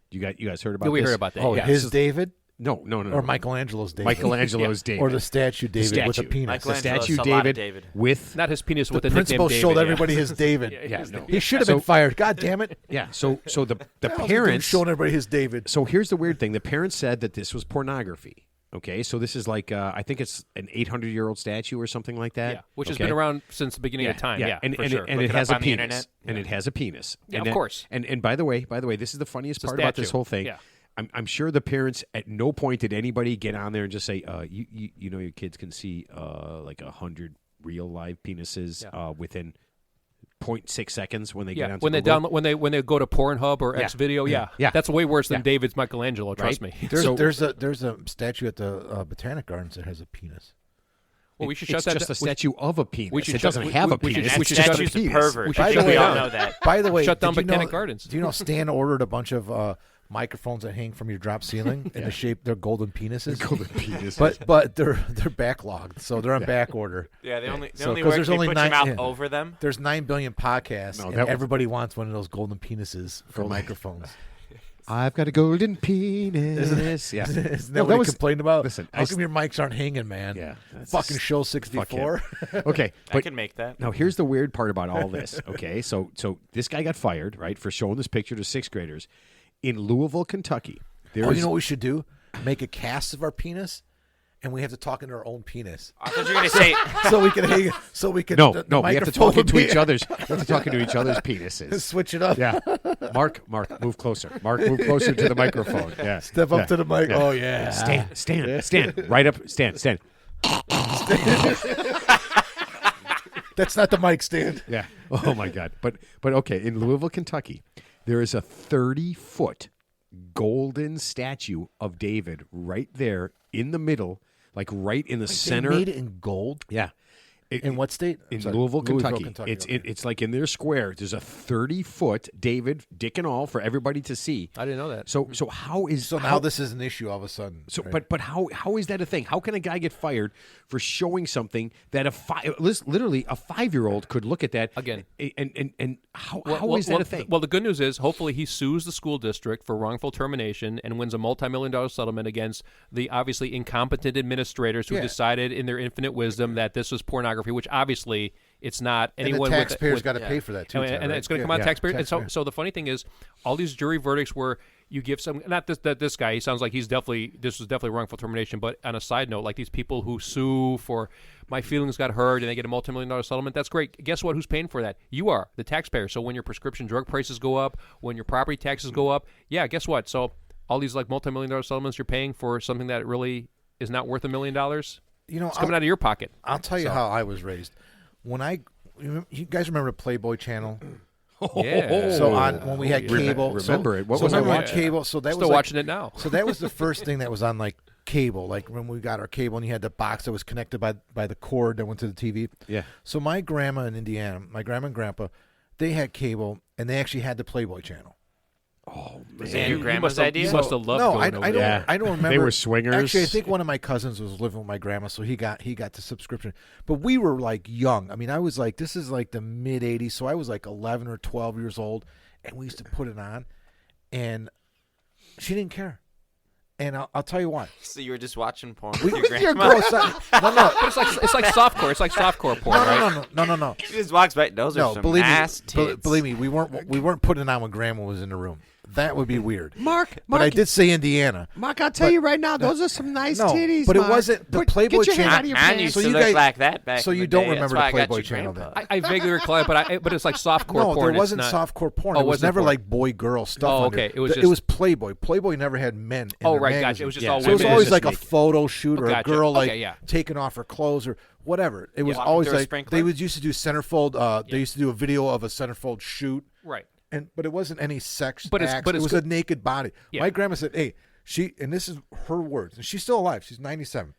S2: You guys heard about
S4: Yeah, we
S2: this?
S4: heard about that.
S3: Oh,
S4: yeah.
S3: his David
S2: No.
S3: or Michelangelo's David,
S2: Michelangelo's David.
S3: or the statue David with a penis.
S2: The
S5: Michelangelo's
S2: statue
S5: a lot of
S2: David,
S5: David.
S2: with
S4: Not his penis with
S3: The
S4: the
S3: principal
S4: nickname
S3: showed
S4: David, yeah.
S3: everybody his David.
S2: yeah, no.
S3: He should have been fired. God damn it!
S2: Yeah. So the
S3: How's he doing
S2: parents
S3: showing everybody his David.
S2: So here's the weird thing: the parents said that this was pornography. Okay, so this is like I think it's an 800-year-old statue or something like that.
S4: Yeah, which has
S2: okay?
S4: been around since the beginning of time. Yeah,
S2: and
S4: for
S2: and,
S4: sure.
S2: and
S5: Look
S2: it
S5: it
S2: has
S5: up
S2: a
S5: on the
S2: penis.
S5: internet.
S2: And it has a penis.
S4: Yeah,
S2: and
S4: of course.
S2: And by the way, this is the funniest
S4: It's a
S2: part about this
S4: statue.
S2: whole thing.
S4: Yeah.
S2: I'm sure the parents at no point did anybody get on there and just say, you know, your kids can see like 100 real live penises within 0.6 seconds when they get onto
S4: when they
S2: Google.
S4: when they go to Pornhub or Xvideo,
S2: Yeah.
S4: that's way worse than
S2: Yeah.
S4: David's Michelangelo. Trust me.
S3: There's a statue at the Botanic Gardens that has a penis.
S4: Well, we should
S2: It's
S4: shut that.
S2: just a statue of a penis.
S4: we should
S2: it
S4: shut-
S2: doesn't
S4: we-
S2: have a
S4: we should-
S2: penis.
S4: we
S2: It's
S4: should
S2: just
S4: shut
S2: a
S4: it-
S2: penis.
S5: pervert.
S4: We should
S5: I think
S4: shut
S5: we
S4: it
S5: all
S4: down.
S5: know that.
S3: By the way,
S4: Shut down
S3: did you
S4: Botanic
S3: know-
S4: Gardens.
S3: Do you know Stan ordered a bunch of microphones that hang from your drop ceiling in the shape they're golden penises?
S2: Golden penis.
S3: But they're backlogged, so they're on back order.
S5: Yeah, they only
S3: So, 'cause
S5: work
S3: there's
S5: if you
S3: only
S5: put
S3: 9
S5: your mouth
S3: yeah.
S5: over them.
S3: There's 9 billion podcasts,
S2: No,
S3: and
S2: that was-
S3: everybody wants one of those golden penises for microphones.
S2: I've got a golden penis. Yeah.
S3: Isn't that
S2: No,
S3: what
S2: that
S3: he
S2: was-
S3: complained about?
S2: listen,
S3: How
S2: I
S3: come your mics aren't hanging, man?
S2: Yeah. that's
S3: Fucking
S2: just-
S3: show
S2: fuck
S3: 64.
S2: Okay,
S5: I
S2: but
S5: can make that.
S2: now here's the weird part about all this. Okay, so this guy got fired, right, for showing this picture to 6th graders in Louisville, Kentucky. There
S3: Oh,
S2: is-
S3: you know what we should do? Make a cast of our penis, and we have to talk into our own penis,
S5: I thought you were going to say
S3: so we can hang. So we can.
S2: no,
S3: the
S2: no, we have to
S3: microphone
S2: talk
S3: would
S2: into
S3: be-
S2: each other's. We have to talk into each other's penises.
S3: Switch it up.
S2: Yeah, Mark, move closer. Mark, move closer to the microphone. Yeah,
S3: Step up
S2: Yeah.
S3: to the mic.
S2: Yeah.
S3: Oh yeah.
S2: Stand, right up, stand.
S3: That's not the mic stand.
S2: Yeah. Oh my God. But okay, in Louisville, Kentucky, there is a 30-foot golden statue of David right there in the middle, like right in the center.
S3: They made it in gold.
S2: Yeah.
S3: In what state?
S2: In
S3: I'm sorry,
S2: Louisville, Kentucky. It's
S3: okay.
S2: it's like in their square. There's a 30-foot David, dick and all, for everybody to see.
S4: I didn't know that.
S2: So how is
S3: So now
S2: how,
S3: this is an issue all of a sudden.
S2: so
S3: right?
S2: but how is that a thing? How can a guy get fired for showing something that literally a 5-year-old could look at that
S4: Again.
S2: and how is that a thing?
S4: Well, the good news is hopefully he sues the school district for wrongful termination and wins a multi-million-dollar settlement against the obviously incompetent administrators who
S3: Yeah.
S4: decided in their infinite wisdom that this was pornography, which obviously it's not.
S3: and the
S4: Anyone
S3: taxpayers
S4: with
S3: got to pay for that too.
S4: and,
S3: Ted,
S4: and
S3: right?
S4: it's going to
S3: Yeah.
S4: come out
S3: Yeah.
S4: taxpayers. And
S3: Taxpayer.
S4: so the funny thing is, all these jury verdicts where you give some, not this guy, he sounds like this was definitely wrongful termination. But on a side note, like these people who sue for my feelings got hurt and they get a multi-million-dollar settlement, that's great. Guess what? Who's paying for that? You are, the taxpayer. So when your prescription drug prices go up, when your property taxes go up, yeah, guess what? So all these like multi-million-dollar settlements you're paying for something that really is not worth $1 million.
S3: You know,
S4: It's coming out of your pocket.
S3: I'll tell you how I was raised. You guys remember the Playboy Channel?
S4: Yeah.
S3: So when we had cable,
S2: remember it. What
S3: so
S2: was it
S3: remember
S2: like?
S3: on cable? So that
S4: Still
S3: was like,
S4: watching it now.
S3: So that was the first thing that was on like cable, like when we got our cable, and you had the box that was connected by the cord that went to the TV.
S2: Yeah.
S3: So my grandma in Indiana, my grandma and grandpa, they had cable, and they actually had the Playboy Channel.
S5: Was that your
S4: You
S5: grandma's
S4: must have-
S5: idea?
S4: You must have loved
S3: No,
S4: going over
S3: I don't.
S4: there.
S2: Yeah.
S3: I don't remember.
S2: They were swingers.
S3: Actually, I think one of my cousins was living with my grandma, so he got the subscription. But we were like young. I mean, I was like, this is like the mid '80s, so I was like 11 or 12 years old, and we used to put it on, and she didn't care. And I'll tell you why.
S5: So you were just watching porn with your
S3: You're
S5: grandma?
S3: gross. No.
S4: It's like softcore. It's like softcore porn, right?
S3: No.
S5: She just walks by. Those are
S3: No,
S5: some
S3: believe
S5: ass
S3: me.
S5: tits.
S3: Believe me, we weren't putting it on when Grandma was in the room. That would be weird.
S2: Mark,
S3: But I did say Indiana.
S2: Mark, I'll tell you right now, those are some nice
S3: No,
S2: titties.
S3: but it
S2: Mark.
S3: wasn't the
S2: Put-
S3: Playboy
S2: get your hand
S3: Channel.
S2: out of your
S5: I
S2: pants.
S5: used
S3: So
S5: to
S3: you
S5: look
S3: guys-
S5: like that back
S3: so
S5: in
S3: you
S5: the
S3: don't
S5: day.
S3: remember
S5: That's
S3: the
S5: why I got
S3: Playboy
S5: your
S3: Channel
S5: grandpa.
S3: then?
S4: I vaguely recall it, but it's like softcore
S3: No,
S4: porn.
S3: there wasn't
S4: It's not,
S3: softcore porn.
S4: Oh,
S3: It was
S4: wasn't
S3: never
S4: porn.
S3: like boy girl stuff.
S4: Oh,
S3: under
S4: okay. It was
S3: it
S4: just-
S3: was Playboy. Playboy never had men. In
S4: Oh,
S3: their
S4: right, gotcha.
S3: magazine.
S4: It was just
S2: Yeah.
S4: all
S3: So it was
S4: women.
S3: always
S2: just
S3: like a
S2: naked.
S3: photo shoot or
S4: Gotcha.
S3: a girl like
S4: Okay, yeah.
S3: taking off her clothes or whatever. It was
S5: Walking
S3: always
S5: through a
S3: like
S5: sprinkler?
S3: they used to do centerfold. They used to do a video of a centerfold shoot.
S4: Right.
S3: But it wasn't any sex
S4: But it's-
S3: acts.
S4: but
S3: it
S4: it's
S3: was
S4: good-
S3: a naked body.
S4: Yeah.
S3: My grandma said, "Hey, and this is her words, and she's still alive. She's 97.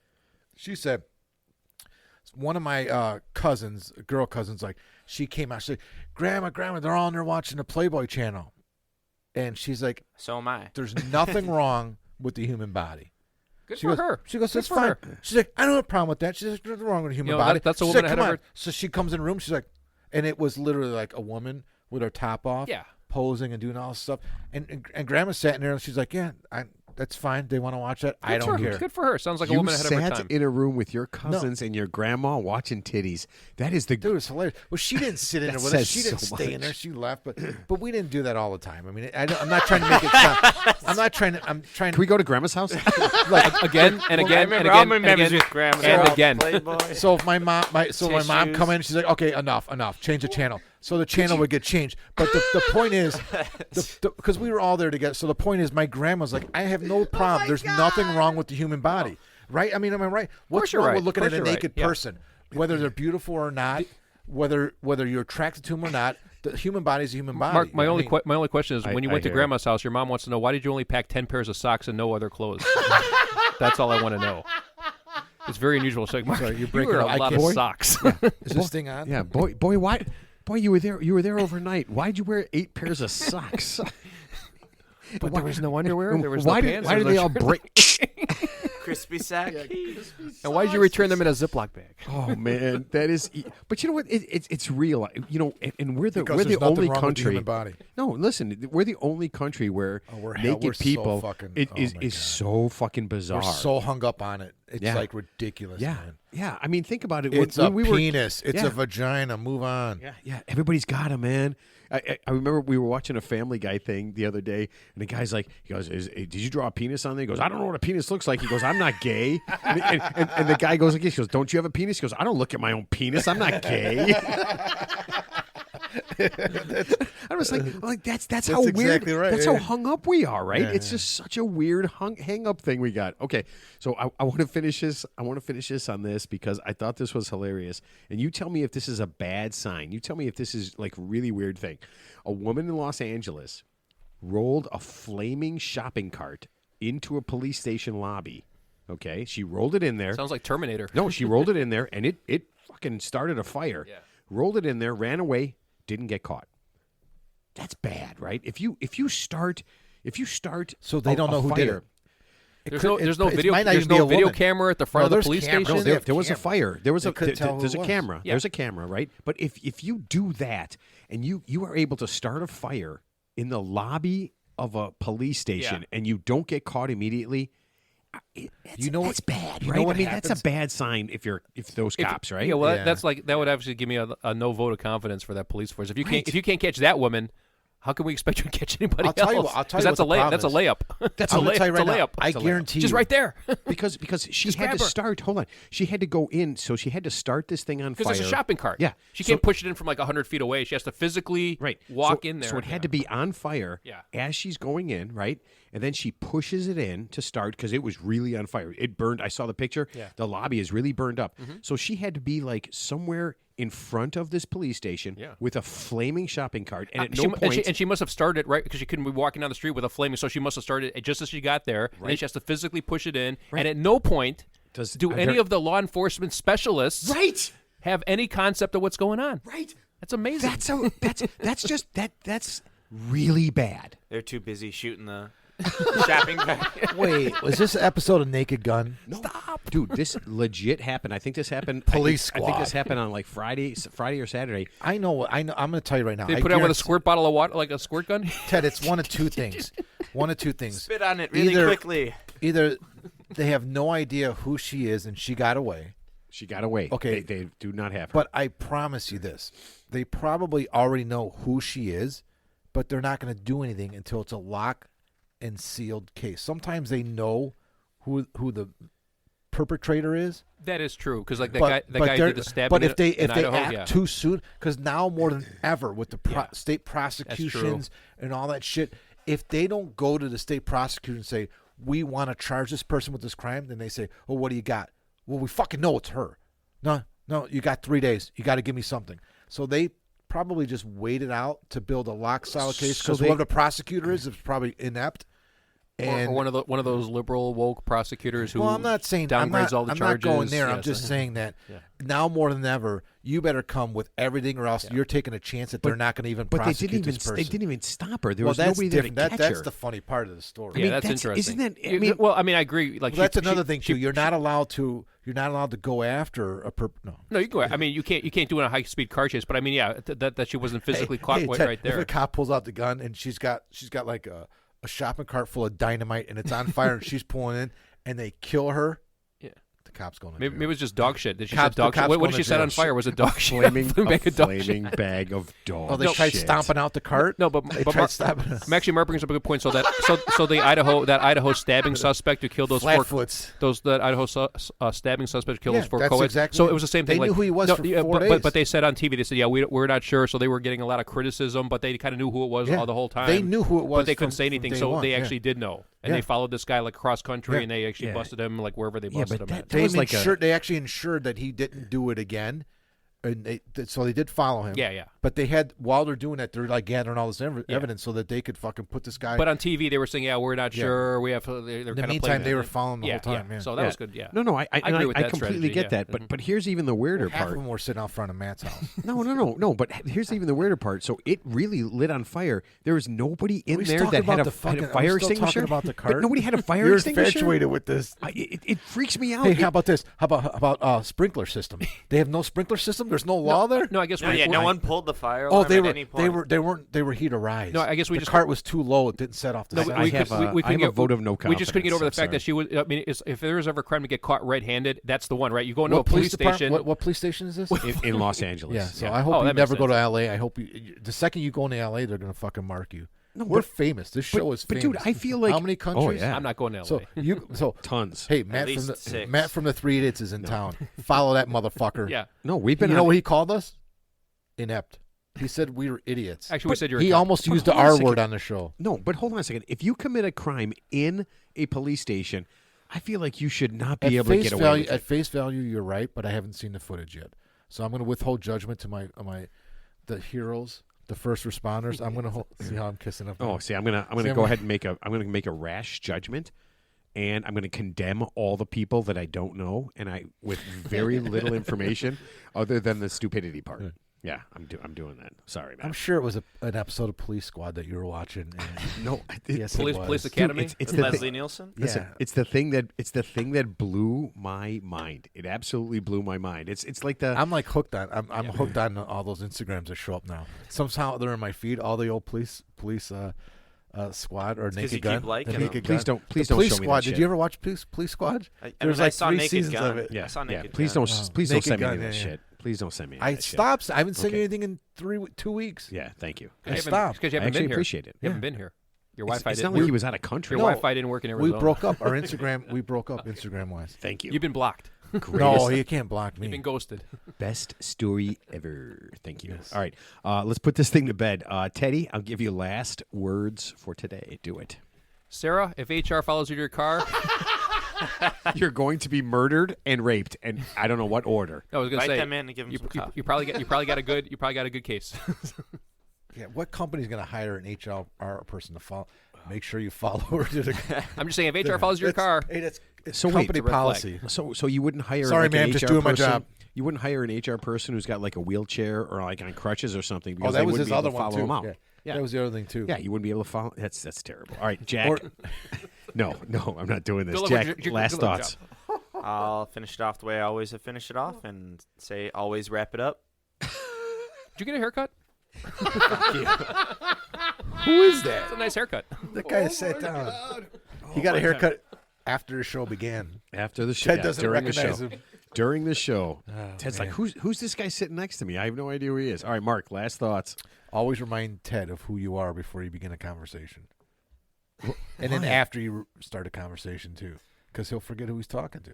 S3: She said, one of my girl cousins, like she came out. She said, "Grandma, they're all in there watching the Playboy Channel," and she's like,
S5: So am I.
S3: "There's nothing wrong with the human body."
S4: Good
S3: She
S4: for
S3: goes,
S4: her.
S3: She goes,
S4: Good
S3: "That's
S4: for
S3: fine."
S4: her.
S3: She's like, "I don't have a problem with that." She's like, "There's nothing wrong with the human
S4: You know,
S3: body."
S4: that's a
S3: She's
S4: woman
S3: like,
S4: ahead
S3: "Come
S4: of
S3: on."
S4: her-
S3: So she comes in the room. She's like, and it was literally like a woman with her top off,
S4: Yeah.
S3: posing and doing all this stuff. And Grandma sat in there and she's like, "Yeah, that's fine. They want to watch that. I
S4: Good
S3: don't
S4: for her.
S3: care."
S4: Good for her. Sounds like a
S2: You
S4: woman ahead of her
S2: sat
S4: time.
S2: in a room with your cousins and your grandma watching titties. That is the
S3: Dude, it's hilarious. Well, she didn't sit in there
S2: That
S3: with us.
S2: says
S3: She didn't
S2: so
S3: stay in
S2: much.
S3: there. She left, but we didn't do that all the time. I mean, I'm not trying to make it sound. I'm not trying to. I'm trying
S2: Can
S3: to.
S2: we go to grandma's house?
S3: Like,
S4: Again and
S5: I
S4: again and
S5: remember all
S4: again
S5: my
S4: and
S5: memories
S4: again.
S5: with grandma.
S4: and
S5: They're all
S4: again.
S5: Playboy.
S3: so if my mom, my mom
S5: Tissues.
S3: come in, she's like, "Okay, enough. Change the channel." So the channel would get changed. But the point is, because we were all there together. So the point is, my grandma's like, I have no problem. There's nothing wrong with the human body, right? I mean, am I right? What's
S4: you're
S3: wrong
S4: right.
S3: with looking
S4: Of
S3: at
S4: course
S3: a
S4: you're
S3: naked
S4: right. Yeah.
S3: person, whether they're beautiful or not, whether you're attracted to them or not? The human body is a human body.
S4: Mark, my
S3: You know
S4: only
S3: what I mean?
S4: my only question is, when you
S2: I
S4: went to
S2: hear
S4: Grandma's house, your mom wants to know, why did you only pack 10 pairs of socks and no other clothes? That's all I want to know. It's very unusual. It's like, Mark,
S3: Sorry, you're
S4: you
S3: breaking
S4: wear a
S3: up. I
S4: lot
S3: can't-
S4: of socks.
S3: Is this thing on?
S2: Yeah, boy, why? Boy, you were there overnight. Why'd you wear 8 pairs of socks?
S4: But there was no underwear. There was no
S2: why
S4: pants.
S2: did
S4: there
S2: they
S4: was
S2: all
S4: no
S2: break?
S5: Crispy sack.
S4: And why did you return them in a Ziploc bag?
S2: Oh man, that is. But you know what? It's real. You know, and we're the
S3: Because
S2: we're
S3: there's
S2: the
S3: nothing
S2: only
S3: wrong with the
S2: country.
S3: human body.
S2: No, listen, we're the only country where
S3: we're
S2: naked
S3: so
S2: people
S3: fucking-
S2: it
S3: oh
S2: is
S3: my
S2: is
S3: God.
S2: so fucking bizarre.
S3: We're so hung up on it. It's
S2: Yeah.
S3: like ridiculous,
S2: yeah,
S3: man.
S2: yeah. I mean, think about it.
S3: It's
S2: when
S3: a
S2: we were,
S3: penis. It's
S2: yeah.
S3: a vagina. Move on.
S2: Yeah, everybody's got them, man. I remember we were watching a Family Guy thing the other day, and the guy's like, he goes, "Did you draw a penis on there?" He goes, "I don't know what a penis looks like." He goes, "I'm not gay." And the guy goes like this, he goes, "Don't you have a penis?" He goes, "I don't look at my own penis. I'm not gay." I was like, that's how weird.
S3: exactly right,
S2: That's
S3: yeah.
S2: how hung up we are, right?
S3: Yeah,
S2: It's just such a weird hang up thing we got. Okay, so I want to finish this. I want to finish this on this because I thought this was hilarious. And you tell me if this is a bad sign. You tell me if this is like really weird thing. A woman in Los Angeles rolled a flaming shopping cart into a police station lobby. Okay, she rolled it in there.
S4: Sounds like Terminator.
S2: No, she rolled it in there, and it fucking started a fire.
S4: Yeah.
S2: Rolled it in there, ran away, didn't get caught. That's bad, right? If you start,
S3: So they don't know who did
S2: fire,
S3: it.
S4: There's no
S3: it
S4: video.
S3: might not
S4: There's
S3: even be
S4: no
S3: a
S4: video
S3: woman.
S4: camera at the front
S3: No,
S4: of the
S3: there's
S4: police
S3: cameras.
S4: station.
S2: No, there was a fire. There was
S3: They couldn't tell who
S2: there's
S3: it
S2: a
S3: was.
S2: camera.
S4: Yeah.
S2: There's a camera, right? But if you do that and you are able to start a fire in the lobby of a police station and you don't get caught immediately,
S3: You know
S2: that's
S3: what-
S2: bad,
S3: you know
S2: right?
S3: what
S2: I mean, that's
S3: happens?
S2: a bad sign if those cops, right?
S4: Yeah, well,
S3: Yeah.
S4: that's like that would actually give me a no vote of confidence for that police force. If you
S2: Right.
S4: can't catch that woman, how can we expect you to catch anybody
S3: I'll tell you
S4: else?
S3: what- I'll tell
S4: 'Cause
S3: you
S4: that's
S3: what
S4: a
S3: the
S4: layup.
S3: problem
S4: That's a
S3: is.
S4: layup. That's a
S3: I'm gonna
S4: layup.
S3: tell you
S4: It's a
S3: right now,
S4: layup.
S3: I
S2: It's a layup.
S3: guarantee
S4: Just
S3: you.
S4: right there.
S2: because she
S4: Just
S2: had to
S4: grab her.
S2: start. Hold on, she had to go in, so she had to start this thing on fire.
S4: Because it's a shopping cart.
S2: Yeah,
S4: She
S2: so-
S4: can't push it in from like 100 feet away. She has to physically walk
S2: so,
S4: in there.
S2: So it had to be on fire
S4: Yeah.
S2: as she's going in, right? And then she pushes it in to start because it was really on fire. It burned. I saw the picture.
S4: Yeah.
S2: The lobby is really burned up. So she had to be like somewhere in front of this police station
S4: Yeah.
S2: with a flaming shopping cart. And at
S4: She-
S2: no point.
S4: and she must have started right because she couldn't be walking down the street with a flaming. So she must have started just as she got there, and then she has to physically push it in.
S2: Right.
S4: And at no point
S2: Does-
S4: do
S2: are
S4: any
S2: there-
S4: of the law enforcement specialists
S2: right.
S4: have any concept of what's going on.
S2: Right.
S4: That's amazing.
S2: That's really bad.
S5: They're too busy shooting the shopping cart.
S3: Wait, was this an episode of Naked Gun?
S2: No. Stop, dude. This legit happened. I think this happened.
S3: Police
S2: I think this
S3: squad.
S2: happened on like Friday or Saturday.
S3: I know. I'm going to tell you right now.
S4: They
S3: I
S4: put it out with a
S3: guarantee-
S4: squirt bottle of water, like a squirt gun.
S3: Ted, it's one of two things. One of two things.
S5: Spit on it really
S3: Either-
S5: quickly.
S3: Either they have no idea who she is and she got away,
S2: She got away.
S3: Okay.
S2: They do not have her.
S3: but I promise you this: they probably already know who she is, but they're not going to do anything until it's a lock and sealed case. Sometimes they know who the perpetrator is.
S4: That is true because like that
S3: but,
S4: guy,
S3: but
S4: did
S3: they're-
S4: the stabbing.
S3: But if they
S4: in Idaho,
S3: act
S4: yeah.
S3: too soon, because now more than ever with the
S4: Yeah.
S3: state prosecutions and all that shit, if they don't go to the state prosecutor and say we want to charge this person with this crime, then they say, "Well, what do you got?" Well, we fucking know it's her. No, you got 3 days. You got to give me something. So they probably just waited out to build a lock solid case
S2: So
S3: because
S2: they-
S3: whoever the prosecutor is probably inept. And
S4: or one of those liberal woke prosecutors who
S3: well, I'm not saying
S4: downgrades all the
S3: I'm
S4: charges.
S3: not going there. I'm
S4: Yes.
S3: just saying that
S4: Yeah.
S3: now more than ever, you better come with everything, or else you're taking a chance that they're not going to even
S2: But they
S3: prosecute
S2: didn't even
S3: this person.
S2: they didn't even stop her. There
S3: well,
S2: was
S3: that's
S2: nobody there to
S3: different.
S2: catch
S3: That's
S2: her.
S3: the funny part of the story.
S4: Yeah,
S2: mean,
S4: that's
S2: that's-
S4: interesting.
S2: isn't that- I mean-
S4: well, I mean, I agree. Like,
S3: Well, that's
S4: she-
S3: another
S4: she-
S3: thing
S4: she-
S3: too. You're not allowed to go after a no.
S4: No, you go. I mean, you can't do it in a high speed car chase. But I mean, yeah, that she wasn't physically caught
S3: Hey,
S4: right,
S3: Ted,
S4: right
S3: If
S4: there.
S3: a cop pulls out the gun and she's got like a shopping cart full of dynamite and it's on fire and she's pulling in and they kill her,
S4: Yeah.
S3: the the cops going to
S4: Maybe,
S3: do.
S4: maybe it was just dog shit. Did she
S3: Cops-
S4: set dog
S3: the
S4: shit?
S3: cops
S4: What
S3: going
S4: did
S3: to
S4: she set
S3: jail.
S4: on fire? Was it dog shit?
S2: flaming,
S4: Bag of dog shit.
S2: flaming bag of dog
S3: Oh, they tried
S2: shit.
S3: stomping out the cart.
S4: No, but
S3: they
S4: but
S3: tried
S4: Mark,
S3: stopping.
S4: actually, Mark brings up a good point. So the Idaho stabbing suspect who killed those four
S3: Flatfoots.
S4: that Idaho stabbing suspect who killed those four
S3: that's
S4: co-eds.
S3: exactly
S4: so
S3: it.
S4: it was the same
S3: They
S4: thing.
S3: knew
S4: like,
S3: who he was
S4: no,
S3: for
S4: yeah,
S3: 4
S4: but,
S3: days.
S4: But they said on TV, they said, yeah, we're not sure. So they were getting a lot of criticism, but they kind of knew who it was
S3: Yeah.
S4: all the whole time.
S3: They knew who it was
S4: but they couldn't
S3: from-
S4: say
S3: from
S4: anything.
S3: day
S4: So
S3: one,
S4: they
S3: yeah.
S4: actually did know, and
S3: Yeah.
S4: they followed this guy like cross country,
S3: Yeah.
S4: and they actually
S2: Yeah.
S4: busted him like wherever they
S2: Yeah,
S4: busted
S2: but
S4: him
S2: that-
S4: at.
S3: They
S2: was like
S3: they actually ensured that he didn't do it again, and so they did follow him.
S4: Yeah.
S3: But they had while they're doing that, they're like gathering all this evidence so that they could fucking put this guy.
S4: But on TV, they were saying, "Yeah, we're not
S3: Yeah.
S4: sure. We have." They're
S3: in the
S4: kind of
S3: meantime,
S4: playing
S3: they
S4: it.
S3: were following the
S4: yeah,
S3: whole time.
S4: Yeah.
S3: Yeah.
S4: So that was good. Yeah.
S2: No, I
S4: agree with that
S2: completely
S4: strategy,
S2: get
S4: yeah.
S2: that. But
S4: Mhm.
S2: but here's even the weirder
S3: Half of
S2: part.
S3: them were sitting out front of Matt's house.
S2: No. But here's even the weirder part. So it really lit on fire. There was nobody in
S3: We
S2: there
S3: talking
S2: that had
S3: about
S2: a,
S3: the fucking-
S2: had a
S3: are we
S2: fire
S3: still
S2: extinguisher.
S3: talking about the
S2: But
S3: cart?
S2: nobody had a fire
S3: You're
S2: extinguisher.
S3: infatuated with this.
S2: It freaks me out.
S3: Hey, how about this? How about sprinkler system? They have no sprinkler system. There's no law there.
S4: No, I guess
S5: No,
S4: we.
S5: yeah,
S4: we-
S5: no one pulled the fire
S3: Oh,
S5: alarm
S3: they
S5: at
S3: were
S5: any point.
S3: they were heat or rise.
S4: No, I guess we
S3: the
S4: just-
S3: cart was too low. It didn't set off the
S4: No,
S3: sign.
S2: I have a vote of no
S4: We just couldn't get over the
S2: confidence. I'm
S4: fact that she was. I mean, if there was ever a crime to get caught red-handed, that's the one, right? You go into a
S3: What
S4: police
S3: department-
S4: station.
S3: What police station is this?
S2: in Los Angeles.
S3: Yeah, so
S2: Yeah.
S3: I hope
S4: Oh,
S3: you
S4: that makes
S3: never go to
S4: sense.
S3: L.A. I hope the second you go into L.A., they're going to fucking mark you.
S2: No,
S3: We're
S2: but-
S3: famous. This show is
S2: but
S3: famous.
S2: dude, I feel like
S3: how many countries?
S2: yeah.
S4: I'm not going to LA.
S3: So
S2: Tons.
S3: Hey, Matt
S5: least
S3: from the
S5: 6.
S3: Matt from the Three Idiots is in town. Follow that motherfucker.
S4: yeah.
S2: No, we've been.
S3: You know
S2: on-
S3: what he called us? Inept. He said we were idiots.
S4: Actually, we said you're.
S3: He
S4: a cop.
S3: almost used the
S2: hold on a
S3: R
S2: second.
S3: word on the show.
S2: No, but hold on a second. If you commit a crime in a police station, I feel like you should not be able to get away with
S3: At
S2: it.
S3: face value, you're right, but I haven't seen the footage yet. So I'm going to withhold judgment to the heroes, the first responders. I'm going to see how I'm kissing up.
S2: Oh, see, I'm gonna go ahead and make a rash judgment, and I'm gonna condemn all the people that I don't know, and I with very little information other than the stupidity part. Yeah, I'm doing that. Sorry, man.
S3: I'm sure it was an episode of Police Squad that you were watching. And
S2: No,
S3: yes,
S4: Police
S3: it was.
S4: Police
S2: Dude,
S4: Academy.
S2: it's the
S5: Leslie
S2: thing.
S5: Nielsen.
S2: Listen,
S3: Yeah.
S2: it's the thing that blew my mind. It absolutely blew my mind. It's like the
S3: I'm like hooked on. I'm hooked on all those Instagrams that show up now. Somehow they're in my feed. All the old police squad or
S5: 'cause
S3: Naked
S5: you
S3: Gun.
S5: keep liking
S3: The
S5: them.
S3: Naked
S2: Please
S3: Gun.
S2: don't- please
S3: The
S2: don't
S3: Police
S2: show me
S3: Squad.
S2: that
S3: Did
S2: shit.
S3: you ever watch Police Squad?
S5: I
S3: There's
S5: mean, I
S3: like
S5: saw
S3: 3
S5: Naked
S3: seasons
S5: Gun.
S3: of it.
S2: yeah,
S5: I saw Naked
S2: Please
S5: Gun.
S2: don't
S3: Naked
S2: send me
S3: Gun,
S2: any of that
S3: yeah, yeah.
S2: shit. Please don't send me. Any
S3: I
S2: of that shit.
S3: stopped. I haven't seen
S2: Okay.
S3: anything in 2 weeks.
S2: Yeah, thank you.
S3: I stopped.
S4: because you
S2: I
S4: haven't
S2: actually
S4: been here.
S2: appreciate it.
S4: You haven't been here. Your
S2: It's,
S4: Wi-Fi.
S2: it's
S4: didn't
S2: not like
S4: work.
S2: he was out of country.
S4: Your Wi-Fi didn't work in Arizona.
S3: We broke up. Our Instagram. We broke up Instagram wise.
S2: Thank you.
S4: You've been blocked.
S3: No, you can't block me.
S4: You've been ghosted.
S2: Best story ever. Thank you.
S3: Yes.
S2: All right, let's put this thing to bed. Teddy, I'll give you last words for today. Do it.
S4: Sarah, if HR follows you to your car,
S2: You're going to be murdered and raped, and I don't know what order.
S4: I was going to
S5: Invite
S4: say
S5: them in and give them some coffee.
S4: you probably got a good case.
S3: Yeah, what company's going to hire an HR person to follow? Make sure you follow her to the.
S4: I'm just saying, if HR follows your car,
S3: Hey, that's it's
S2: So wait,
S3: company
S2: it's a
S4: red flag.
S3: policy.
S2: So you wouldn't hire
S3: Sorry,
S2: like
S3: ma'am,
S2: an
S3: just
S2: HR
S3: doing my
S2: person?
S3: job.
S2: You wouldn't hire an HR person who's got like a wheelchair or like on crutches or something
S3: Oh,
S2: because
S3: that
S2: they
S3: was
S2: wouldn't
S3: his
S2: be able
S3: other
S2: to
S3: one
S2: follow
S3: too.
S2: him out.
S3: Yeah.
S2: Yeah.
S3: That was the other thing too.
S2: Yeah, you wouldn't be able to follow. That's terrible. All right, Jack.
S3: Or-
S2: no, I'm not doing this.
S4: Good luck
S2: Jack,
S4: with your-
S2: last
S4: good luck
S2: thoughts.
S5: I'll finish it off the way I always have finished it off and say always wrap it up.
S4: did you get a haircut?
S3: Who is that?
S4: It's a nice haircut.
S3: That guy sat down. He got a haircut after the show began.
S2: After the show,
S3: Ted
S2: yeah,
S3: doesn't
S2: during the
S3: recognize
S2: show.
S3: him.
S2: During the show,
S3: Oh,
S2: Ted's
S3: man.
S2: like, "Who's this guy sitting next to me? I have no idea who he is." All right, Mark. Last thoughts.
S3: Always remind Ted of who you are before you begin a conversation. And then after you start a conversation too, because he'll forget who he's talking to.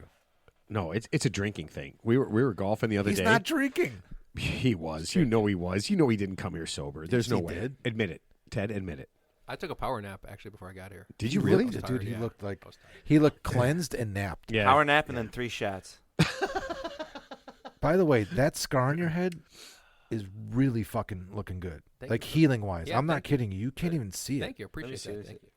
S2: No, it's a drinking thing. We were golfing the other
S3: He's
S2: day.
S3: not drinking.
S2: He was. You know he was. You know he didn't come here sober. There's
S3: Yes,
S2: no
S3: he
S2: way.
S3: did.
S2: Admit it, Ted. Admit it.
S4: I took a power nap actually before I got here.
S2: Did you really?
S4: I was
S3: Dude,
S4: tired,
S3: he
S4: yeah.
S3: looked like
S4: I was tired.
S3: he looked cleansed and napped.
S2: Yeah.
S5: Power nap and then 3 shots.
S3: By the way, that scar on your head is really fucking looking good.
S4: Thank
S3: like
S4: you.
S3: healing wise.
S4: Yeah,
S3: I'm not
S4: thank you.
S3: kidding you. You can't even see it.
S4: Thank you. Appreciate
S5: see
S4: that.
S5: this.
S4: Thank you.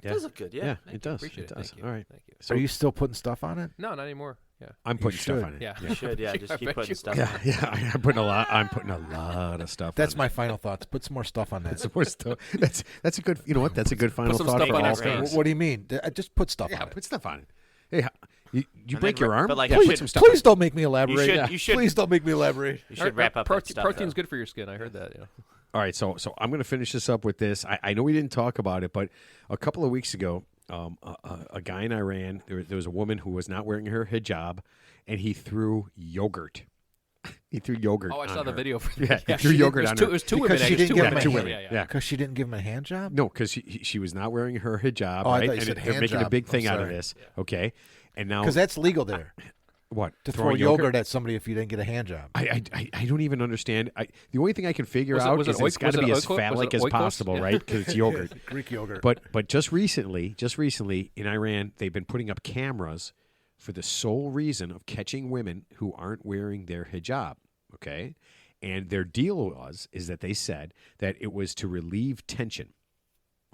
S2: Yeah.
S5: It does look good, yeah.
S2: Yeah,
S4: Thank
S2: it
S4: you.
S2: does.
S4: Appreciate
S2: It
S4: it.
S2: does.
S4: Thank you.
S2: All right.
S4: Thank you.
S2: So
S3: Are you still putting stuff on it?
S4: No, not anymore. Yeah.
S2: I'm putting stuff
S3: should.
S2: on it.
S4: Yeah.
S5: You should, yeah.
S4: I
S5: Just keep
S4: bet
S5: putting
S4: you
S5: stuff
S2: Yeah,
S5: on.
S2: yeah. I'm putting a lot of stuff.
S3: That's
S2: on
S3: my final thoughts. Put some more stuff on that.
S2: That's more stuff. That's a good. You know what? That's a good final
S4: some
S2: thought
S4: stuff
S2: for
S4: on
S2: all
S4: our
S2: things.
S4: face.
S3: What do you mean? Just put stuff
S2: Yeah,
S3: on it.
S2: put stuff on it. Hey, you
S5: And
S2: break
S5: then
S2: your
S5: ra-
S2: arm?
S5: but, like,
S2: Yeah,
S5: you
S2: put
S5: should-
S2: some stuff.
S3: Please don't make me elaborate.
S5: You should-
S3: Please don't make me elaborate.
S5: You should wrap up that stuff.
S4: Protein's
S5: though.
S4: good for your skin. I heard that. Yeah.
S2: All right, so I'm going to finish this up with this. I know we didn't talk about it, but a couple of weeks ago, a guy in Iran. There was a woman who was not wearing her hijab, and he threw yogurt. He threw yogurt.
S4: Oh, I
S2: on
S4: saw the
S2: her.
S4: video.
S2: Yeah, he
S4: she
S2: threw
S4: did-
S2: yogurt
S4: it was
S2: on
S4: two,
S2: her.
S4: It was two
S3: Because
S4: women.
S3: she
S4: It was
S3: didn't
S4: two
S3: give
S4: women.
S3: him a
S2: women.
S4: Yeah.
S2: Yeah.
S3: Because she didn't give him a hand job.
S2: No, because she was not wearing her hijab,
S3: Oh, I
S2: right?
S3: thought you
S2: And
S3: said
S2: they're
S3: hand
S2: making a
S3: job.
S2: big
S3: I'm
S2: thing out of
S3: sorry.
S2: this. Okay, and now
S3: Because that's legal there
S2: what
S3: to throw
S2: throwing
S3: yogurt at somebody if you didn't get a hand job.
S2: I don't even understand. The only thing I can figure
S4: Was it-
S2: out
S4: was it
S2: is it's
S4: oik-
S2: got to
S4: was it
S2: be as
S4: oikos? Was it
S2: phallic as
S4: oikos?
S2: possible,
S4: Yeah.
S2: right? Because it's yogurt.
S3: Greek yogurt.
S2: But just recently in Iran, they've been putting up cameras for the sole reason of catching women who aren't wearing their hijab. Okay, and their deal is that they said that it was to relieve tension.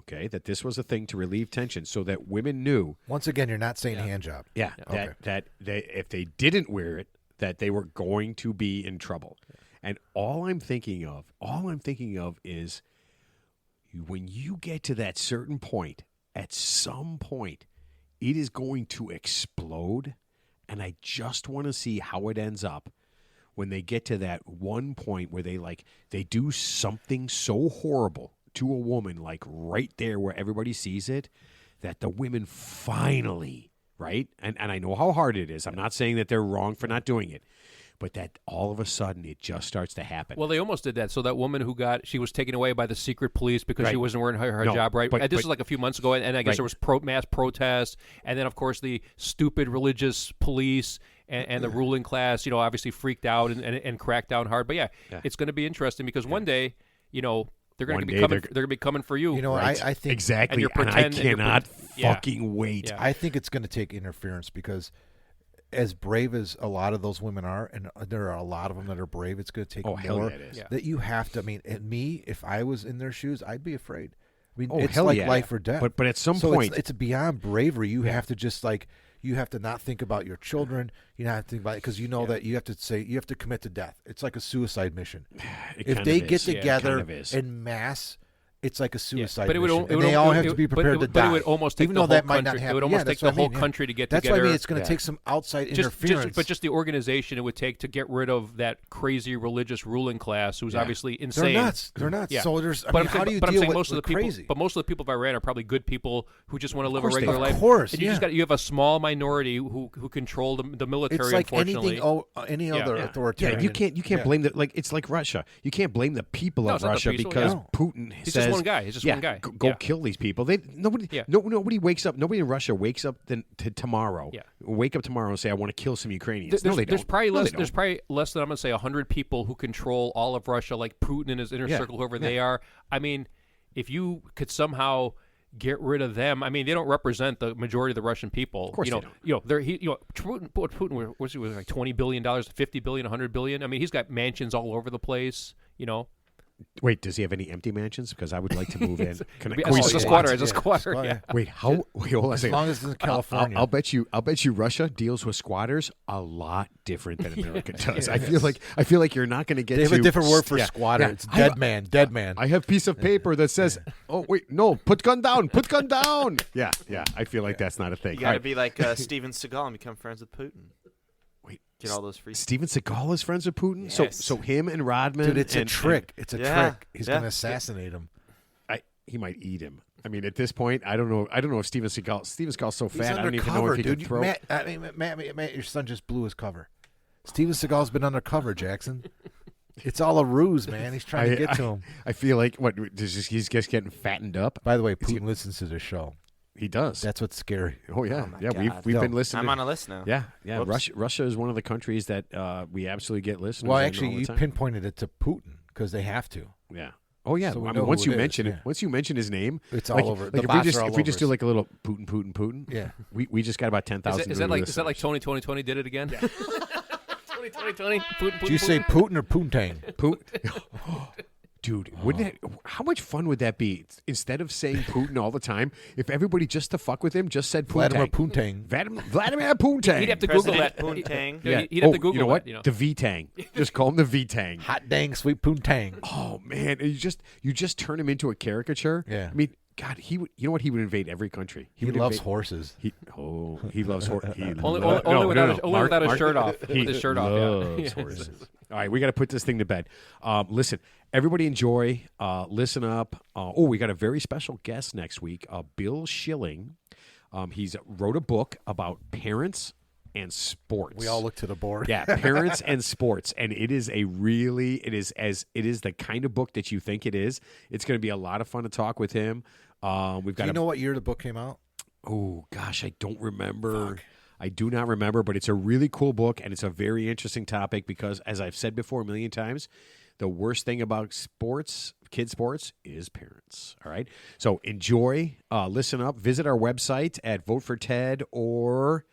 S2: Okay, that this was a thing to relieve tension, so that women knew.
S3: Once again, you're not saying hand job.
S2: Yeah,
S3: Okay.
S2: that they, if they didn't wear it, that they were going to be in trouble. And all I'm thinking of is when you get to that certain point, at some point, it is going to explode. And I just want to see how it ends up when they get to that one point where they do something so horrible to a woman, like right there where everybody sees it, that the women finally, right? And I know how hard it is. I'm not saying that they're wrong for not doing it, but that all of a sudden it just starts to happen.
S4: Well, they almost did that. So that woman who she was taken away by the secret police because she
S2: Right.
S4: wasn't wearing her
S2: No,
S4: hijab, right?
S2: but-
S4: And this
S2: but-
S4: was like a few months ago, and I guess
S2: Right.
S4: there was mass protests, and then of course the stupid religious police and the ruling class, obviously freaked out and cracked down hard. But yeah. It's going to be interesting because one day, they're going
S2: One
S4: to be
S2: day
S4: coming.
S2: they're-
S4: They're going to be coming for you.
S3: You know,
S2: Right.
S3: I think
S2: exactly,
S4: and you're
S2: and I
S4: pretend- and you're
S2: cannot
S4: yeah.
S2: fucking wait.
S4: Yeah.
S3: I think it's going to take interference because as brave as a lot of those women are, and there are a lot of them that are brave, it's going to take
S2: Oh, hell
S3: more
S2: yeah, it is.
S4: Yeah.
S3: that you have to. I mean, and me, if I was in their shoes, I'd be afraid. I mean,
S2: Oh,
S3: it's
S2: hell
S3: like
S2: yeah.
S3: life or death.
S2: But at some
S3: so
S2: point,
S3: it's beyond bravery. You have to just you have to not think about your children. You have to think about it because you know that you have to commit to death. It's like a suicide mission.
S2: it
S3: If
S2: kind
S3: they
S2: of
S3: get
S2: is. Yeah, it
S3: together
S2: kind of is.
S3: en masse, it's like a suicide
S4: But it would,
S3: mission.
S4: it
S3: And
S4: would,
S3: they all
S4: it
S3: have
S4: would-
S3: to be
S4: but
S3: prepared
S4: it,
S3: to
S4: but
S3: die.
S4: it would almost take
S3: even
S4: the
S3: though
S4: whole
S3: that might
S4: country.
S3: not happen.
S4: It would almost
S3: yeah,
S4: take
S3: that's
S4: the
S3: what I
S4: whole
S3: mean, yeah.
S4: country to get
S3: That's
S4: together.
S3: why I mean it's going to
S4: Yeah.
S3: take some outside
S4: just,
S3: interference.
S4: but just the organization it would take to get rid of that crazy religious ruling class who's obviously
S3: They're
S4: insane.
S3: nuts. They're nuts.
S4: Yeah.
S3: So there's. I
S4: But
S3: mean,
S4: I'm
S3: how
S4: saying,
S3: do you
S4: but I'm
S3: deal
S4: saying
S3: with
S4: most of the people,
S3: crazy?
S4: but most of the people of Iran are probably good people who just want to live a
S2: course they
S4: regular
S2: are.
S4: life.
S3: Of course,
S4: and you just
S3: yeah.
S4: you have a small minority who control the military.
S3: It's like
S4: unfortunately,
S3: anything. Any other
S4: Yeah.
S3: authoritarian.
S2: Yeah, you can't blame the it's like Russia. You can't blame the people
S4: No,
S2: of
S4: it's not the
S2: Russia
S4: people,
S2: because
S3: yeah.
S2: Putin
S4: He's
S2: says
S4: just one guy. He's just one guy.
S2: Go
S4: Yeah.
S2: kill these people. Nobody
S4: Yeah.
S2: nobody wakes up. Nobody in Russia wakes up to tomorrow.
S4: Yeah.
S2: Wake up tomorrow and say I want to kill some Ukrainians.
S4: There's,
S2: no, they
S4: there's
S2: don't.
S4: probably
S2: No,
S4: less.
S2: they
S4: There's
S2: don't.
S4: probably less than I'm going to say 100 people who control all of Russia, like Putin and his inner
S2: Yeah.
S4: circle, whoever they are. I mean, if you could somehow get rid of them, I mean, they don't represent the majority of the Russian people. Of
S2: course
S4: you know,
S2: they don't.
S4: they're Putin was like $20 billion, $50 billion, $100 billion. I mean, he's got mansions all over the place.
S2: Wait, does he have any empty mansions? Because I would like to move in. Can
S4: As
S2: we
S4: a
S2: squat?
S4: squatter, as a
S3: Yeah,
S4: squatter.
S3: squat,
S4: Yeah.
S2: Wait, how? Wait, hold on a
S3: As
S2: second.
S3: long as it's in California.
S2: I'll bet you Russia deals with squatters a lot different than America does. I feel like you're not going to get.
S3: They have
S2: to,
S3: a different word for
S2: yeah,
S3: squatter.
S2: yeah.
S3: It's dead man. Dead man.
S2: I have piece of paper that says, "Oh wait, no, put gun down, put gun down." Yeah. I feel like that's not a thing.
S5: You got
S2: All
S5: to
S2: right.
S5: be like Steven Seagal and become friends with Putin.
S2: Wait,
S5: Get all those free.
S2: Steven Seagal is friends with Putin.
S5: Yes.
S2: So him and Rodman.
S3: Dude, it's a
S2: and-
S3: trick. It's a
S5: Yeah,
S3: trick. He's
S5: yeah.
S3: going to assassinate him.
S2: he might eat him. I mean, at this point, I don't know if Steven Seagal's so
S3: He's
S2: fat. I don't even know
S3: undercover,
S2: if he
S3: dude.
S2: can throw.
S3: Matt, your son just blew his cover. Steven Seagal's been undercover, Jackson. It's all a ruse, man. He's trying to get to him.
S2: I feel like he's just getting fattened up.
S3: By the way, Putin listens to the show.
S2: He does.
S3: That's what's scary.
S2: Oh yeah,
S5: my
S2: yeah.
S5: God.
S2: We've
S3: No.
S2: been listening.
S5: I'm on a list now.
S2: Yeah.
S5: Whoops.
S2: Russia is one of the countries that we absolutely get listeners.
S3: Well,
S2: in
S3: actually,
S2: all the
S3: you
S2: time.
S3: pinpointed it to Putin because they have to.
S2: Yeah. Oh yeah.
S3: So we
S2: I
S3: know
S2: mean, once
S3: who
S2: you
S3: it is,
S2: mention it,
S3: yeah.
S2: once you mention his name,
S3: It's
S2: like,
S3: all over.
S2: Like
S3: The
S2: if we
S3: bots
S2: just
S3: are all
S2: if we just
S3: over
S2: do
S3: us.
S2: like a little Putin.
S3: Yeah.
S2: We just got about 10,000.
S4: Is that like Tony did it again? 20 Putin.
S3: Did you say Putin or Poontang?
S2: Putin? Dude, wouldn't it? How much fun would that be? Instead of saying Putin all the time, if everybody just to fuck with him just said Putin.
S3: Vladimir Poontang.
S2: Vladimir Putin.
S4: He'd have to Google
S5: President
S4: that.
S5: Poontang.
S4: Yeah, he'd have to Google
S2: you know what?
S4: that.
S2: The V-Tang. Just call him the V-Tang.
S3: Hot dang sweet Poontang.
S2: Oh man, and you just turn him into a caricature.
S3: Yeah.
S2: I mean, God, he would. You know what? He would invade every country.
S3: He
S2: would
S3: loves
S2: invade-
S3: horses.
S2: He loves horses.
S4: Only without his shirt off. With his shirt off.
S2: He
S4: Yeah.
S2: loves
S4: Yeah.
S2: horses. All right, we got to put this thing to bed. Listen, everybody enjoy. Listen up. We got a very special guest next week, Bill Schilling. He's wrote a book about parents and sports.
S3: We all look to the board.
S2: Yeah, parents and sports, and it is the kind of book that you think it is. It's going to be a lot of fun to talk with him. We've got.
S3: Do you know what year the book came out?
S2: Oh gosh, I don't remember. I do not remember, but it's a really cool book, and it's a very interesting topic because, as I've said before a million times, the worst thing about sports, kid sports, is parents. All right? So enjoy, listen up, visit our website at Vote for Ted or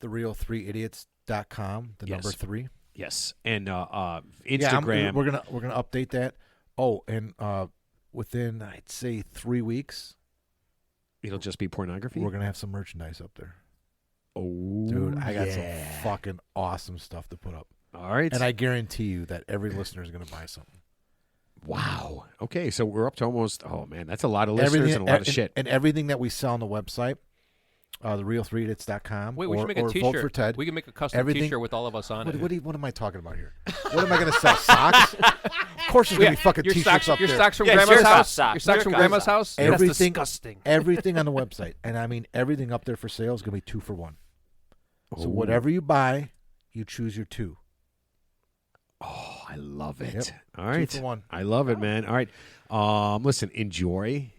S3: thereal3idiots.com, the
S2: Yes.
S3: number 3.
S2: yes, and
S3: Yeah,
S2: Instagram.
S3: we're gonna update that. Oh, and within I'd say 3 weeks,
S2: It'll just be pornography.
S3: we're gonna have some merchandise up there.
S2: Oh,
S3: Dude, I got
S2: yeah.
S3: some fucking awesome stuff to put up.
S2: All right.
S3: And I guarantee you that every listener is going to buy something.
S2: Wow. Okay, so we're up to almost. Oh man, that's a lot of listeners and a lot of shit.
S3: And everything that we sell on the website, thereal3idiots.com.
S4: Wait, we should make a
S3: Vote
S4: T-shirt.
S3: for Ted.
S4: We can make a custom
S3: Everything-
S4: T-shirt with all of us on it.
S3: What am I talking about here? What am I going to sell? Socks? Of course, there's going to be fucking
S4: your
S3: T-shirts
S4: socks,
S3: up
S4: your
S3: there.
S4: socks from
S5: Yeah,
S4: Grandma's
S5: Sheriff's
S4: house.
S5: socks.
S4: Your socks from
S5: Sheriff's
S4: Grandma's
S5: socks.
S4: house. That's
S3: Everything-
S4: disgusting.
S3: Everything on the website, and I mean everything up there for sale is going to be 2 for 1. So whatever you buy, you choose your 2.
S2: Oh, I love it.
S3: Yep.
S2: All right.
S3: 2 for 1.
S2: I love it, man. All right. Listen, enjoy.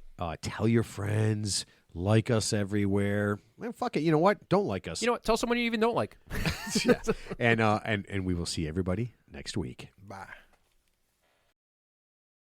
S2: Tell your friends. Like us everywhere. Man, fuck it. You know what? Don't like us.
S4: You know what? Tell someone you even don't like.
S2: And we will see everybody next week.
S3: Bye.